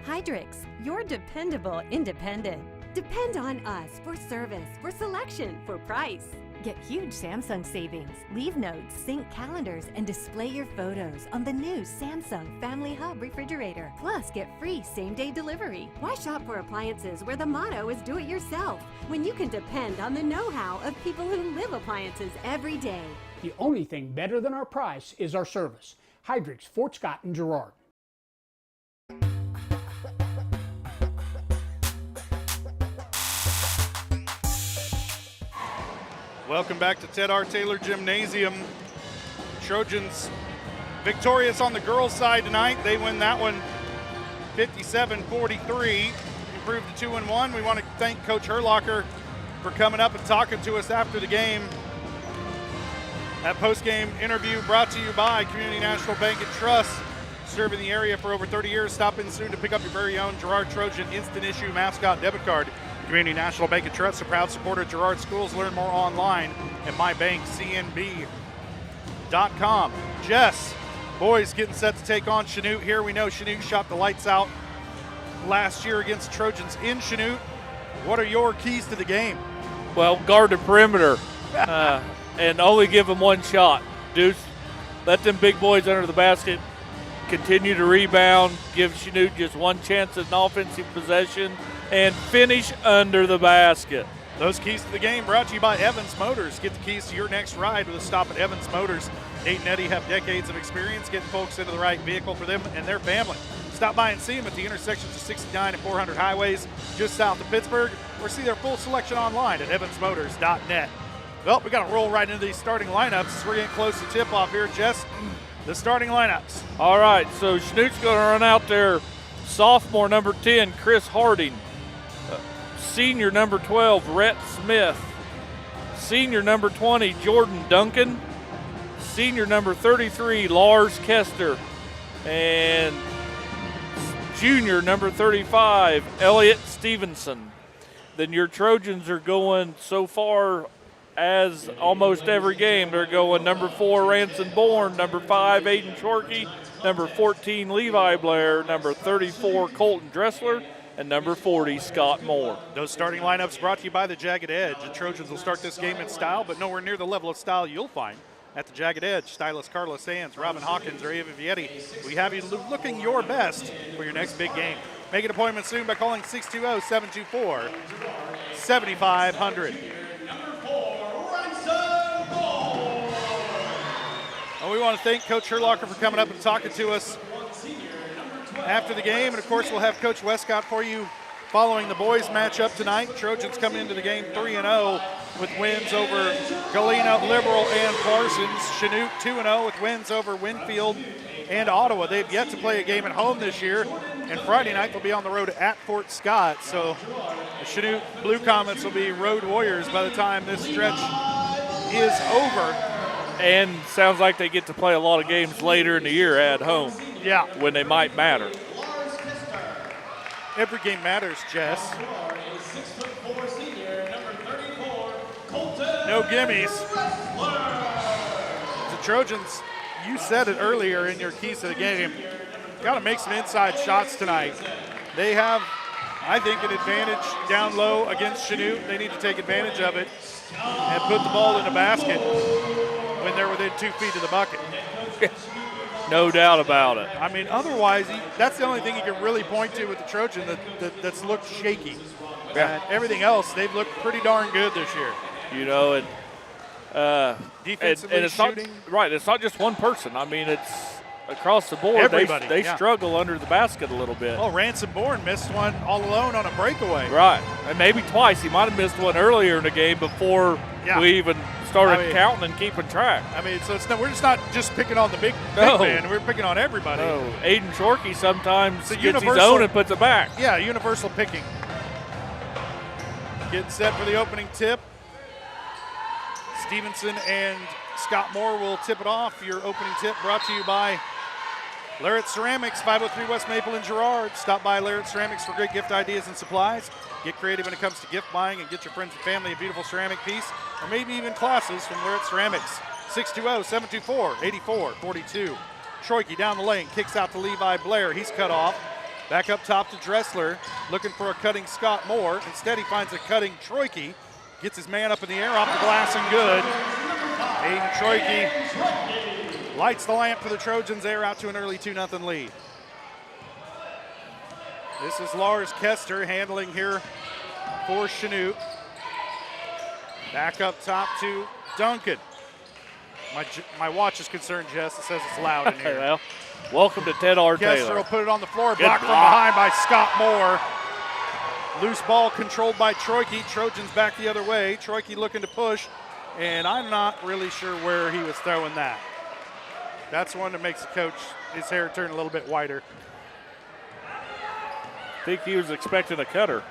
Hydrix, your dependable independent. Depend on us for service, for selection, for price. Get huge Samsung savings. Leave notes, sync calendars, and display your photos on the new Samsung Family Hub refrigerator. Plus, get free same-day delivery. Why shop for appliances where the motto is do it yourself when you can depend on the know-how of people who live appliances every day? The only thing better than our price is our service. Hydrix, Fort Scott, and Girard. Welcome back to Ted R. Taylor Gymnasium. Trojans victorious on the girls' side tonight. They win that one 57-43. Improved to 2-1. We want to thank Coach Herlocker for coming up and talking to us after the game. That post-game interview brought to you by Community National Bank and Trust. Serving the area for over 30 years. Stop in soon to pick up your very own Girard Trojan Instant Issue Mascot Debit Card. Community National Bank and Trust, a proud supporter of Girard Schools. Learn more online at mybankcnb.com. Jess, boys getting set to take on Chanute here. We know Chanute shot the lights out last year against Trojans in Chanute. What are your keys to the game? Well, guard the perimeter and only give them one shot. Deuce, let them big boys under the basket continue to rebound, give Chanute just one chance at an offensive possession, and finish under the basket. Those keys to the game brought to you by Evans Motors. Get the keys to your next ride with a stop at Evans Motors. Nate and Eddie have decades of experience getting folks into the right vehicle for them and their family. Stop by and see them at the intersections of 69 and 400 highways just south of Pittsburgh, or see their full selection online at evansmotors.net. Well, we got to roll right into these starting lineups as we're getting close to tip-off here. Jess, the starting lineups. All right, so Chanute's going to run out there. Sophomore number 10, Chris Harding. Senior number 12, Rhett Smith. Senior number 20, Jordan Duncan. Senior number 33, Lars Kester. And junior number 35, Elliott Stevenson. Then your Trojans are going so far as almost every game. They're going number 4, Ranson Bourne, number 5, Aiden Chorkey, number 14, Levi Blair, number 34, Colton Dressler, and number 40, Scott Moore. Those starting lineups brought to you by the Jagged Edge. The Trojans will start this game in style, but nowhere near the level of style you'll find at the Jagged Edge. Stylist Carla Sands, Robin Hawkins, or Ava Vietti. We have you looking your best for your next big game. Make an appointment soon by calling 620-724-7500. And we want to thank Coach Herlocker for coming up and talking to us after the game. And, of course, we'll have Coach Westcott for you following the boys matchup tonight. Trojans coming into the game 3-0 with wins over Galena, Liberal, and Parsons. Chanute 2-0 with wins over Winfield and Ottawa. They've yet to play a game at home this year. And Friday night they'll be on the road at Fort Scott. So the Chanute Blue Comets will be road warriors by the time this stretch is over. And sounds like they get to play a lot of games later in the year at home. Yeah. When they might matter. Every game matters, Jess. No gimmies. The Trojans, you said it earlier in your keys to the game, got to make some inside shots tonight. They have, I think, an advantage down low against Chanute. They need to take advantage of it and put the ball in the basket when they're within 2 feet of the bucket. No doubt about it. I mean, otherwise, that's the only thing you can really point to with the Trojan that's looked shaky. Yeah. And everything else, they've looked pretty darn good this year. You know, and defensively and it's shooting. Not, right, it's not just one person. I mean, it's across the board, Everybody, they yeah. struggle under the basket a little bit. Oh, Ransom Bourne missed one all alone on a breakaway. Right, and maybe twice. He might have missed one earlier in the game before we even started counting and keeping track. I mean, so we're just not just picking on the big man. We're picking on everybody. No, Aiden Shorkey sometimes It's a gets his own and puts it back. Yeah, universal picking. Getting set for the opening tip. Stevenson and Scott Moore will tip it off. Your opening tip brought to you by Larrett Ceramics, 503 West Maple in Girard. Stop by Larrett Ceramics for great gift ideas and supplies. Get creative when it comes to gift buying and get your friends and family a beautiful ceramic piece, or maybe even classes from Larrett Ceramics. 620-724-8442. Troike down the lane, kicks out to Levi Blair. He's cut off. Back up top to Dressler, looking for a cutting Scott Moore. Instead, he finds a cutting Troike. Gets his man up in the air, off the glass and good. Aiden Troike lights the lamp for the Trojans. They're out to an early 2-0 lead. This is Lars Kester handling here for Chanute. Back up top to Duncan. My watch is concerned, Jess. It says it's loud in here. Well, welcome to Ted R. Taylor. Kester will put it on the floor. Good Blocked from block. behind by Scott Moore. Loose ball controlled by Troike. Trojans back the other way. Troike looking to push, and I'm not really sure where he was throwing that. That's one that makes the coach, his hair turn a little bit whiter. I think he was expecting a cutter.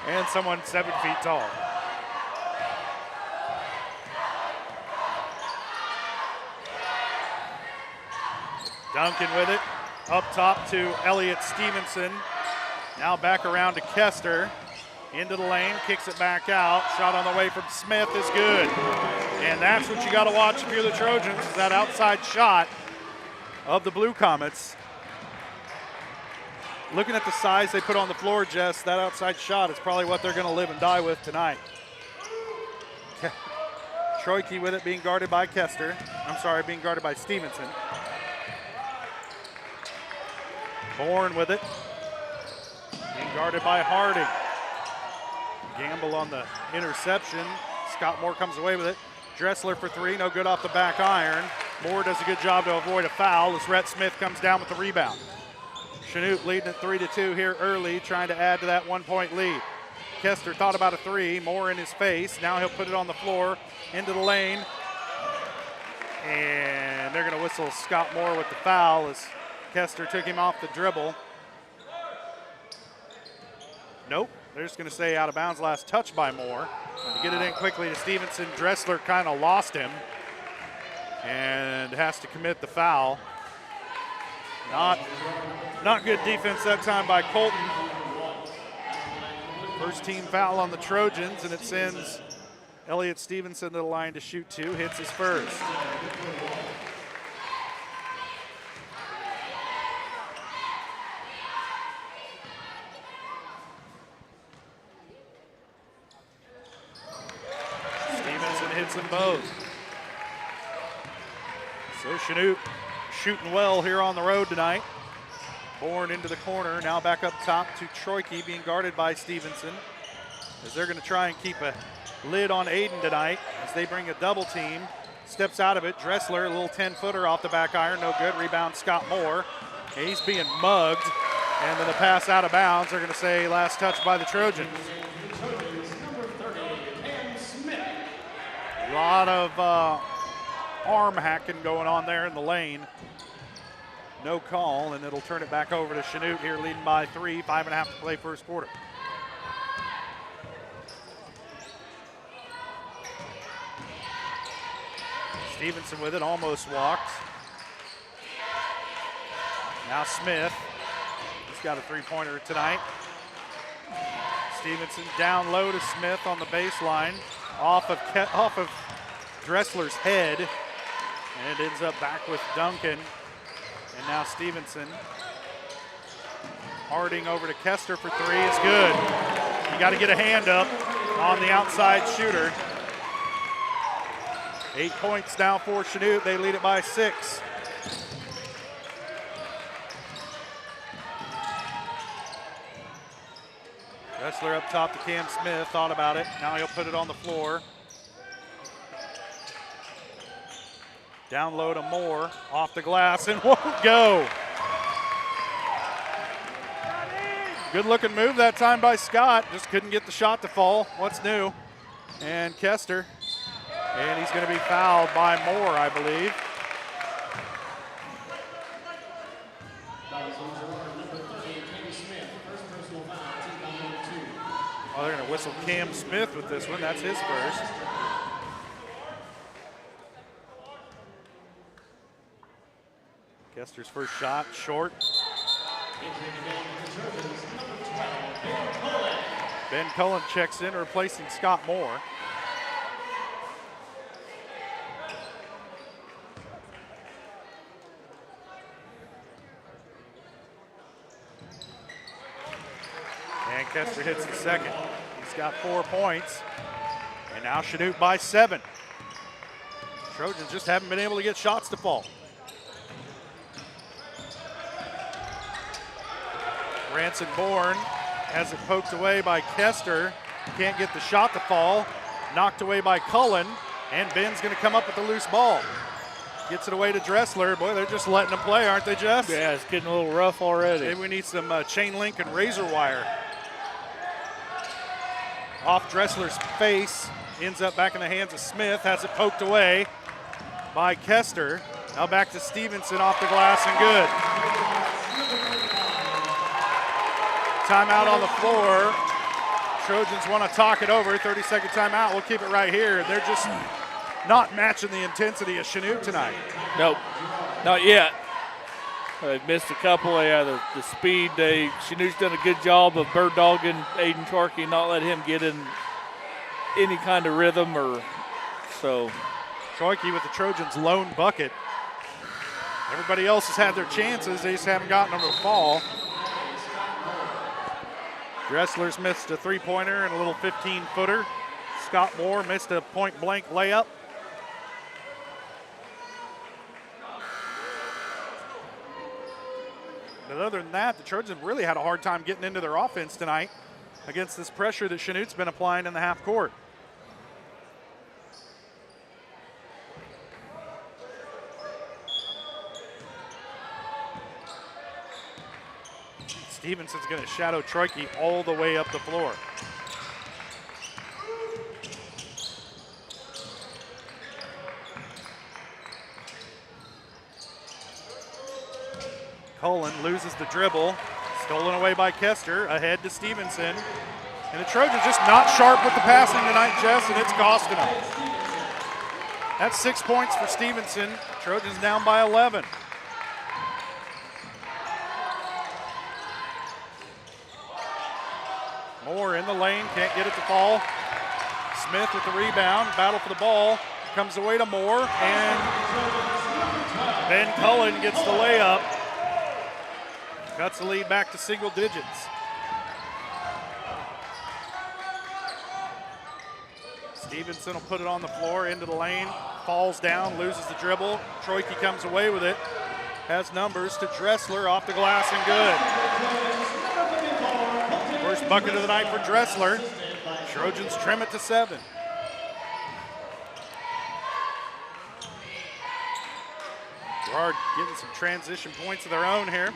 And someone 7 feet tall. Duncan with it. Up top to Elliott Stevenson. Now back around to Kester. Into the lane, kicks it back out. Shot on the way from Smith is good. And that's what you got to watch if you're the Trojans, is that outside shot of the Blue Comets. Looking at the size they put on the floor, Jess, that outside shot is probably what they're going to live and die with tonight. Troike with it, being guarded by Kester. I'm sorry, being guarded by Stevenson. Bourne with it. Being guarded by Harding. Gamble on the interception. Scott Moore comes away with it. Dressler for three, no good off the back iron. Moore does a good job to avoid a foul as Rhett Smith comes down with the rebound. Chanute leading at 3-2 here early, trying to add to that 1 point lead. Kester thought about a three, Moore in his face. Now he'll put it on the floor, into the lane. And they're going to whistle Scott Moore with the foul as Kester took him off the dribble. Nope, they're just going to say out of bounds, last touch by Moore. To get it in quickly to Stevenson, Dressler kind of lost him and has to commit the foul. Not good defense that time by Colton. First team foul on the Trojans, and it sends Elliott Stevenson to the line to shoot two, hits his first. Stevenson hits them both. So Chanute shooting well here on the road tonight. Bourne into the corner, now back up top to Troike, being guarded by Stevenson, as they're going to try and keep a lid on Aiden tonight as they bring a double team. Steps out of it. Dressler, a little 10-footer off the back iron, no good. Rebound Scott Moore. He's being mugged, and then the pass out of bounds. They're going to say last touch by the Trojans. A lot of arm hacking going on there in the lane. No call, and it'll turn it back over to Chanute here, leading by 3, 5.5 to play first quarter. Stevenson with it, almost walked. Now Smith, he's got a three-pointer tonight. Stevenson down low to Smith on the baseline, off of Dressler's head, and it ends up back with Duncan. And now Stevenson. Harding over to Kester for three is good. You got to get a hand up on the outside shooter. 8 points now for Chanute. They lead it by 6. Dressler up top to Cam Smith, thought about it. Now he'll put it on the floor. Down low to Moore, off the glass, and won't go. Good looking move that time by Scott. Just couldn't get the shot to fall. What's new? And Kester. And he's going to be fouled by Moore, I believe. Oh, they're going to whistle Cam Smith with this one. That's his first. Kester's first shot, short. Ben Cullen checks in, replacing Scott Moore. And Kester hits the second. He's got 4 points. And now Chanute by 7. Trojans just haven't been able to get shots to fall. Ranson Bourne has it poked away by Kester. Can't get the shot to fall. Knocked away by Cullen. And Ben's going to come up with the loose ball. Gets it away to Dressler. Boy, they're just letting him play, aren't they, Jess? Yeah, it's getting a little rough already. Maybe we need some chain link and razor wire. Off Dressler's face. Ends up back in the hands of Smith. Has it poked away by Kester. Now back to Stevenson off the glass and good. Timeout on the floor. Trojans want to talk it over. 30-second timeout. We'll keep it right here. They're just not matching the intensity of Chanute tonight. Nope, not yet. They've missed a couple. The speed. Chanute's done a good job of bird dogging Aiden Charkey, not let him get in any kind of rhythm or so. Charkey with the Trojans' lone bucket. Everybody else has had their chances. They just haven't gotten them to fall. Dressler's missed a three-pointer and a little 15-footer. Scott Moore missed a point-blank layup. But other than that, the Trojans really had a hard time getting into their offense tonight against this pressure that Chanute's been applying in the half court. Stevenson's going to shadow Troike all the way up the floor. Cullen loses the dribble. Stolen away by Kester. Ahead to Stevenson. And the Trojans just not sharp with the passing tonight, Jess, and it's costing them. That's 6 points for Stevenson. Trojans down by 11. Moore in the lane, can't get it to fall. Smith with the rebound, battle for the ball. Comes away to Moore, and Ben Cullen gets the layup. Cuts the lead back to single digits. Stevenson will put it on the floor, into the lane, falls down, loses the dribble. Troike comes away with it, has numbers to Dressler, off the glass and good. First bucket of the night for Dressler. Trojans trim it to 7. Girard getting some transition points of their own here.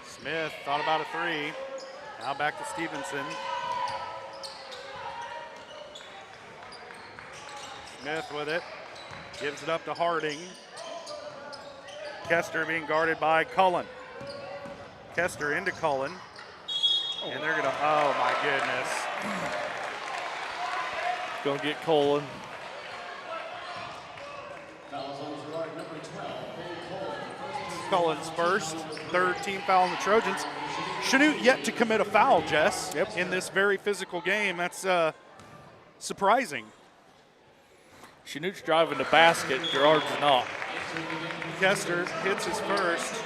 Smith thought about a three. Now back to Stevenson. Smith with it. Gives it up to Harding. Kester being guarded by Cullen. Kester into Cullen. And they're going to, oh my goodness. Going to get Cullen. Cullen's first, third team foul on the Trojans. Chanute yet to commit a foul, Jess, in this very physical game. That's surprising. Chanute's driving the basket, Girard's not. Kester hits his first.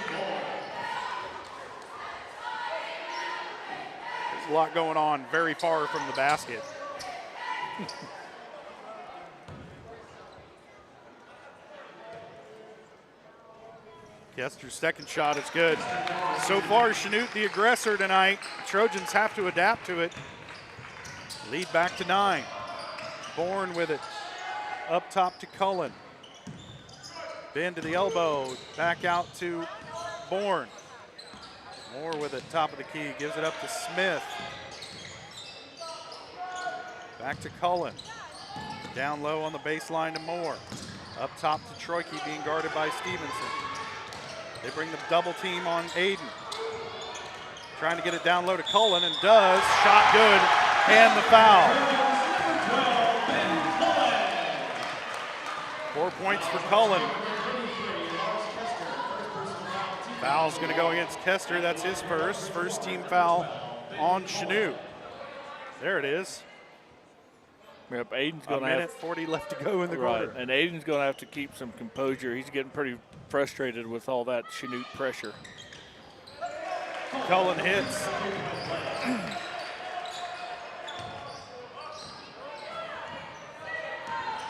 There's a lot going on very far from the basket. Kester's second shot is good. So far, Chanute the aggressor tonight. Trojans have to adapt to it. Lead back to 9. Bourne with it. Up top to Cullen. Bend to the elbow. Back out to Bourne. Moore with it, top of the key. Gives it up to Smith. Back to Cullen. Down low on the baseline to Moore. Up top to Troike being guarded by Stevenson. They bring the double team on Aiden. Trying to get it down low to Cullen and does. Shot good and the foul. 4 points for Cullen. Foul's going to go against Kester. That's his first team foul on Chanute. There it is. Yep, Aiden's going to have 40 left to go in the quarter. And Aiden's going to have to keep some composure. He's getting pretty frustrated with all that Chanute pressure. Cullen hits.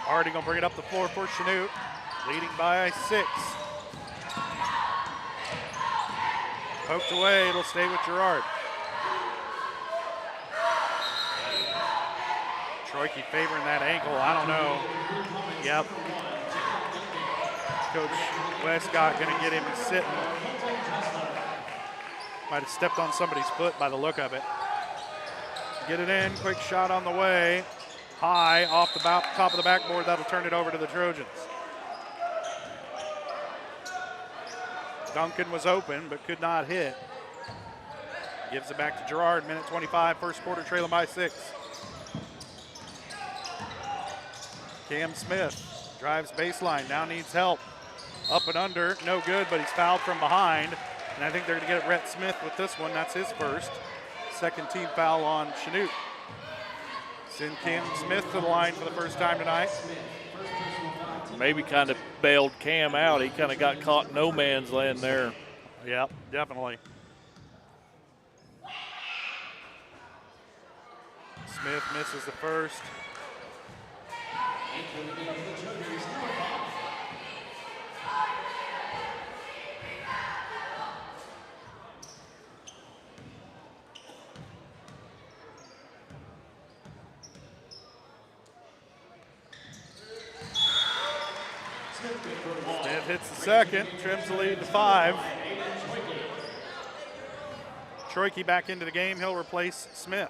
Hardy going to bring it up the floor for Chanute, leading by 6. Poked away, it'll stay with Girard. Troike favoring that ankle, I don't know. Yep. Coach Westcott gonna get him sitting. Might have stepped on somebody's foot by the look of it. Get it in, quick shot on the way. High off the top of the backboard, that'll turn it over to the Trojans. Duncan was open, but could not hit. Gives it back to Girard, minute 25, first quarter, trailing by 6. Cam Smith drives baseline, now needs help. Up and under, no good, but he's fouled from behind. And I think they're gonna get Rhett Smith with this one, that's his first. Second team foul on Chanute. Send Cam Smith to the line for the first time tonight. Maybe kind of bailed Cam out. He kind of got caught no man's land there. Yep, definitely. Smith misses the first. Smith hits the second, trims the lead to 5. Troike back into the game, he'll replace Smith.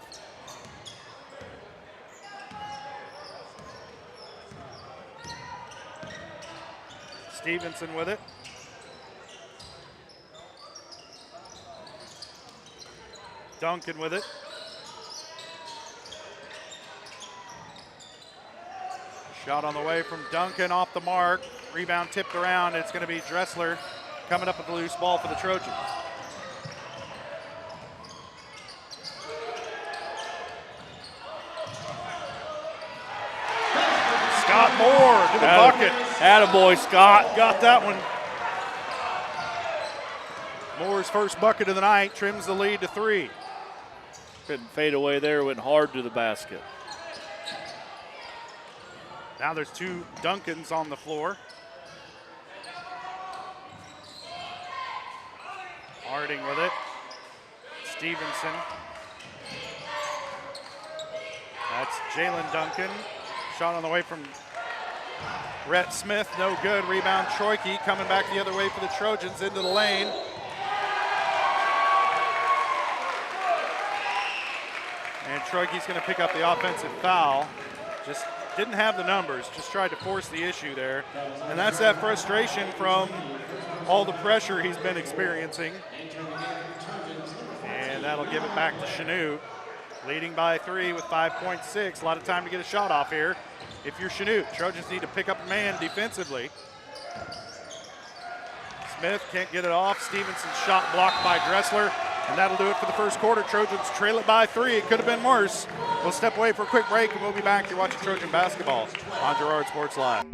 Stevenson with it. Duncan with it. Shot on the way from Duncan off the mark. Rebound tipped around. It's going to be Dressler coming up with the loose ball for the Trojans. Scott Moore to the bucket. Attaboy, Scott. Got that one. Moore's first bucket of the night, trims the lead to 3. Couldn't fade away there, went hard to the basket. Now there's 2 Duncans on the floor. Harding with it. Stevenson. That's Jalen Duncan. Shot on the way from Rhett Smith, no good. Rebound Troike coming back the other way for the Trojans into the lane. And Troike's going to pick up the offensive foul. Just didn't have the numbers, just tried to force the issue there. And that's that frustration from all the pressure he's been experiencing. And that'll give it back to Chanute, leading by 3 with 5.6. A lot of time to get a shot off here. If you're Chanute, Trojans need to pick up a man defensively. Smith can't get it off. Stevenson's shot blocked by Dressler. And that'll do it for the first quarter. Trojans trail it by 3. It could have been worse. We'll step away for a quick break and we'll be back. You're watching Trojan basketball on Girard Sports Live.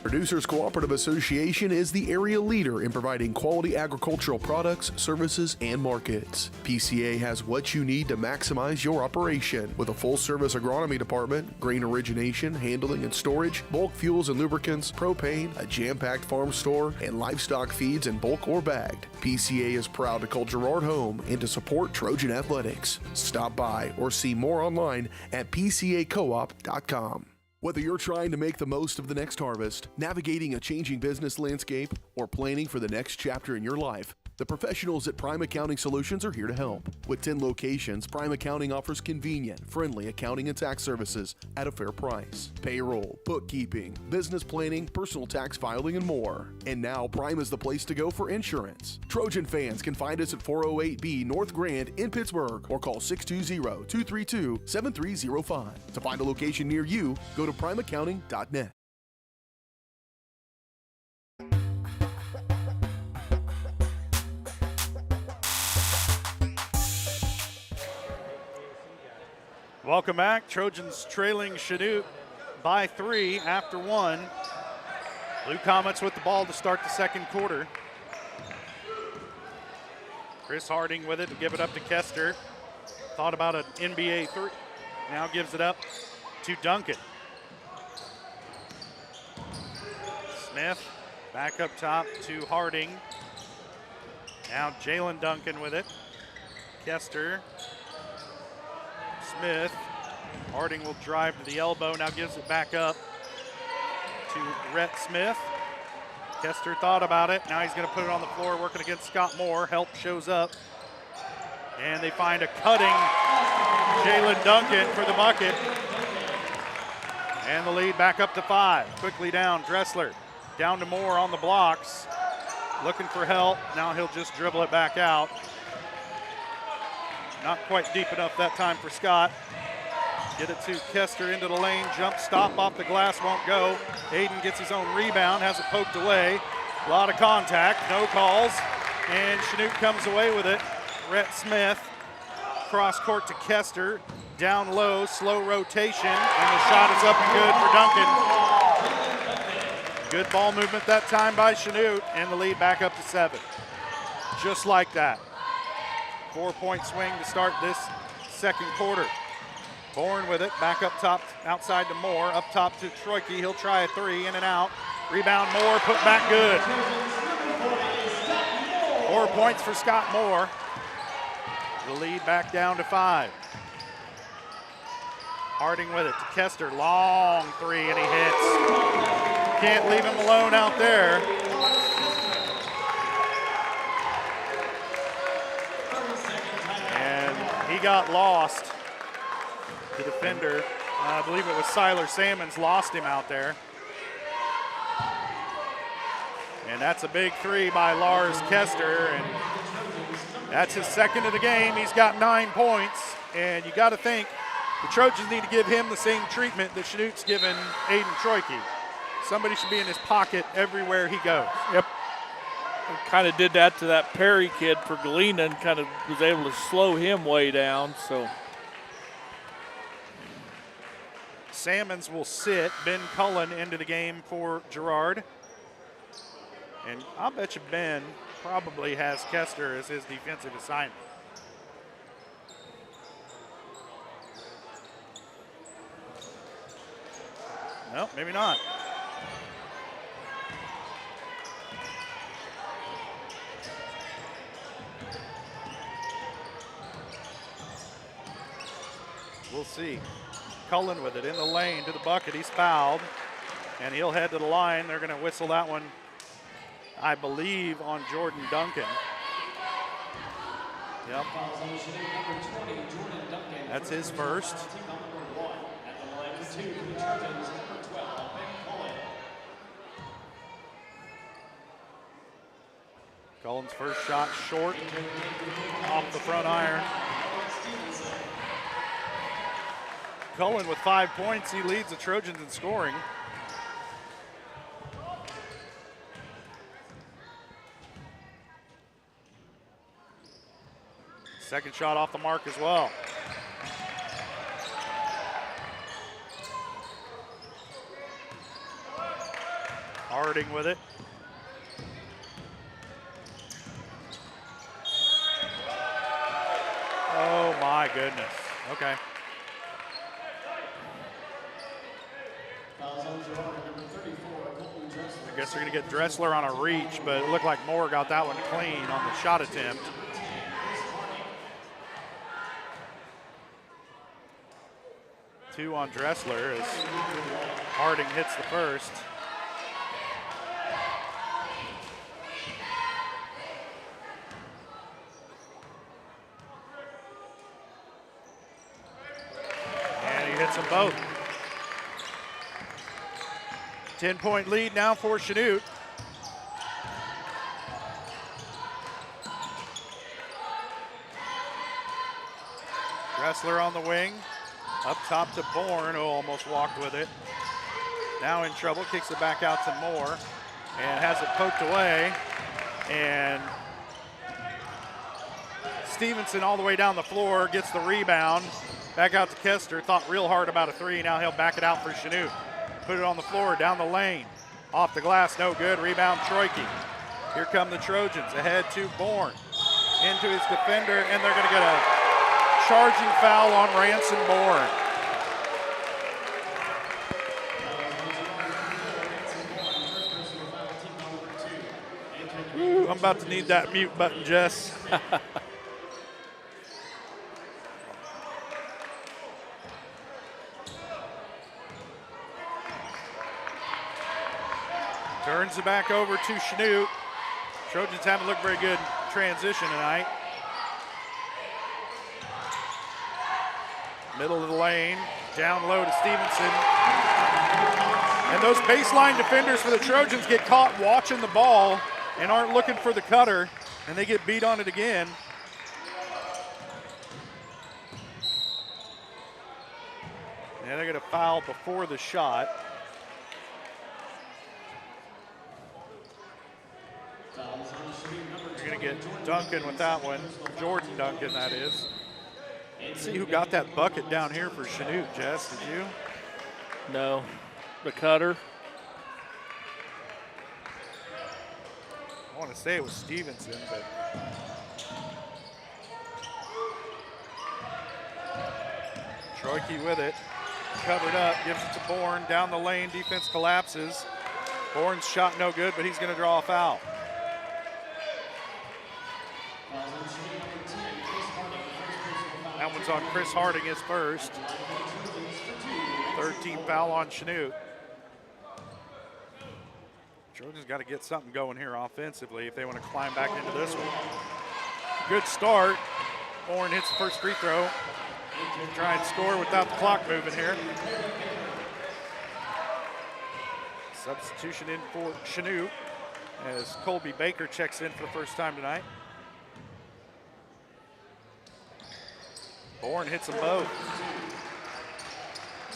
Producers Cooperative Association is the area leader in providing quality agricultural products, services, and markets. PCA has what you need to maximize your operation with a full-service agronomy department, grain origination, handling and storage, bulk fuels and lubricants, propane, a jam-packed farm store, and livestock feeds in bulk or bagged. PCA is proud to call Girard home and to support Trojan athletics. Stop by or see more online at pcacoop.com. Whether you're trying to make the most of the next harvest, navigating a changing business landscape, or planning for the next chapter in your life, the professionals at Prime Accounting Solutions are here to help. With 10 locations, Prime Accounting offers convenient, friendly accounting and tax services at a fair price. Payroll, bookkeeping, business planning, personal tax filing, and more. And now Prime is the place to go for insurance. Trojan fans can find us at 408B North Grand in Pittsburgh or call 620-232-7305. To find a location near you, go to primeaccounting.net. Welcome back. Trojans trailing Chanute by 3 after 1. Blue Comets with the ball to start the second quarter. Chris Harding with it to give it up to Kester. Thought about an NBA 3. Now gives it up to Duncan. Smith back up top to Harding. Now Jalen Duncan with it. Kester. Smith. Harding will drive to the elbow, now gives it back up to Rhett Smith. Kester thought about it, now he's going to put it on the floor working against Scott Moore. Help shows up, and they find a cutting Jalen Duncan for the bucket. And the lead back up to 5. Quickly down, Dressler. Down to Moore on the blocks. Looking for help, now he'll just dribble it back out. Not quite deep enough that time for Scott. Get it to Kester into the lane. Jump stop off the glass, won't go. Aiden gets his own rebound, has it poked away. A lot of contact, no calls. And Chanute comes away with it. Rhett Smith, cross court to Kester. Down low, slow rotation. And the shot is up and good for Duncan. Good ball movement that time by Chanute. And the lead back up to 7. Just like that. 4-point swing to start this second quarter. Bourne with it, back up top, outside to Moore, up top to Troike. He'll try a 3, in and out. Rebound Moore, put back good. 4 points for Scott Moore. The lead back down to 5. Harding with it to Kester, long 3, and he hits. Can't leave him alone out there. He got lost. The defender, I believe it was Siler Salmons, lost him out there. And that's a big 3 by Lars Kester, and that's his second of the game. He's got 9 points, and you got to think the Trojans need to give him the same treatment that Chanute's given Aiden Troike. Somebody should be in his pocket everywhere he goes. Yep. Kind of did that to that Perry kid for Galena and kind of was able to slow him way down. So Salmons will sit. Ben Cullen into the game for Girard. And I'll bet you Ben probably has Kester as his defensive assignment. No, maybe not. We'll see. Cullen with it in the lane to the bucket. He's fouled, and he'll head to the line. They're going to whistle that one, I believe, on Jordan Duncan. Yep. That's his first. Cullen's first shot short off the front iron. Cullen with 5 points. He leads the Trojans in scoring. Second shot off the mark as well. Harding with it. Oh my goodness. Okay. I guess they're going to get Dressler on a reach, but it looked like Moore got that one clean on the shot attempt. Two on Dressler as Harding hits the first. And he hits them both. 10-point lead now for Chanute. Dressler on the wing. Up top to Bourne, who almost walked with it. Now in trouble, kicks it back out to Moore and has it poked away. And Stevenson all the way down the floor, gets the rebound. Back out to Kester, thought real hard about a three. Now he'll back it out for Chanute. Put it on the floor, down the lane. Off the glass, no good. Rebound, Troike. Here come the Trojans, ahead to Bourne. Into his defender, and they're going to get a charging foul on Ranson Bourne. Ooh, I'm about to need that mute button, Jess. Turns it back over to Chanute. Trojans haven't looked very good in transition tonight. Middle of the lane, down low to Stevenson. And those baseline defenders for the Trojans get caught watching the ball and aren't looking for the cutter, and they get beat on it again. And they're gonna foul before the shot. You're gonna get Duncan with that one. Jordan Duncan, that is. Let's see who got that bucket down here for Chanute, Jess, did you? No, the cutter. I want to say it was Stevenson, but. Troike with it, covered up, gives it to Bourne, down the lane, defense collapses. Bourne's shot no good, but he's gonna draw a foul. That one's on Chris Harding, his first. Third team foul on Chanute. Trojans got to get something going here offensively if they want to climb back into this one. Good start. Bourne hits the first free throw. Try and score without the clock moving here. Substitution in for Chanute as Colby Baker checks in for the first time tonight. Bourne hits them both.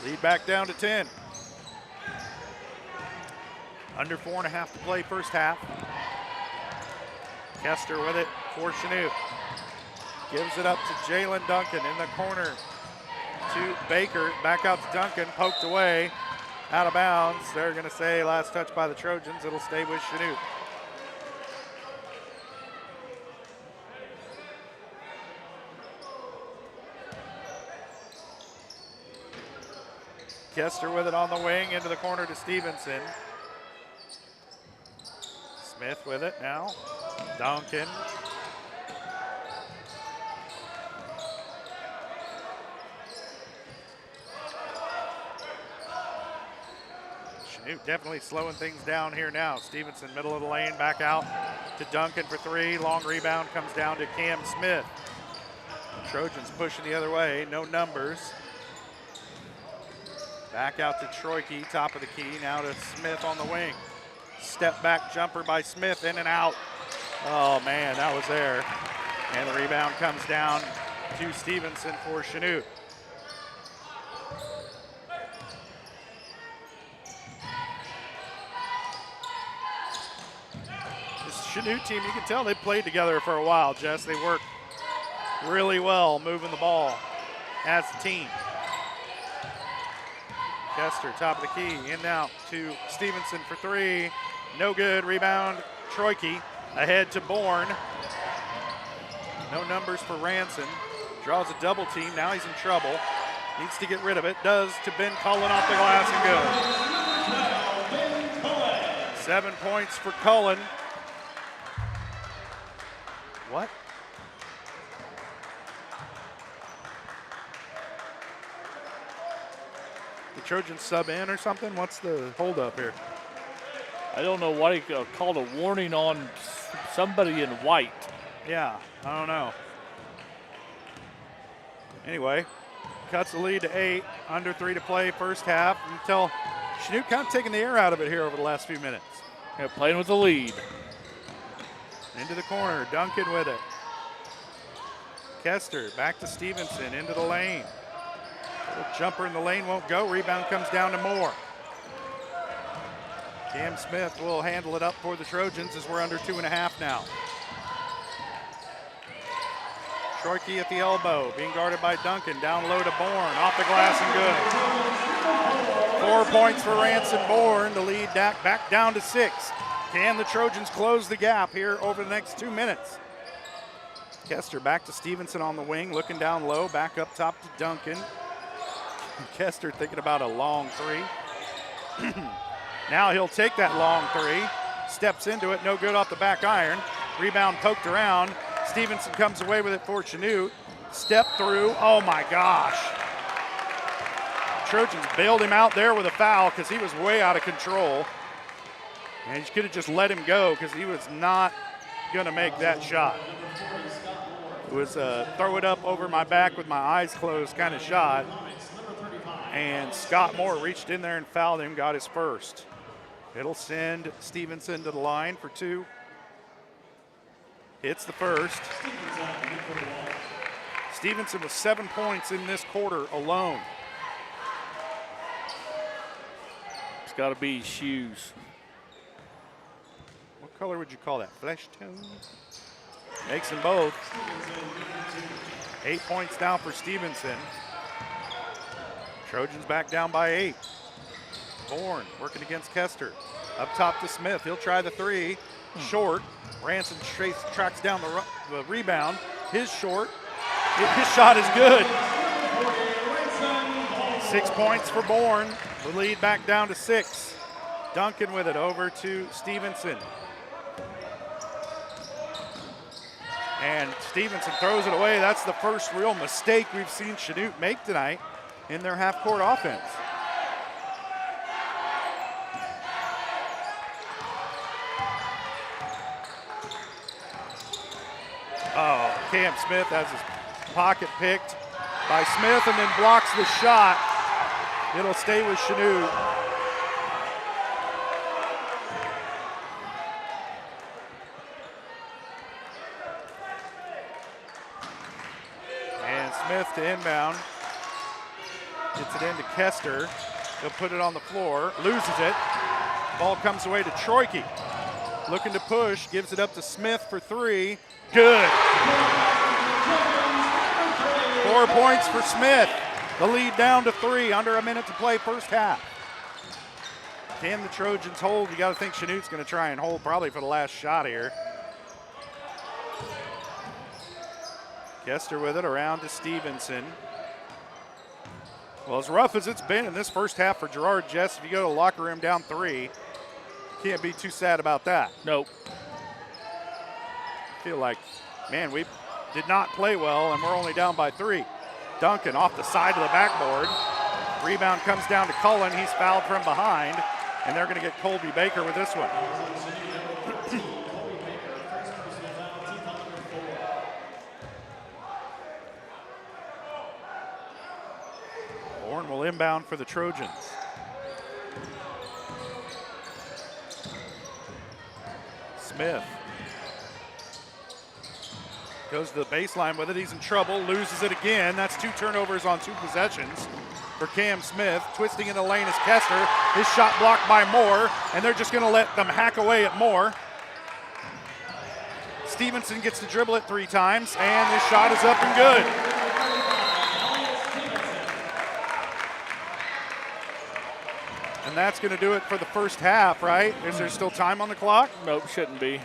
Lead back down to 10. Under 4.5 to play first half. Kester with it for Chanute. Gives it up to Jalen Duncan in the corner to Baker. Back out to Duncan, poked away, out of bounds. They're gonna say last touch by the Trojans. It'll stay with Chanute. Kester with it on the wing, into the corner to Stevenson. Smith with it now. Duncan. Chanute definitely slowing things down here now. Stevenson, middle of the lane, back out to Duncan for three. Long rebound comes down to Cam Smith. Trojans pushing the other way, no numbers. Back out to Troike, top of the key, now to Smith on the wing. Step back jumper by Smith, in and out. Oh man, that was there. And the rebound comes down to Stevenson for Chanute. This Chanute team, you can tell they played together for a while, Jess. They work really well moving the ball as a team. Kester, top of the key, in and out to Stevenson for three. No good. Rebound, Troike. Ahead to Bourne. No numbers for Ranson. Draws a double team. Now he's in trouble. Needs to get rid of it. Does to Ben Cullen off the glass and good. 7 points for Cullen. What? The Trojans sub in or something? What's the holdup here? I don't know what he called a warning on somebody in white. Yeah, I don't know. Anyway, cuts the lead to 8, under 3 to play first half. Until Chanute kind of taking the air out of it here over the last few minutes. Yeah, playing with the lead. Into the corner, Duncan with it. Kester back to Stevenson, into the lane. Little jumper in the lane won't go. Rebound comes down to Moore. Cam Smith will handle it up for the Trojans as we're under 2.5 now. Troike at the elbow, being guarded by Duncan. Down low to Bourne, off the glass and good. 4 points for Ranson Bourne. The lead back down to 6. Can the Trojans close the gap here over the next 2 minutes? Kester back to Stevenson on the wing, looking down low, back up top to Duncan. Kester thinking about a long three. Now he'll take that long three, steps into it, no good off the back iron. Rebound poked around. Stevenson comes away with it for Chanute. Step through, oh my gosh. Trojans bailed him out there with a foul because he was way out of control. And he could have just let him go because he was not going to make that shot. It was a throw it up over my back with my eyes closed kind of shot. And Scott Moore reached in there and fouled him, got his first. It'll send Stevenson to the line for 2. Hits the first. Stevenson with 7 points in this quarter alone. It's got to be his shoes. What color would you call that? Flesh tone? Makes them both. 8 points now for Stevenson. Trojans back down by 8. Bourne working against Kester. Up top to Smith. He'll try the three. Short. Ranson tracks down the rebound. His short. His shot is good. 6 points for Bourne. The lead back down to 6. Duncan with it over to Stevenson. And Stevenson throws it away. That's the first real mistake we've seen Chanute make tonight in their half-court offense. Oh, Cam Smith has his pocket picked by Smith and then blocks the shot. It'll stay with Chanute. And Smith to inbound. Gets it into Kester. He'll put it on the floor, loses it. Ball comes away to Troike. Looking to push, gives it up to Smith for 3. Good. 4 points for Smith. The lead down to 3, under a minute to play first half. Can the Trojans hold? You got to think Chanute's going to try and hold probably for the last shot here. Kester with it around to Stevenson. Well, as rough as it's been in this first half for Girard, Jess, if you go to the locker room down 3, can't be too sad about that. Nope. I feel like, man, we did not play well, and we're only down by 3. Duncan off the side of the backboard. Rebound comes down to Cullen. He's fouled from behind, and they're going to get Colby Baker with this one. Bourne will inbound for the Trojans. Smith goes to the baseline with it. He's in trouble, loses it again. That's 2 turnovers on 2 possessions for Cam Smith. Twisting in the lane is Kester. His shot blocked by Moore, and they're just going to let them hack away at Moore. Stevenson gets to dribble it 3 times, and this shot is up and good. And that's going to do it for the first half, right? Is there still time on the clock? Nope, shouldn't be.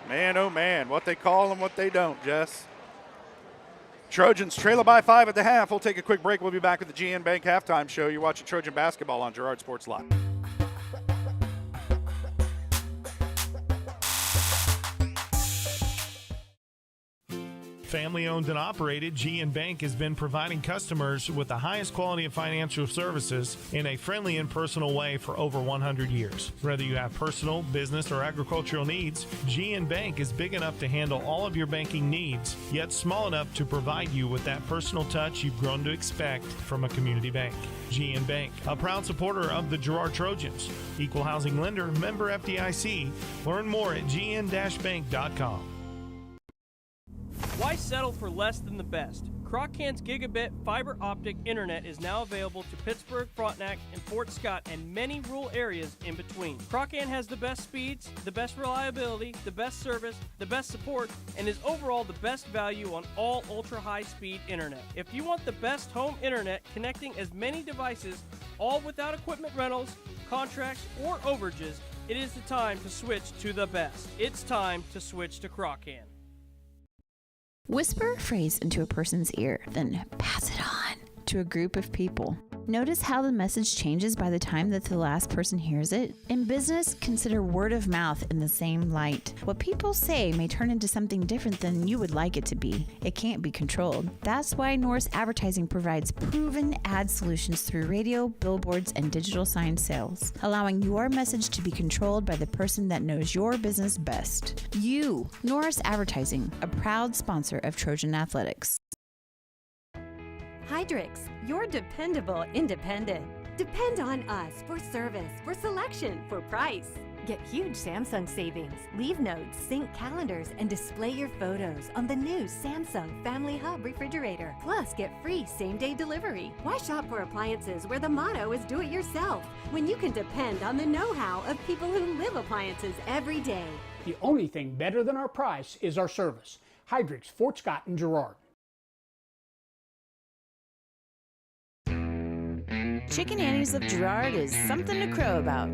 Man, oh man, what they call and what they don't, Jess. Trojans trail it by 5 at the half. We'll take a quick break. We'll be back with the GN Bank halftime show. You're watching Trojan basketball on Girard Sports Live. Family owned and operated, GN Bank has been providing customers with the highest quality of financial services in a friendly and personal way for over 100 years. Whether you have personal, business, or agricultural needs, GN Bank is big enough to handle all of your banking needs, yet small enough to provide you with that personal touch you've grown to expect from a community bank. GN Bank, a proud supporter of the Girard Trojans. Equal housing lender, member FDIC. Learn more at gn-bank.com. Why settle for less than the best? Croc-Can's gigabit fiber optic internet is now available to Pittsburgh, Frontenac, and Fort Scott, and many rural areas in between. Croc-Can has the best speeds, the best reliability, the best service, the best support, and is overall the best value on all ultra-high-speed internet. If you want the best home internet connecting as many devices, all without equipment rentals, contracts, or overages, it is the time to switch to the best. It's time to switch to Croc-Can. Whisper a phrase into a person's ear, then pass it on to a group of people. Notice how the message changes by the time that the last person hears it? In business, consider word of mouth in the same light. What people say may turn into something different than you would like it to be. It can't be controlled. That's why Norris Advertising provides proven ad solutions through radio, billboards, and digital sign sales, allowing your message to be controlled by the person that knows your business best. You, Norris Advertising, a proud sponsor of Trojan Athletics. Hydrix, your dependable independent. Depend on us for service, for selection, for price. Get huge Samsung savings. Leave notes, sync calendars, and display your photos on the new Samsung Family Hub refrigerator. Plus, get free same-day delivery. Why shop for appliances where the motto is do it yourself when you can depend on the know-how of people who live appliances every day? The only thing better than our price is our service. Hydrix, Fort Scott, and Girard. Chicken Annie's of Girard is something to crow about.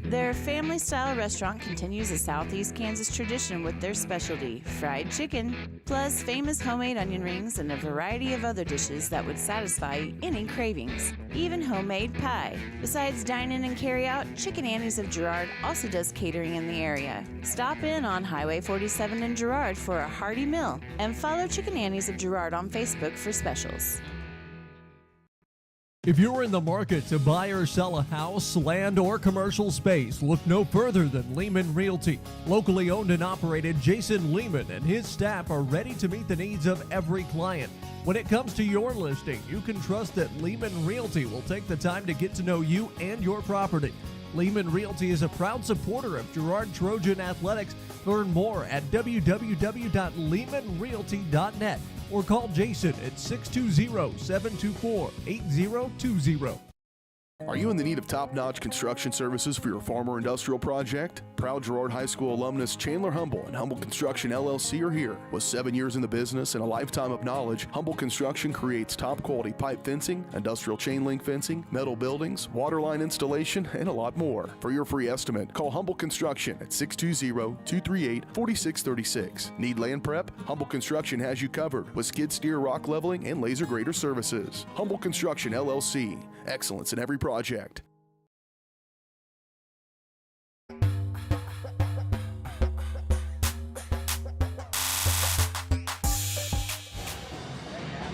Their family-style restaurant continues a Southeast Kansas tradition with their specialty, fried chicken, plus famous homemade onion rings and a variety of other dishes that would satisfy any cravings, even homemade pie. Besides dine-in and carry-out, Chicken Annie's of Girard also does catering in the area. Stop in on Highway 47 in Girard for a hearty meal, and follow Chicken Annie's of Girard on Facebook for specials. If you're in the market to buy or sell a house, land, or commercial space, look no further than Lehman Realty. Locally owned and operated, Jason Lehman and his staff are ready to meet the needs of every client. When it comes to your listing, you can trust that Lehman Realty will take the time to get to know you and your property. Lehman Realty is a proud supporter of Girard Trojan Athletics. Learn more at www.lehmanrealty.net or call Jason at 620-724-8020. Are you in the need of top-notch construction services for your farm or industrial project? Proud Girard High School alumnus Chandler Humble and Humble Construction LLC are here. With 7 years in the business and a lifetime of knowledge, Humble Construction creates top-quality pipe fencing, industrial chain link fencing, metal buildings, water line installation, and a lot more. For your free estimate, call Humble Construction at 620-238-4636. Need land prep? Humble Construction has you covered with skid steer, rock leveling, and laser grader services. Humble Construction LLC. Excellence in every project.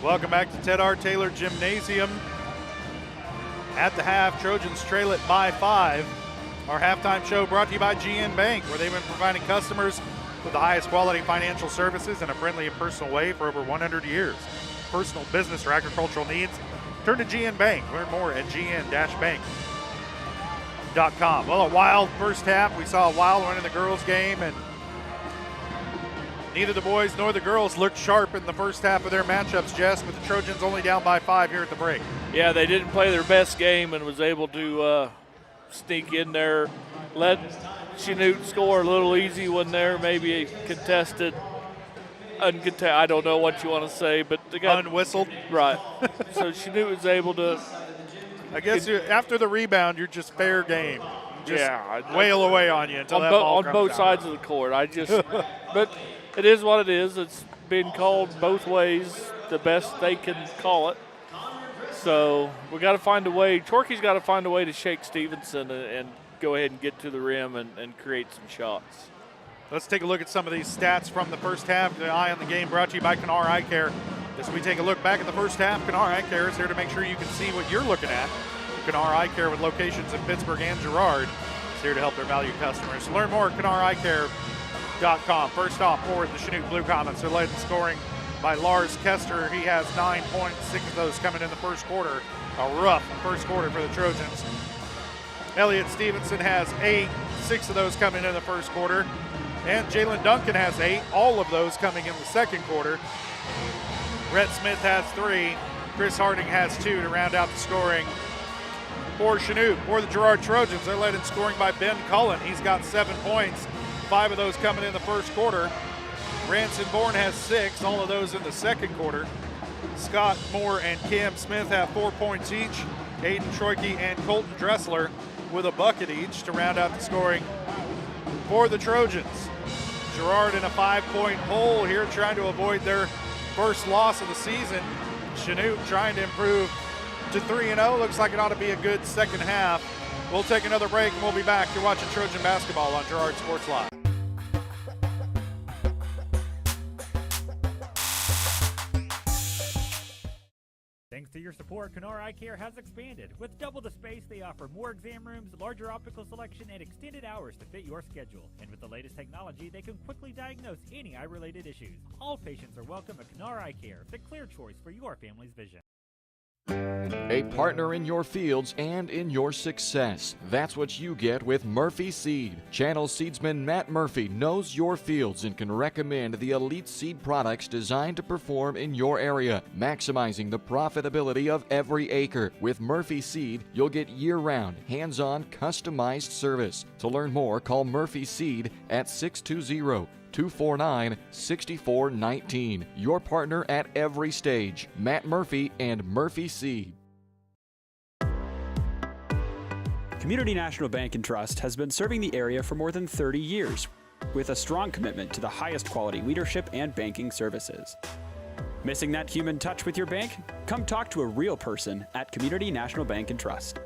Welcome back to Ted R. Taylor Gymnasium. At the half, Trojans trail it by 5. Our halftime show brought to you by GN Bank, where they've been providing customers with the highest quality financial services in a friendly and personal way for over 100 years. Personal, business, or agricultural needs, turn to GN Bank. Learn more at gn-bank.com. Well, a wild first half. We saw a wild one in the girls' game, and neither the boys nor the girls looked sharp in the first half of their matchups, Jess, with the Trojans only down by 5 here at the break. Yeah, they didn't play their best game and was able to sneak in there, let Chanute score a little easy one there, maybe a contested I don't know what you want to say, but they got unwhistled. Right. So Chanute was able to. I guess after the rebound, you're just fair game. Just yeah, wail away on you until that ball on comes both out. sides of the court. But it is what it is. It's been called both ways, the best they can call it. So we got to find a way. Chorkey's got to find a way to shake Stevenson and go ahead and get to the rim and create some shots. Let's take a look at some of these stats from the first half. The Eye on the Game brought to you by Canard Eye Care. As we take a look back at the first half, Canard Eye Care is here to make sure you can see what you're looking at. Canard Eye Care, with locations in Pittsburgh and Girard, is here to help their valued customers. Learn more at CanardEyeCare.com. First off, for the Chanute Blue Comets, they're led in scoring by Lars Kester. He has 9 points, 6 of those coming in the first quarter. A rough first quarter for the Trojans. Elliott Stevenson has 8, 6 of those coming in the first quarter. And Jalen Duncan has 8, all of those coming in the second quarter. Rhett Smith has 3. Chris Harding has 2 to round out the scoring. For Chanute, for the Girard Trojans, they're led in scoring by Ben Cullen. He's got 7 points, 5 of those coming in the first quarter. Ranson Bourne has 6, all of those in the second quarter. Scott Moore and Cam Smith have 4 points each. Aiden Troike and Colton Dressler with a bucket each to round out the scoring for the Trojans. Girard in a 5-point hole here, trying to avoid their first loss of the season. Chanute trying to improve to 3-0. Looks like it ought to be a good second half. We'll take another break and we'll be back. You're watching Trojan basketball on Girard Sports Live. Thanks to your support, Canard Eye Care has expanded. With double the space, they offer more exam rooms, larger optical selection, and extended hours to fit your schedule. And with the latest technology, they can quickly diagnose any eye-related issues. All patients are welcome at Canard Eye Care, the clear choice for your family's vision. A partner in your fields and in your success. That's what you get with Murphy Seed. Channel seedsman Matt Murphy knows your fields and can recommend the elite seed products designed to perform in your area, maximizing the profitability of every acre. With Murphy Seed, you'll get year-round, hands-on, customized service. To learn more, call Murphy Seed at 620-249-6419. Your partner at every stage. Matt Murphy and Murphy Seed. Community National Bank and Trust has been serving the area for more than 30 years with a strong commitment to the highest quality leadership and banking services. Missing that human touch with your bank? Come talk to a real person at Community National Bank and Trust.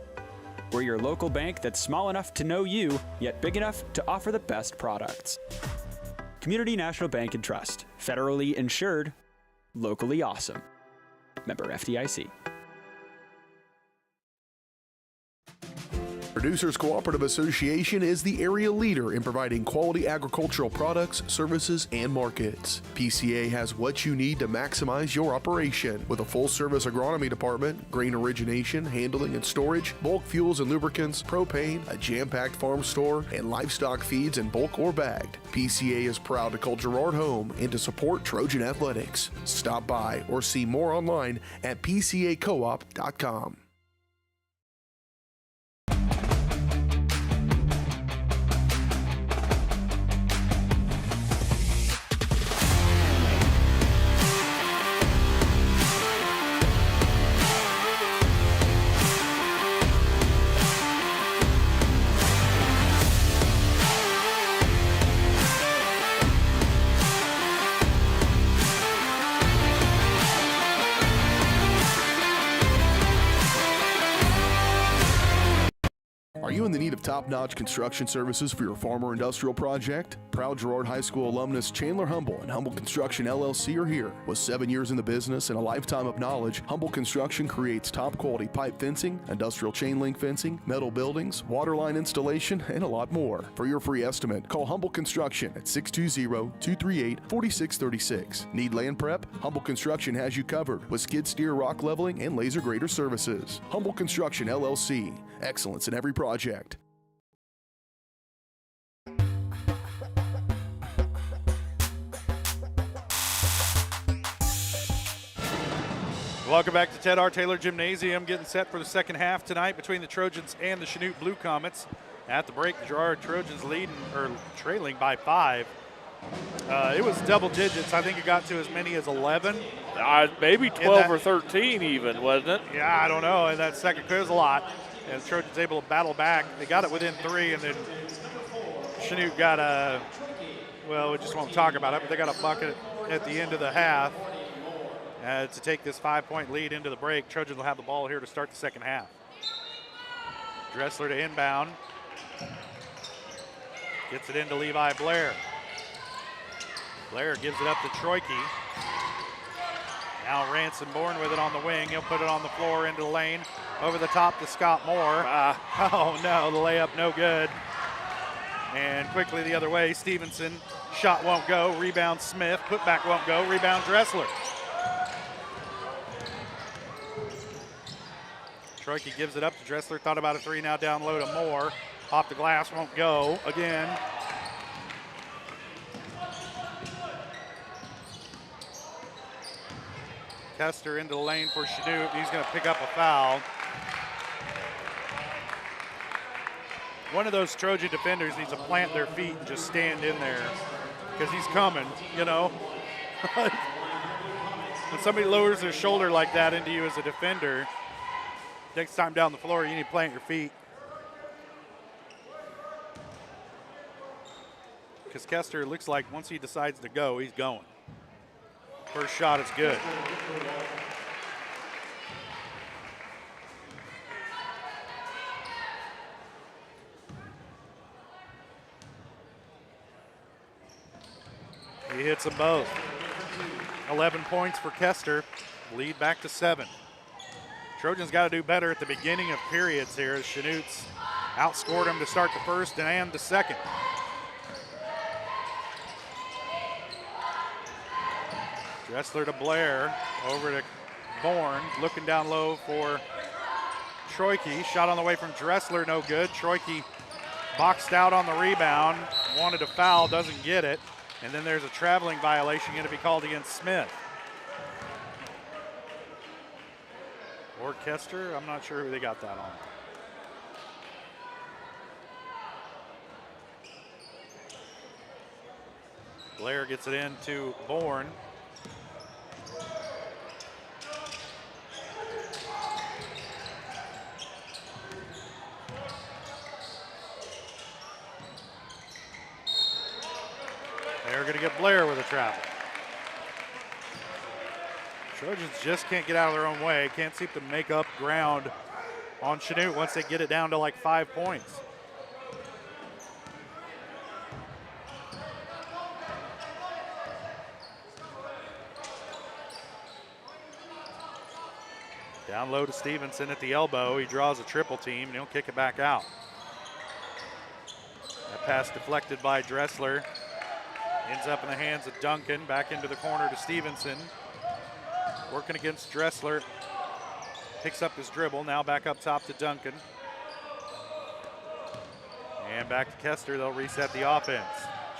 We're your local bank that's small enough to know you, yet big enough to offer the best products. Community National Bank and Trust. Federally insured. Locally awesome. Member FDIC. Producers Cooperative Association is the area leader in providing quality agricultural products, services, and markets. PCA has what you need to maximize your operation with a full-service agronomy department, grain origination, handling and storage, bulk fuels and lubricants, propane, a jam-packed farm store, and livestock feeds in bulk or bagged. PCA is proud to call Girard home and to support Trojan athletics. Stop by or see more online at pcacoop.com. Are you in the need of top-notch construction services for your farm or industrial project? Proud Girard High School alumnus Chandler Humble and Humble Construction LLC are here. With 7 years in the business and a lifetime of knowledge, Humble Construction creates top-quality pipe fencing, industrial chain link fencing, metal buildings, water line installation, and a lot more. For your free estimate, call Humble Construction at 620-238-4636. Need land prep? Humble Construction has you covered with skid steer rock leveling and laser grader services. Humble Construction LLC. Excellence in every project. Welcome back to Ted R. Taylor Gymnasium, getting set for the second half tonight between the Trojans and the Chanute Blue Comets. At the break, the Girard Trojans trailing by 5. It was double digits. I think it got to as many as 11. Maybe 12 or 13 even, wasn't it? Yeah, I don't know. In that second, it was a lot. And the Trojans able to battle back. They got it within 3, and then Chanute got a, well, we just won't talk about it, but they got a bucket at the end of the half to take this 5-point lead into the break. Trojans will have the ball here to start the second half. Dressler to inbound. Gets it into Levi Blair. Blair gives it up to Troike. Now Ransom Bourne with it on the wing. He'll put it on the floor into the lane. Over the top to Scott Moore. Oh no, the layup no good. And quickly the other way, Stevenson. Shot won't go. Rebound Smith. Putback won't go. Rebound Dressler. Troike gives it up to Dressler. Thought about a 3, now down low to Moore. Off the glass, won't go again. Kester into the lane for Chanute. He's going to pick up a foul. One of those Trojan defenders needs to plant their feet and just stand in there because he's coming, you know. When somebody lowers their shoulder like that into you as a defender, next time down the floor, you need to plant your feet. Because Kester looks like once he decides to go, he's going. First shot is good. He hits them both. 11 points for Kester. Lead back to 7. Trojans got to do better at the beginning of periods here as Chanute's outscored them to start the first and the second. Dressler to Blair, over to Bourne, looking down low for Troike. Shot on the way from Dressler, no good. Troike boxed out on the rebound, wanted to foul, doesn't get it. And then there's a traveling violation going to be called against Smith. Or Kester, I'm not sure who they got that on. Blair gets it in to Bourne. They're going to get Blair with a travel. Trojans just can't get out of their own way. Can't seem to make up ground on Chanute once they get it down to like 5 points. Down low to Stevenson at the elbow. He draws a triple team and he'll kick it back out. That pass deflected by Dressler. Ends up in the hands of Duncan. Back into the corner to Stevenson. Working against Dressler. Picks up his dribble. Now back up top to Duncan. And back to Kester. They'll reset the offense.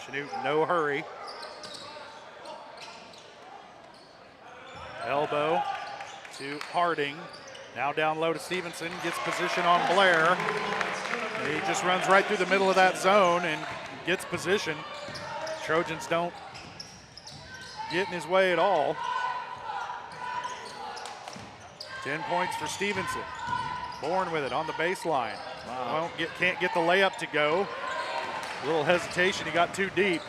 Chanute, no hurry. Elbow to Harding. Now down low to Stevenson. Gets position on Blair. And he just runs right through the middle of that zone and gets position. Trojans don't get in his way at all. 10 points for Stevenson. Bourne with it on the baseline. Wow. Can't get the layup to go. A little hesitation, he got too deep.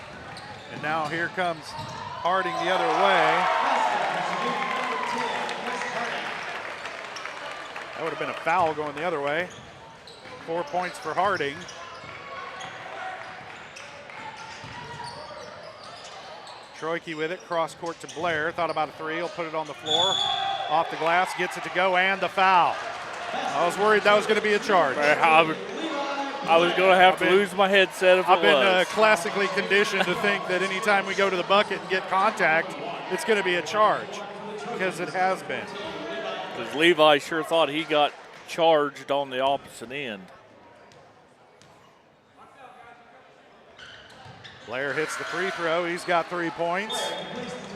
And now here comes Harding the other way. That would have been a foul going the other way. 4 points for Harding. Troike with it, cross court to Blair. Thought about a 3, he'll put it on the floor. Off the glass, gets it to go, and the foul. I was worried that was going to be a charge. I was going to have to lose my headset if I've been classically conditioned to think that anytime we go to the bucket and get contact, it's going to be a charge, because it has been. Because Levi sure thought he got charged on the opposite end. Blair hits the free throw. He's got 3 points.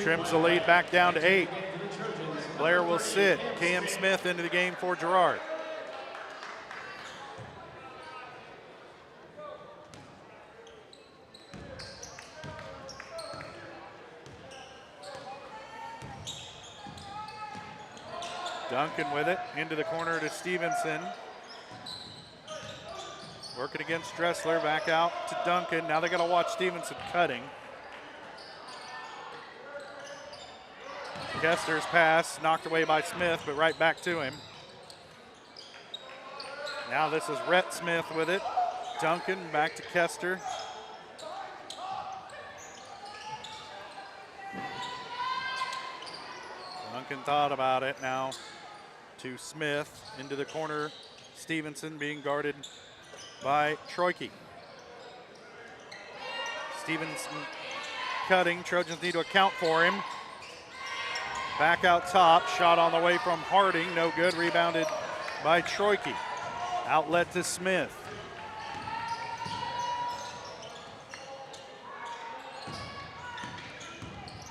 Trims the lead back down to 8. Blair will sit. Cam Smith into the game for Girard. Duncan with it, into the corner to Stevenson. Working against Dressler, back out to Duncan. Now they got to watch Stevenson cutting. Kester's pass knocked away by Smith, but right back to him. Now this is Rhett Smith with it. Duncan back to Kester. Duncan thought about it. Now to Smith, into the corner. Stevenson being guarded by Troike. Stevenson cutting. Trojans need to account for him. Back out top. Shot on the way from Harding. No good. Rebounded by Troike. Outlet to Smith.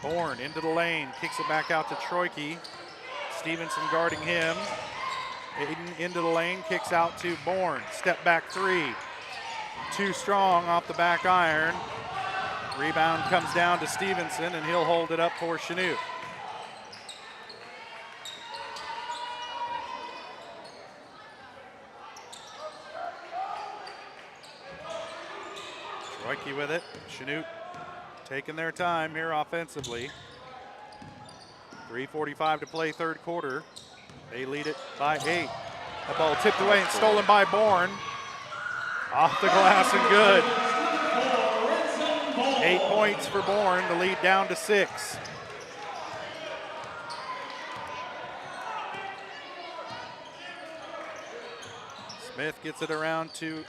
Bourne into the lane. Kicks it back out to Troike. Stevenson guarding him. Aiden into the lane, kicks out to Bourne. Step back three. Too strong off the back iron. Rebound comes down to Stevenson, and he'll hold it up for Chanute. Troike with it. Chanute taking their time here offensively. 3:45 to play, third quarter. They lead it by 8. The ball tipped away and stolen by Bourne. Off the glass and good. 8 points for Bourne, the lead down to 6. Smith gets it around to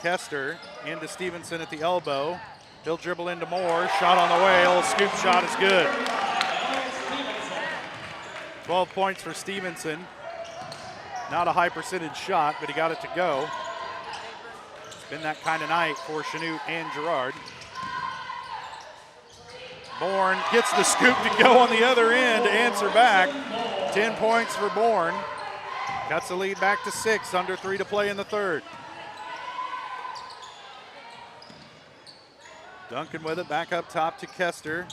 Kester, into Stevenson at the elbow. He'll dribble into Moore, shot on the way, a little scoop shot is good. 12 points for Stevenson. Not a high percentage shot, but he got it to go. It's been that kind of night for Chanute and Girard. Bourne gets the scoop to go on the other end to answer back. 10 points for Bourne. Cuts the lead back to 6, under 3 to play in the third. Duncan with it, back up top to Kester.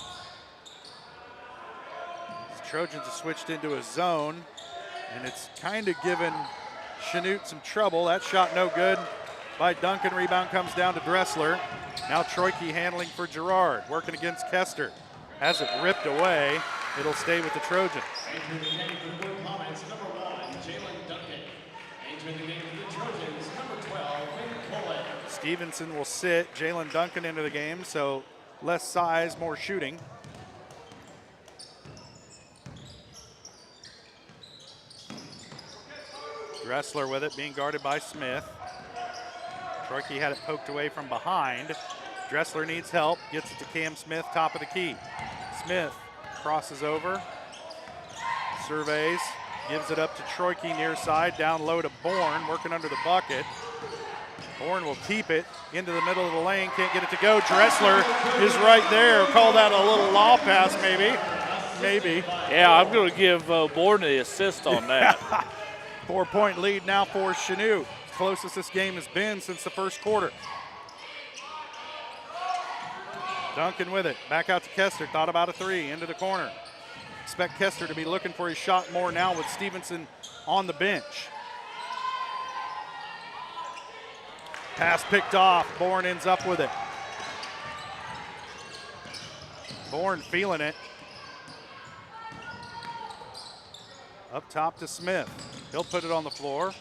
Trojans have switched into a zone, and it's kind of given Chanute some trouble. That shot no good by Duncan. Rebound comes down to Dressler. Now Troike handling for Girard, working against Kester. Has it ripped away. It'll stay with the Trojans. Stevenson will sit Jalen Duncan into the game, so less size, more shooting. Dressler with it, being guarded by Smith. Troike had it poked away from behind. Dressler needs help, gets it to Cam Smith, top of the key. Smith crosses over, surveys, gives it up to Troike near side, down low to Bourne, working under the bucket. Bourne will keep it into the middle of the lane, can't get it to go. Dressler is right there. Call that a little lob pass, maybe. Maybe. Yeah, I'm going to give Bourne the assist on that. 4-point lead now for Chanute. Closest this game has been since the first quarter. Duncan with it. Back out to Kester. Thought about a three. Into the corner. Expect Kester to be looking for his shot more now with Stevenson on the bench. Pass picked off. Bourne ends up with it. Bourne feeling it. Up top to Smith. He'll put it on the floor.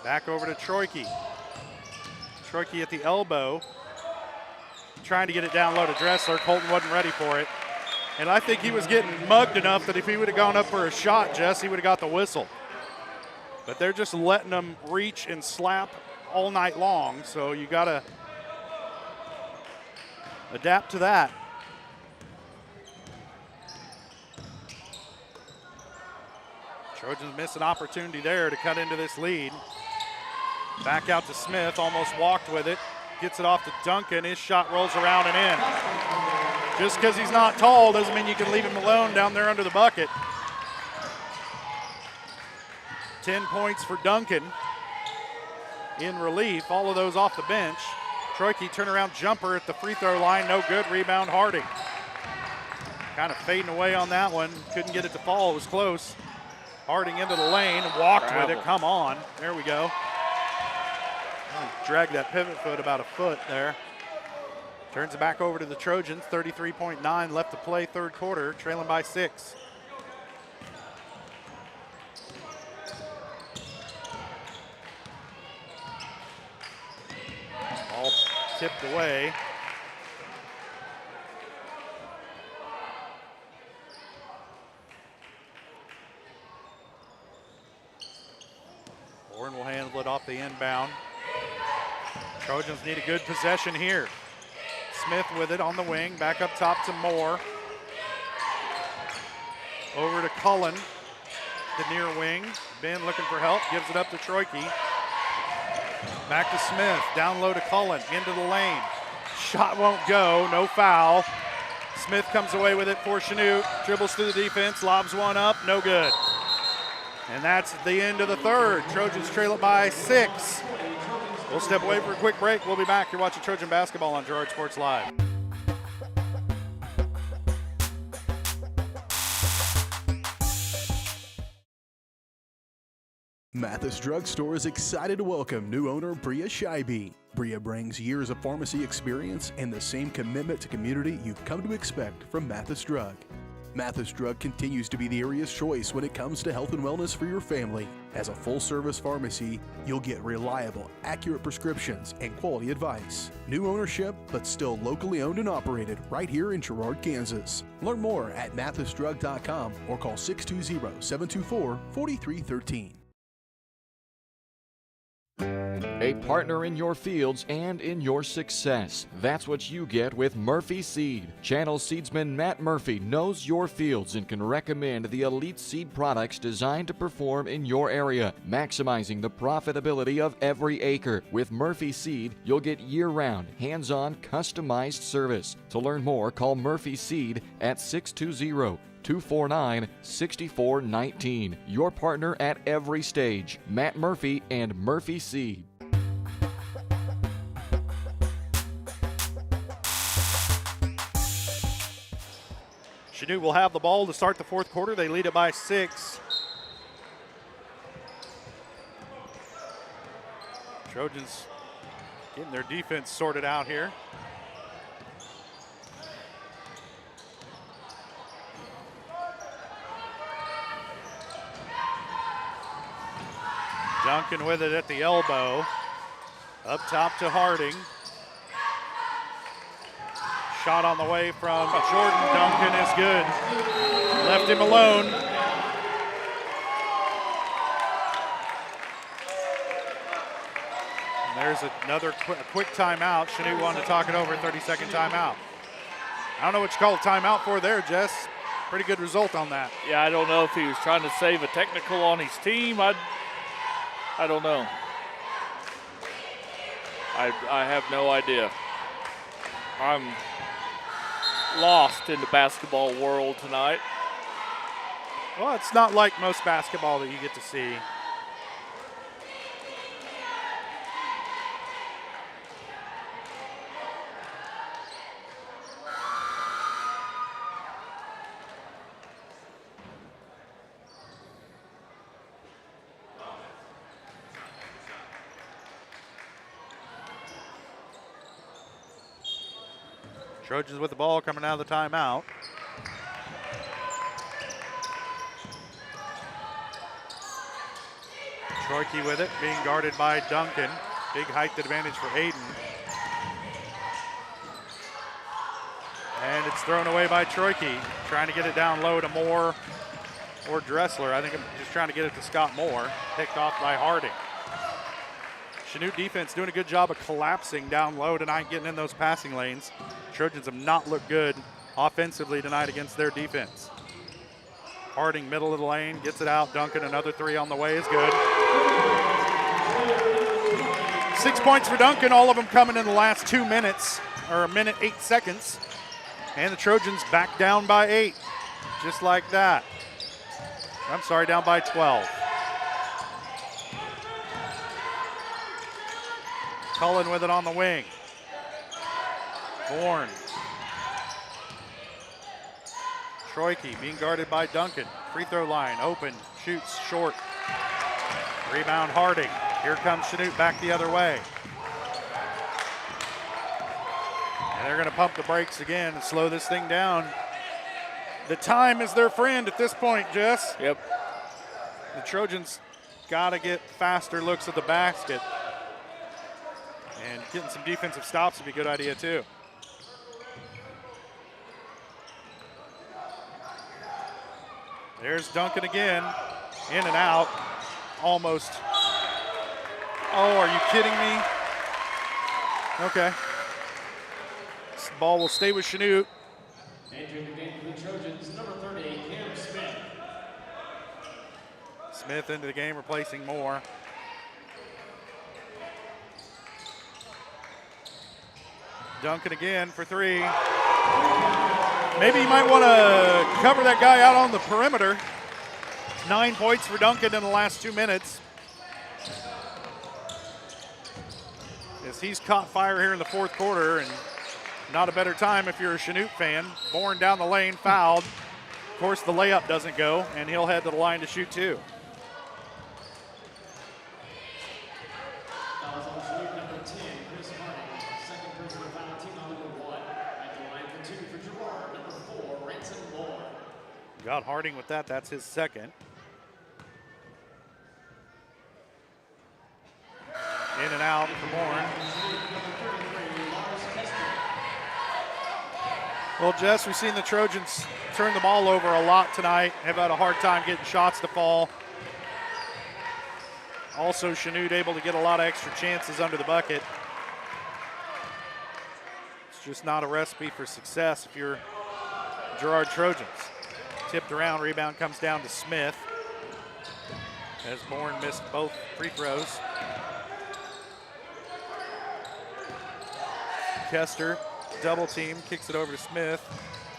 Back over to Troike. Troike at the elbow. Trying to get it down low to Dressler. Colton wasn't ready for it. And I think he was getting mugged enough that if he would have gone up for a shot, Jess, he would have got the whistle. But they're just letting them reach and slap all night long, so you got to adapt to that. Trojans miss an opportunity there to cut into this lead. Back out to Smith, almost walked with it. Gets it off to Duncan, his shot rolls around and in. Just because he's not tall doesn't mean you can leave him alone down there under the bucket. 10 points for Duncan in relief, all of those off the bench. Troike turnaround jumper at the free throw line, no good, rebound Harding. kind of fading away on that one. Couldn't get it to fall. It was close. Harding into the lane, walked with it. Come on. There we go. Dragged that pivot foot about a foot there. Turns it back over to the Trojans. 33.9 left to play, third quarter, trailing by 6. All tipped away. Warren will handle it off the inbound. Trojans need a good possession here. Smith with it on the wing, back up top to Moore. Over to Cullen, the near wing. Ben looking for help, gives it up to Troike. Back to Smith, down low to Cullen, into the lane. Shot won't go, no foul. Smith comes away with it for Chanute, dribbles through the defense, lobs one up, no good. And that's the end of the third. Trojans trail it by 6. We'll step away for a quick break. We'll be back. You're watching Trojan basketball on Girard Sports Live. Mathis Drug Store is excited to welcome new owner Bria Scheibe. Bria brings years of pharmacy experience and the same commitment to community you've come to expect from Mathis Drug. Mathis Drug continues to be the area's choice when it comes to health and wellness for your family. As a full-service pharmacy, you'll get reliable, accurate prescriptions and quality advice. New ownership, but still locally owned and operated right here in Girard, Kansas. Learn more at mathisdrug.com or call 620-724-4313. A partner in your fields and in your success. That's what you get with Murphy Seed. Channel seedsman Matt Murphy knows your fields and can recommend the elite seed products designed to perform in your area, maximizing the profitability of every acre. With Murphy Seed, you'll get year-round, hands-on, customized service. To learn more, call Murphy Seed at 620-249-6419. Your partner at every stage. Matt Murphy and Murphy Seed. Chanute will have the ball to start the fourth quarter. They lead it by 6. Trojans getting their defense sorted out here. Duncan with it at the elbow. Up top to Harding. Shot on the way from Jordan. Duncan is good. Left him alone. And there's another quick timeout. Chanute wanted to talk it over, 30-second timeout. I don't know what you call a timeout for there, Jess. Pretty good result on that. Yeah, I don't know if he was trying to save a technical on his team. I don't know. I have no idea. I'm lost in the basketball world tonight. Well, it's not like most basketball that you get to see. Trojans with the ball coming out of the timeout. Troike with it, being guarded by Duncan. Big height advantage for Aiden. And it's thrown away by Troike. Trying to get it down low to Moore or Dressler. I think I'm just trying to get it to Scott Moore. Picked off by Harding. Chanute defense doing a good job of collapsing down low tonight, getting in those passing lanes. Trojans have not looked good offensively tonight against their defense. Harding, middle of the lane, gets it out. Duncan, another 3 on the way is good. 6 points for Duncan, all of them coming in the last 2 minutes, or a minute, 8 seconds. And the Trojans back down by 8, just like that. I'm sorry, down by 12. Cullen with it on the wing. Bourne. Troike being guarded by Duncan. Free throw line, open, shoots, short. Rebound Harding. Here comes Chanute back the other way. And they're going to pump the brakes again and slow this thing down. The time is their friend at this point, Jess. Yep. The Trojans got to get faster looks at the basket. And getting some defensive stops would be a good idea, too. There's Duncan again. In and out. Almost. Oh, are you kidding me? Okay. This ball will stay with Chanute. Entering the game for the Trojans, number 30, Cam Smith. Smith into the game, replacing Moore. Duncan again for three. Maybe you might want to cover that guy out on the perimeter. 9 points for Duncan in the last 2 minutes. As he's caught fire here in the fourth quarter, and not a better time if you're a Chanute fan. Bourne down the lane, fouled. Of course, the layup doesn't go, and he'll head to the line to shoot two. Fouls on Chanute, number 10, Chris Harding. Second personal foul, team on number 1. At the line for 2 for Girard, number 4, Ransom Moore. Got Harding with that. That's his second. In and out for Bourne. Well, Jess, we've seen the Trojans turn the ball over a lot tonight. Have had a hard time getting shots to fall. Also, Chanute able to get a lot of extra chances under the bucket. It's just not a recipe for success if you're Girard Trojans. Tipped around, rebound comes down to Smith. As Bourne missed both free throws. Kester, double team, kicks it over to Smith.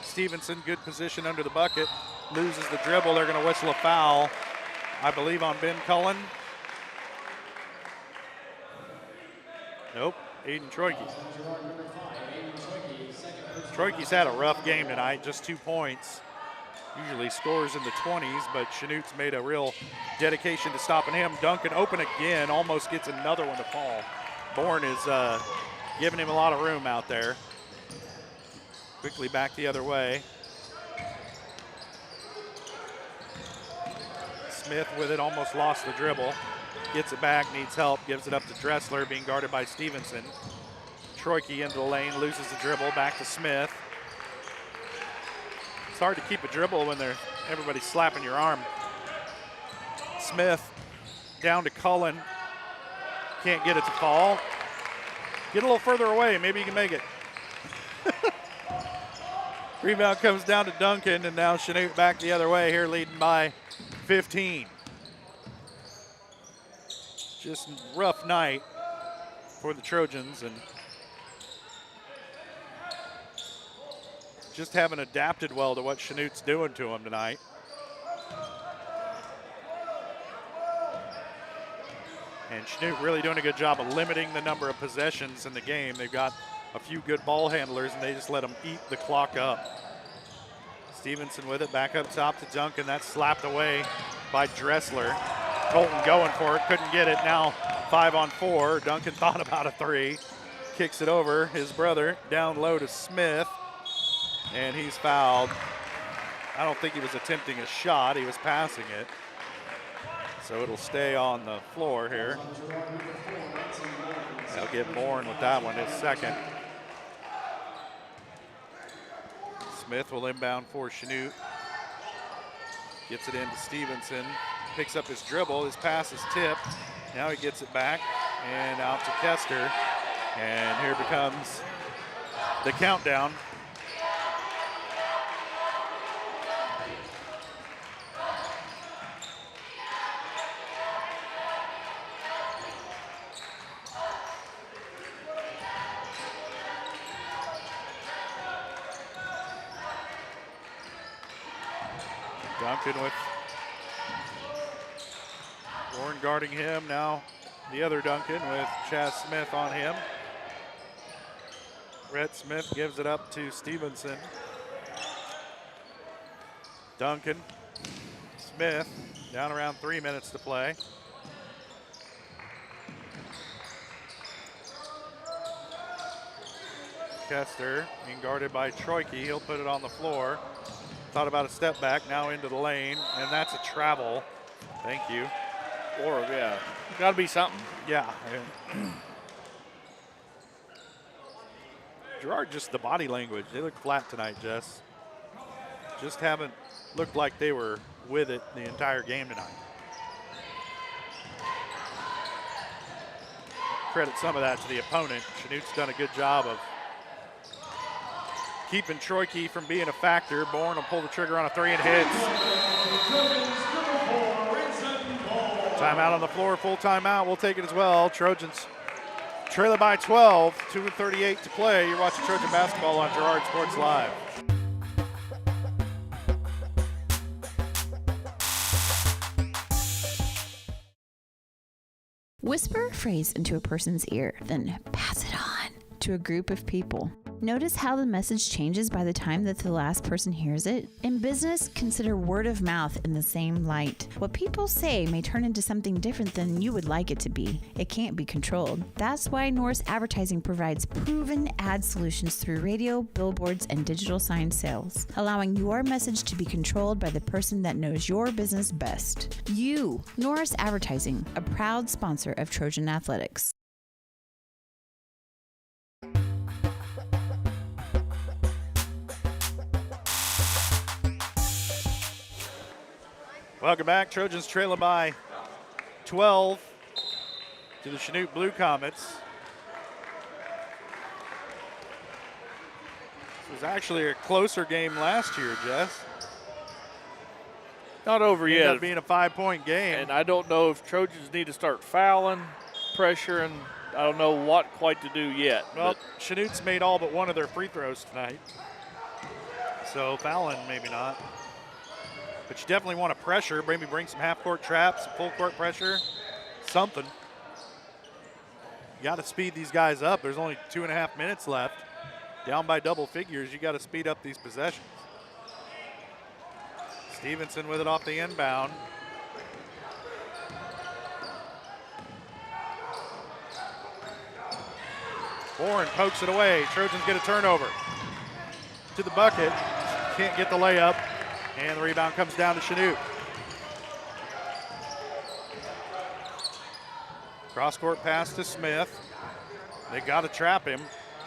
Stevenson, good position under the bucket, loses the dribble. They're going to whistle a foul, I believe, on Ben Cullen. Nope, Aiden Troike. Troike's had a rough game tonight, just 2 points. Usually scores in the 20s, but Chanute's made a real dedication to stopping him. Duncan open again, almost gets another one to fall. Bourne is giving him a lot of room out there. Quickly back the other way. Smith with it, almost lost the dribble. Gets it back, needs help, gives it up to Dressler, being guarded by Stevenson. Troike into the lane, loses the dribble, back to Smith. It's hard to keep a dribble when everybody's slapping your arm. Smith down to Cullen. Can't get it to fall. Get a little further away, maybe you can make it. Rebound comes down to Duncan, and now Chanute back the other way here, leading by 15. Just a rough night for the Trojans, and just haven't adapted well to what Chanute's doing to them tonight. And Chanute really doing a good job of limiting the number of possessions in the game. They've got a few good ball handlers, and they just let them eat the clock up. Stevenson with it, back up top to Duncan. That's slapped away by Dressler. Colton going for it, couldn't get it. Now 5 on 4. Duncan thought about a three. Kicks it over, his brother, down low to Smith. And he's fouled. I don't think he was attempting a shot, he was passing it. So it'll stay on the floor here. They'll get Bourne with that one, his second. Smith will inbound for Chanute. Gets it into Stevenson. Picks up his dribble, his pass is tipped. Now he gets it back and out to Kester. And here becomes the countdown. Duncan with Bourne guarding him. Now the other Duncan with Chaz Smith on him. Rhett Smith gives it up to Stevenson. Duncan, Smith, down around 3 minutes to play. Kester being guarded by Troike. He'll put it on the floor. Thought about a step back, now into the lane, and that's a travel. Thank you. Or, yeah, got to be something. Yeah. Girard, just the body language. They look flat tonight, Jess. Just haven't looked like they were with it the entire game tonight. Credit some of that to the opponent. Chanute's done a good job of keeping Troike from being a factor. Bourne will pull the trigger on a three and hits. Timeout on the floor, full timeout. We'll take it as well. Trojans trailing by 12, 2:38 to play. You're watching Trojan basketball on Girard Sports Live. Whisper a phrase into a person's ear, then pass it on to a group of people. Notice how the message changes by the time that the last person hears it? In business, consider word of mouth in the same light. What people say may turn into something different than you would like it to be. It can't be controlled. That's why Norris Advertising provides proven ad solutions through radio, billboards, and digital sign sales, allowing your message to be controlled by the person that knows your business best. You, Norris Advertising, a proud sponsor of Trojan Athletics. Welcome back. Trojans trailing by 12 to the Chanute Blue Comets. This was actually a closer game last year, Jess. Not over Ended yet. up being a 5-point game. And I don't know if Trojans need to start fouling, pressuring. I don't know what quite to do yet. Well, Chanute's made all but one of their free throws tonight. So fouling, maybe not. But you definitely want to pressure, maybe bring some half-court traps, full-court pressure, something. You got to speed these guys up. There's only 2.5 minutes left. Down by double figures, you got to speed up these possessions. Stevenson with it off the inbound. Bourne pokes it away. Trojans get a turnover. To the bucket. Can't get the layup. And the rebound comes down to Chanute. Cross-court pass to Smith. They got to trap him.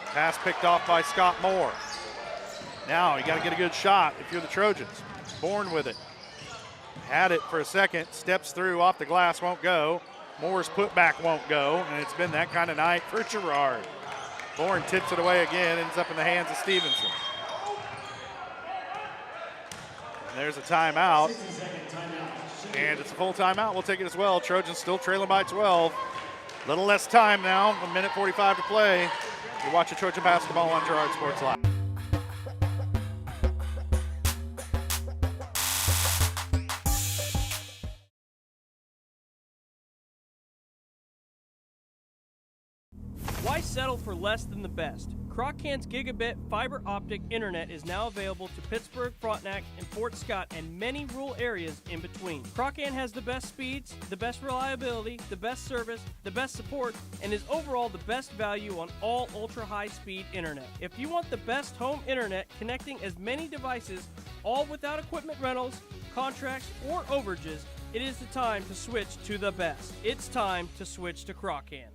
Pass picked off by Scott Moore. Now you got to get a good shot if you're the Trojans. Bourne with it. Had it for a second. Steps through off the glass, won't go. Moore's putback won't go. And it's been that kind of night for Girard. Bourne tips it away again. Ends up in the hands of Stevenson. There's a timeout, and it's a full timeout. We'll take it as well. Trojans still trailing by 12. A little less time now, 1:45 to play. You're watching Trojan basketball on Girard Sports Live. Why settle for less than the best? Croc-Can's gigabit fiber optic internet is now available to Pittsburgh, Frontenac, and Fort Scott, and many rural areas in between. Croc-Can has the best speeds, the best reliability, the best service, the best support, and is overall the best value on all ultra-high-speed internet. If you want the best home internet connecting as many devices, all without equipment rentals, contracts, or overages, it is the time to switch to the best. It's time to switch to Croc-Can.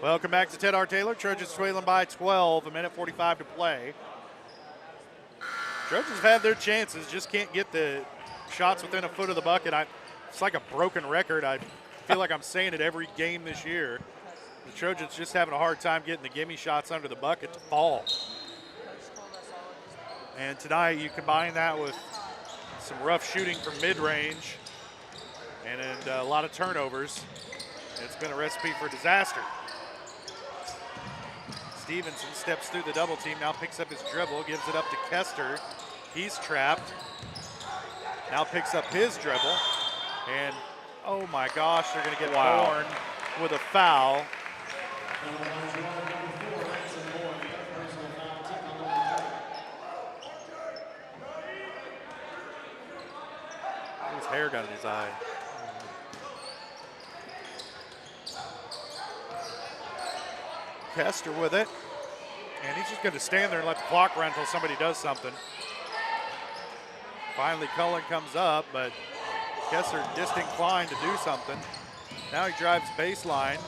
Welcome back to Ted R. Taylor. Trojans trailing by 12, 1:45 to play. Trojans have had their chances, just can't get the shots within a foot of the bucket. It's like a broken record. I feel like I'm saying it every game this year. The Trojans just having a hard time getting the gimme shots under the bucket to fall. And tonight you combine that with some rough shooting from mid-range and a lot of turnovers. It's been a recipe for disaster. Stevenson steps through the double team, now picks up his dribble, gives it up to Kester. He's trapped. Now picks up his dribble and Oh my gosh, they're going to get Horn with a foul. His hair got in his eye. Kester with it. And he's just going to stand there and let the clock run until somebody does something. Finally, Cullen comes up, but Kester disinclined to do something. Now he drives baseline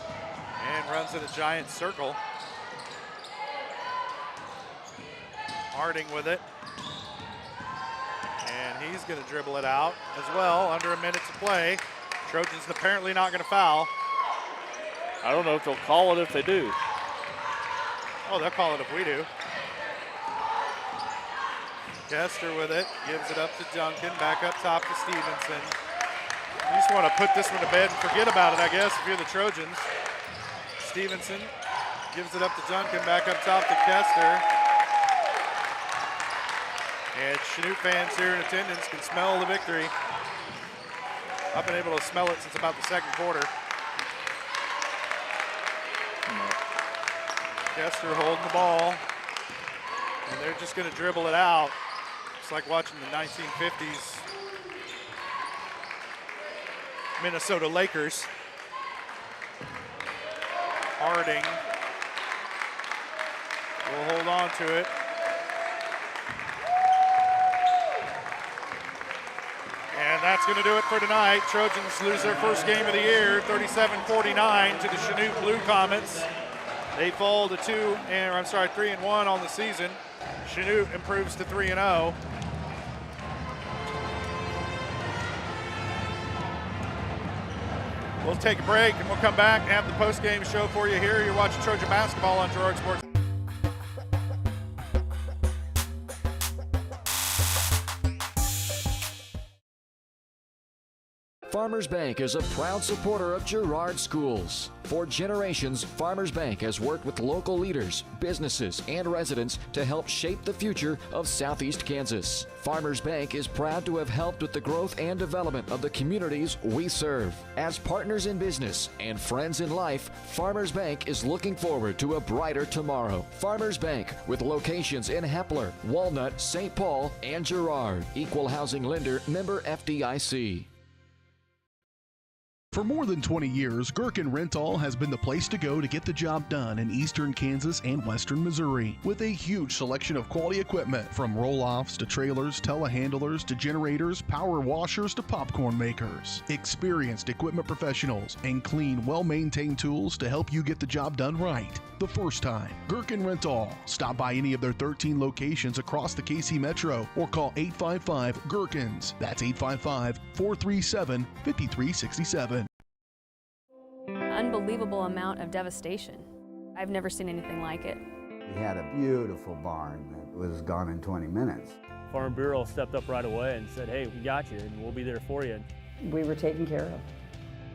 and runs in a giant circle. Harding with it. And he's going to dribble it out as well, under a minute to play. Trojans apparently not going to foul. I don't know if they'll call it if they do. Oh, they'll call it if we do. Kester with it, gives it up to Duncan, back up top to Stevenson. You just want to put this one to bed and forget about it, I guess, if you're the Trojans. Stevenson gives it up to Duncan, back up top to Kester. And Chanute fans here in attendance can smell the victory. I've been able to smell it since about the second quarter. Kester holding the ball, and they're just going to dribble it out. It's like watching the 1950s Minnesota Lakers. Harding will hold on to it. And that's going to do it for tonight. Trojans lose their first game of the year, 37-49 to the Chanute Blue Comets. They fall to 3-1 on the season. Chanute improves to 3-0. We'll take a break and we'll come back and have the post-game show for you here. You're watching Trojan basketball on Girard Sports. Farmers Bank is a proud supporter of Girard schools. For generations, Farmers Bank has worked with local leaders, businesses, and residents to help shape the future of Southeast Kansas. Farmers Bank is proud to have helped with the growth and development of the communities we serve. As partners in business and friends in life, Farmers Bank is looking forward to a brighter tomorrow. Farmers Bank, with locations in Hepler, Walnut, St. Paul, and Girard. Equal housing lender, member FDIC. For more than 20 years, Gherkin Rental has been the place to go to get the job done in eastern Kansas and western Missouri. With a huge selection of quality equipment, from roll-offs to trailers, telehandlers to generators, power washers to popcorn makers. Experienced equipment professionals and clean, well-maintained tools to help you get the job done right. The first time. Gherkin Rental. Stop by any of their 13 locations across the KC Metro or call 855-GHERKINS. That's 855-437-5367. Unbelievable amount of devastation. I've never seen anything like it. We had a beautiful barn that was gone in 20 minutes. Farm Bureau stepped up right away and said, hey, we got you and we'll be there for you. We were taken care of.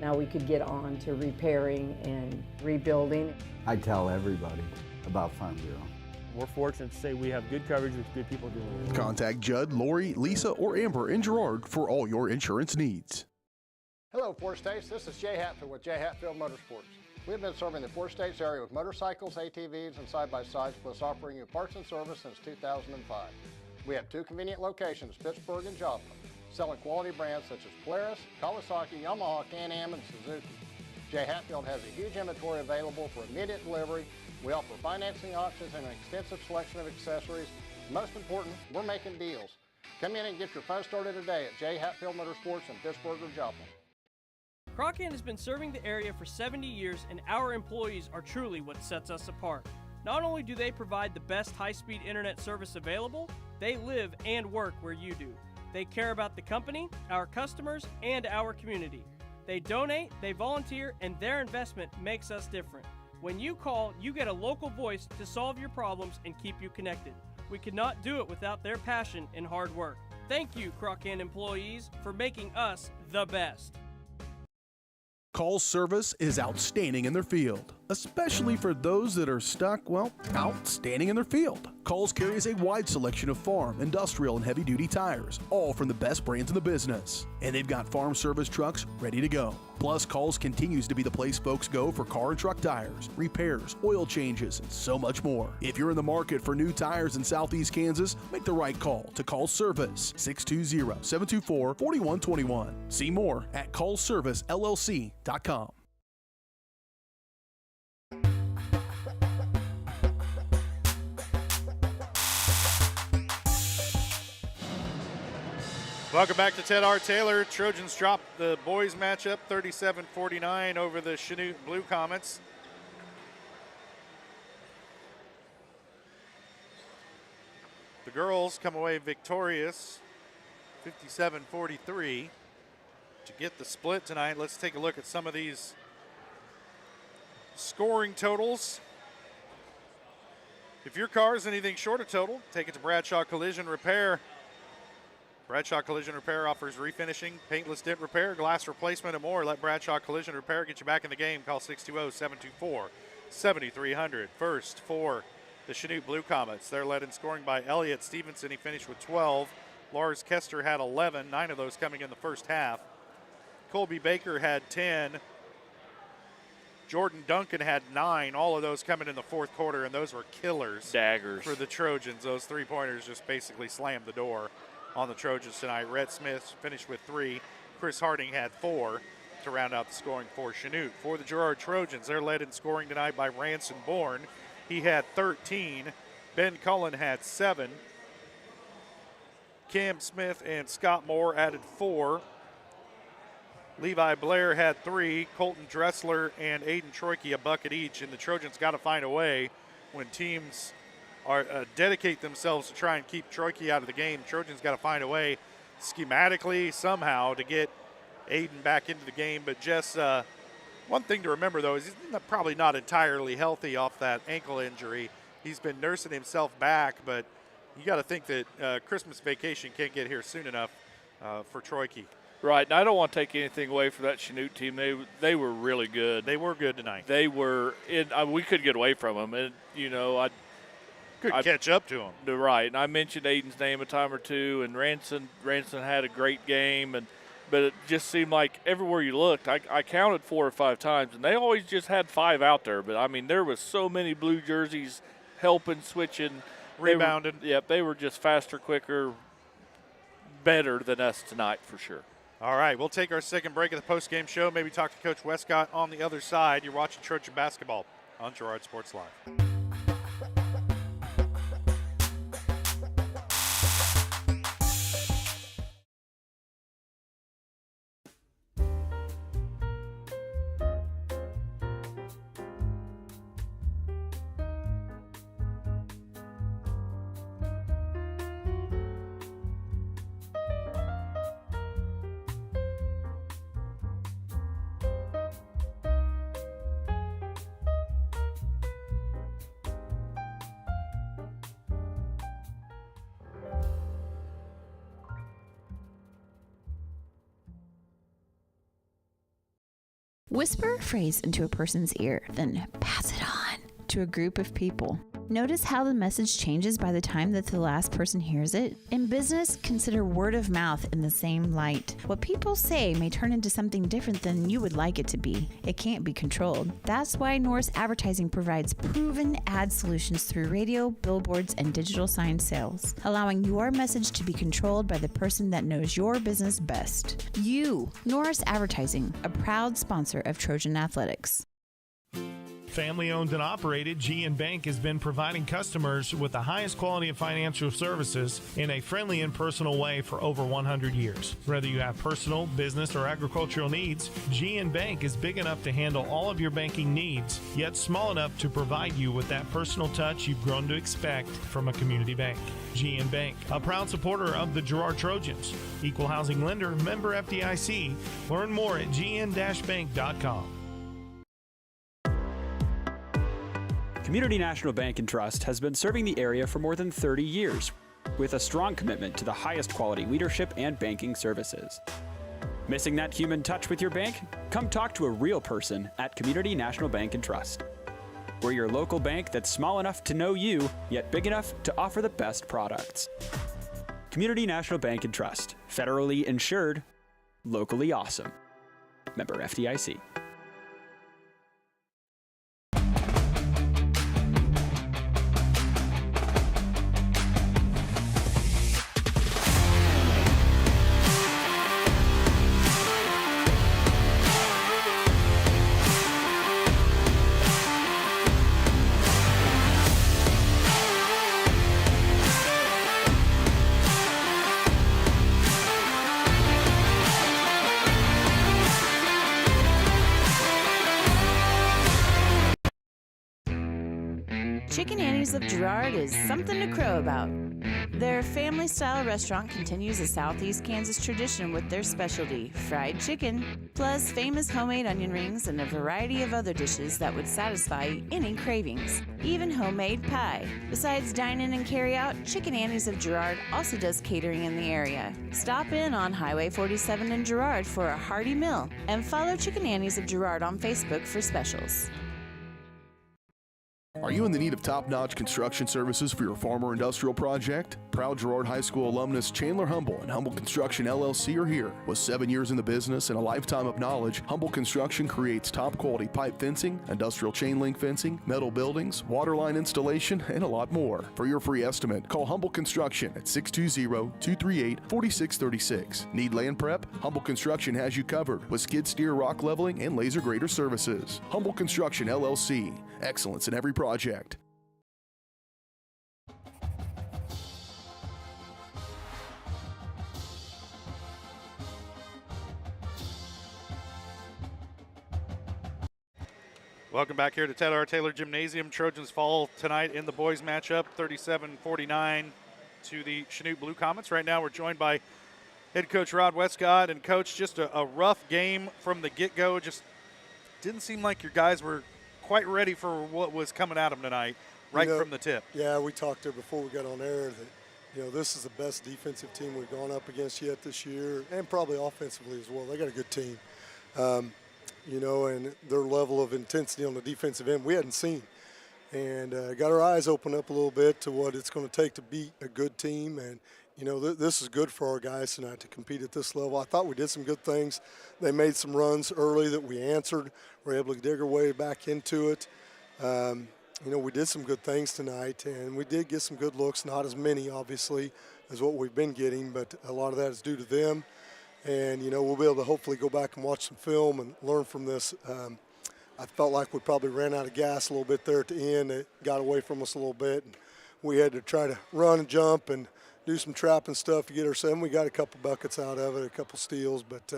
Now we could get on to repairing and rebuilding. I tell everybody about Farm Bureau. We're fortunate to say we have good coverage with good people doing it. Contact Judd, Lori, Lisa, or Amber in Girard for all your insurance needs. Hello, Four States. This is Jay Hatfield with Jay Hatfield Motorsports. We've been serving the Four States area with motorcycles, ATVs, and side-by-sides, plus offering you parts and service since 2005. We have two convenient locations, Pittsburgh and Joplin, selling quality brands such as Polaris, Kawasaki, Yamaha, Can-Am, and Suzuki. Jay Hatfield has a huge inventory available for immediate delivery. We offer financing options and an extensive selection of accessories. Most important, we're making deals. Come in and get your fun started today at Jay Hatfield Motorsports in Pittsburgh or Joplin. Crocan has been serving the area for 70 years, and our employees are truly what sets us apart. Not only do they provide the best high-speed internet service available, they live and work where you do. They care about the company, our customers, and our community. They donate, they volunteer, and their investment makes us different. When you call, you get a local voice to solve your problems and keep you connected. We could not do it without their passion and hard work. Thank you, Crocan employees, for making us the best. Call service is outstanding in their field, especially for those that are stuck, well, outstanding in their field. Coles carries a wide selection of farm, industrial, and heavy-duty tires, all from the best brands in the business. And they've got farm service trucks ready to go. Plus, Coles continues to be the place folks go for car and truck tires, repairs, oil changes, and so much more. If you're in the market for new tires in Southeast Kansas, make the right call to Coles Service, 620-724-4121. See more at ColesServiceLLC.com. Welcome back to Ted R. Taylor. Trojans dropped the boys matchup 37-49 over the Chanute Blue Comets. The girls come away victorious 57-43 to get the split tonight. Let's take a look at some of these scoring totals. If your car is anything short of total, take it to Bradshaw Collision Repair. Bradshaw Collision Repair offers refinishing, paintless dent repair, glass replacement, and more. Let Bradshaw Collision Repair get you back in the game. Call 620-724-7300. First for the Chanute Blue Comets. They're led in scoring by Elliott Stevenson. He finished with 12. Lars Kester had 11, 9 of those coming in the first half. Colby Baker had 10. Jordan Duncan had 9, all of those coming in the fourth quarter, and those were killers. Daggers. For the Trojans. Those three-pointers just basically slammed the door on the Trojans tonight. Rhett Smith finished with 3. Chris Harding had 4 to round out the scoring for Chanute. For the Girard Trojans, they're led in scoring tonight by Ranson Bourne. He had 13. Ben Cullen had 7. Cam Smith and Scott Moore added 4. Levi Blair had 3. Colton Dressler and Aiden Troike a bucket each. And the Trojans got to find a way when teams are dedicate themselves to try and keep Troike out of the game. Trojans got to find a way schematically somehow to get Aiden back into the game. But just one thing to remember, though, is he's probably not entirely healthy off that ankle injury. He's been nursing himself back, but you got to think that Christmas vacation can't get here soon enough for Troike. Right, and I don't want to take anything away from that Chanute team. They were really good. They were good tonight. They were. We couldn't get away from them, and I couldn't catch up to them. Right, and I mentioned Aiden's name a time or two, and Ranson had a great game, but it just seemed like everywhere you looked, I counted 4 or 5 times, and they always just had 5 out there. But I mean, there was so many blue jerseys helping, switching, rebounding. They were just faster, quicker, better than us tonight for sure. All right, we'll take our second break of the postgame show. Maybe talk to Coach Westcott on the other side. You're watching Trojan basketball on Girard Sports Live. Whisper a phrase into a person's ear, then pass it on to a group of people. Notice how the message changes by the time that the last person hears it? In business, consider word of mouth in the same light. What people say may turn into something different than you would like it to be. It can't be controlled. That's why Norris Advertising provides proven ad solutions through radio, billboards, and digital sign sales, allowing your message to be controlled by the person that knows your business best. You, Norris Advertising, a proud sponsor of Trojan Athletics. Family owned and operated, GN Bank has been providing customers with the highest quality of financial services in a friendly and personal way for over 100 years. Whether you have personal, business, or agricultural needs, GN Bank is big enough to handle all of your banking needs, yet small enough to provide you with that personal touch you've grown to expect from a community bank. GN Bank, a proud supporter of the Girard Trojans. Equal housing lender, member FDIC. Learn more at gn-bank.com. Community National Bank and Trust has been serving the area for more than 30 years with a strong commitment to the highest quality leadership and banking services. Missing that human touch with your bank? Come talk to a real person at Community National Bank and Trust. We're your local bank that's small enough to know you, yet big enough to offer the best products. Community National Bank and Trust. Federally insured. Locally awesome. Member FDIC. Chicken Annie's of Girard is something to crow about. Their family-style restaurant continues a Southeast Kansas tradition with their specialty, fried chicken, plus famous homemade onion rings and a variety of other dishes that would satisfy any cravings, even homemade pie. Besides dine-in and carry-out, Chicken Annie's of Girard also does catering in the area. Stop in on Highway 47 in Girard for a hearty meal, and follow Chicken Annie's of Girard on Facebook for specials. Are you in the need of top-notch construction services for your farm or industrial project? Proud Girard High School alumnus Chandler Humble and Humble Construction LLC are here. With 7 years in the business and a lifetime of knowledge, Humble Construction creates top-quality pipe fencing, industrial chain link fencing, metal buildings, water line installation, and a lot more. For your free estimate, call Humble Construction at 620-238-4636. Need land prep? Humble Construction has you covered with skid steer, rock leveling, and laser grader services. Humble Construction LLC. Excellence in every project. Welcome back here to Ted R. Taylor Gymnasium. Trojans fall tonight in the boys matchup, 37-49 to the Chanute Blue Comets. Right now we're joined by head coach Rod Westcott. And coach, just a rough game from the get-go. Just didn't seem like your guys were quite ready for what was coming at them tonight, from the tip. Yeah, we talked there before we got on air that, this is the best defensive team we've gone up against yet this year, and probably offensively as well. They got a good team, and their level of intensity on the defensive end we hadn't seen. And got our eyes opened up a little bit to what it's going to take to beat a good team. And, this is good for our guys tonight to compete at this level. I thought we did some good things. They made some runs early that we answered. We were able to dig our way back into it. We did some good things tonight, and we did get some good looks, not as many, obviously, as what we've been getting, but a lot of that is due to them. And, we'll be able to hopefully go back and watch some film and learn from this. I felt like we probably ran out of gas a little bit there at the end. It got away from us a little bit. And we had to try to run and jump and do some trapping stuff to get ourselves. We got a couple buckets out of it, a couple steals, but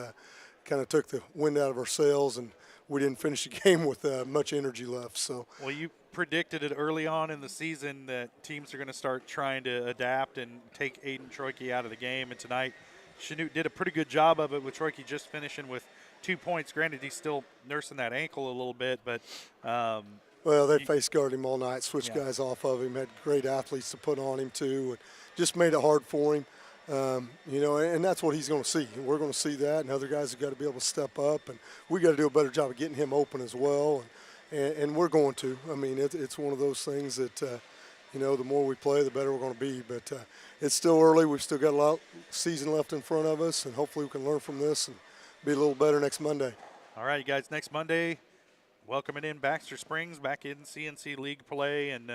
kind of took the wind out of our sails, and we didn't finish the game with much energy left. So, well, you predicted it early on in the season that teams are going to start trying to adapt and take Aiden Troike out of the game, and tonight Chanute did a pretty good job of it with Troike just finishing with 2 points. Granted, he's still nursing that ankle a little bit, but well, they face guarded him all night, switched guys off of him, had great athletes to put on him too, and just made it hard for him. And that's what he's going to see. We're going to see that, and other guys have got to be able to step up, and we got to do a better job of getting him open as well, and we're going to. I mean, it's one of those things that, the more we play, the better we're going to be. But it's still early. We've still got a lot of season left in front of us, and hopefully we can learn from this and be a little better next Monday. All right, you guys, next Monday, welcoming in Baxter Springs back in CNC League play, and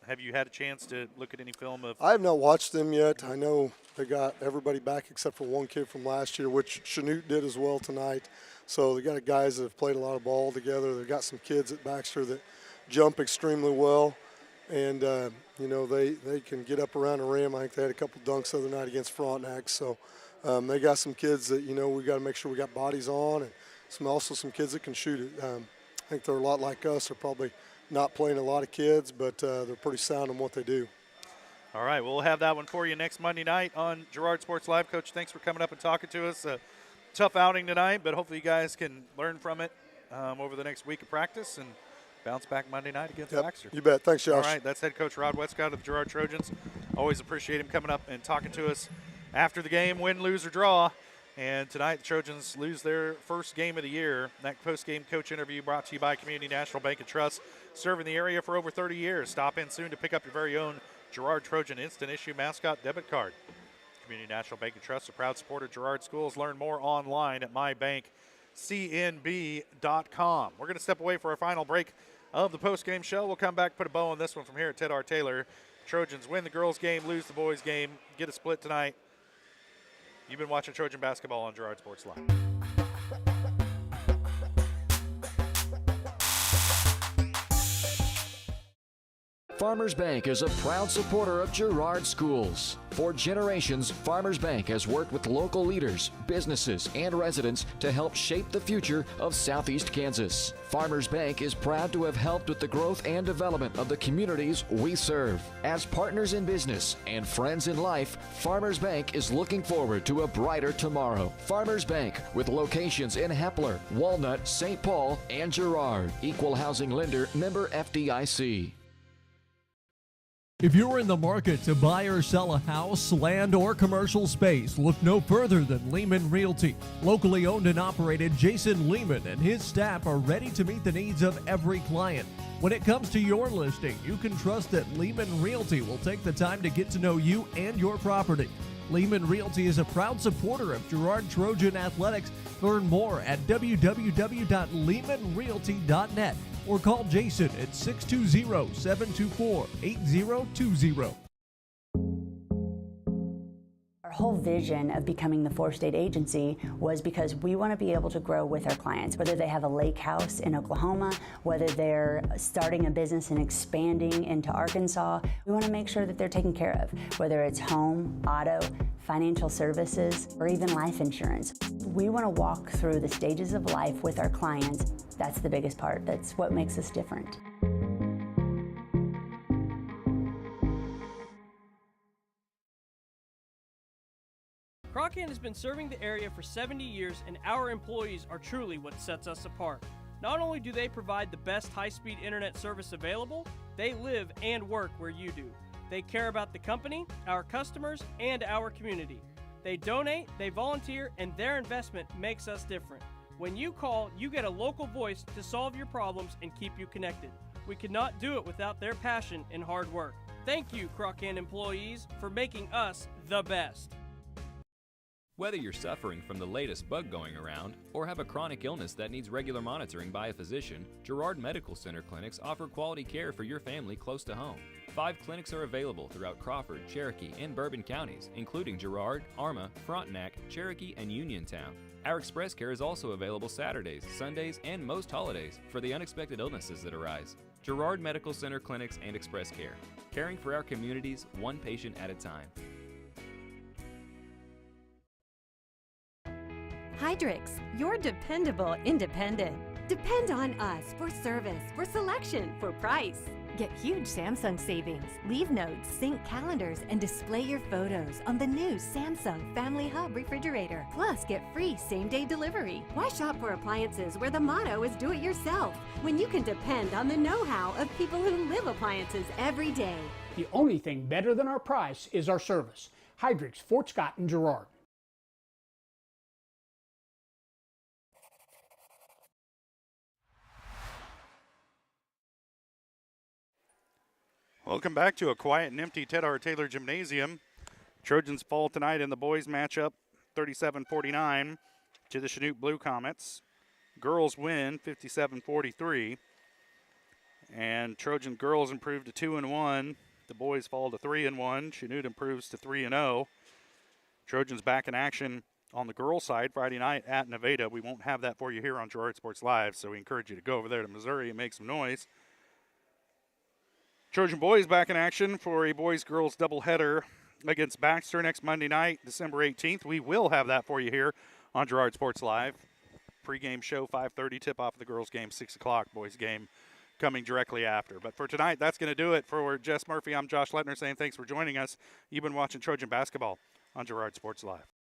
have you had a chance to look at any film of? I have not watched them yet. I know they got everybody back except for one kid from last year, which Chanute did as well tonight. So they got guys that have played a lot of ball together. They've got some kids at Baxter that jump extremely well, and they can get up around the rim. I think they had a couple dunks the other night against Frontenac. So they got some kids that we got to make sure we got bodies on, and also some kids that can shoot it. I think they're a lot like us. They're probably not playing a lot of kids, but they're pretty sound in what they do. All right, we'll have that one for you next Monday night on Girard Sports Live. Coach, thanks for coming up and talking to us. Tough outing tonight, but hopefully you guys can learn from it over the next week of practice and bounce back Monday night against Baxter. You bet. Thanks, Josh. All right, that's head coach Rod Westcott of the Girard Trojans. Always appreciate him coming up and talking to us after the game, win, lose, or draw. And tonight the Trojans lose their first game of the year. That post-game coach interview brought to you by Community National Bank and Trust. serving the area for over 30 years. Stop in soon to pick up your very own Girard Trojan Instant Issue Mascot Debit Card. Community National Bank and Trust, a proud supporter of Girard Schools. Learn more online at mybankcnb.com. We're going to step away for our final break of the post-game show. We'll come back, put a bow on this one from here at Ted R. Taylor. Trojans win the girls' game, lose the boys' game, get a split tonight. You've been watching Trojan basketball on Girard Sports Live. Farmers Bank is a proud supporter of Girard Schools. For generations, Farmers Bank has worked with local leaders, businesses, and residents to help shape the future of Southeast Kansas. Farmers Bank is proud to have helped with the growth and development of the communities we serve. As partners in business and friends in life, Farmers Bank is looking forward to a brighter tomorrow. Farmers Bank, with locations in Hepler, Walnut, St. Paul, and Girard. Equal housing lender, member FDIC. If you're in the market to buy or sell a house, land, or commercial space, look no further than Lehman Realty. Locally owned and operated, Jason Lehman and his staff are ready to meet the needs of every client. When it comes to your listing, you can trust that Lehman Realty will take the time to get to know you and your property. Lehman Realty is a proud supporter of Girard Trojan Athletics. Learn more at www.lehmanrealty.net. or call Jason at 620-724-8020. Our whole vision of becoming the four-state agency was because we want to be able to grow with our clients, whether they have a lake house in Oklahoma, whether they're starting a business and expanding into Arkansas. We want to make sure that they're taken care of, whether it's home, auto, financial services, or even life insurance. We want to walk through the stages of life with our clients. That's the biggest part. That's what makes us different. Crocan has been serving the area for 70 years, and our employees are truly what sets us apart. Not only do they provide the best high-speed internet service available, they live and work where you do. They care about the company, our customers, and our community. They donate, they volunteer, and their investment makes us different. When you call, you get a local voice to solve your problems and keep you connected. We could not do it without their passion and hard work. Thank you, Crocan employees, for making us the best. Whether you're suffering from the latest bug going around or have a chronic illness that needs regular monitoring by a physician, Girard Medical Center clinics offer quality care for your family close to home. 5 clinics are available throughout Crawford, Cherokee, and Bourbon counties, including Girard, Arma, Frontenac, Cherokee, and Uniontown. Our express care is also available Saturdays, Sundays, and most holidays for the unexpected illnesses that arise. Girard Medical Center clinics and express care, caring for our communities one patient at a time. Hydrix, your dependable independent. Depend on us for service, for selection, for price. Get huge Samsung savings. Leave notes, sync calendars, and display your photos on the new Samsung Family Hub refrigerator. Plus, get free same-day delivery. Why shop for appliances where the motto is do it yourself when you can depend on the know-how of people who live appliances every day? The only thing better than our price is our service. Hydrix, Fort Scott, and Girard. Welcome back to a quiet and empty Ted R. Taylor Gymnasium. Trojans fall tonight in the boys matchup 37-49 to the Chanute Blue Comets. Girls win 57-43. And Trojan girls improve to 2-1. The boys fall to 3-1. Chanute improves to 3-0. Trojans back in action on the girls' side Friday night at Nevada. We won't have that for you here on Girard Sports Live, so we encourage you to go over there to Missouri and make some noise. Trojan boys back in action for a boys-girls doubleheader against Baxter next Monday night, December 18th. We will have that for you here on Girard Sports Live. Pre-game show 5:30, tip-off of the girls' game 6 o'clock, boys' game coming directly after. But for tonight, that's going to do it. For Jess Murphy, I'm Josh Lettner saying thanks for joining us. You've been watching Trojan basketball on Girard Sports Live.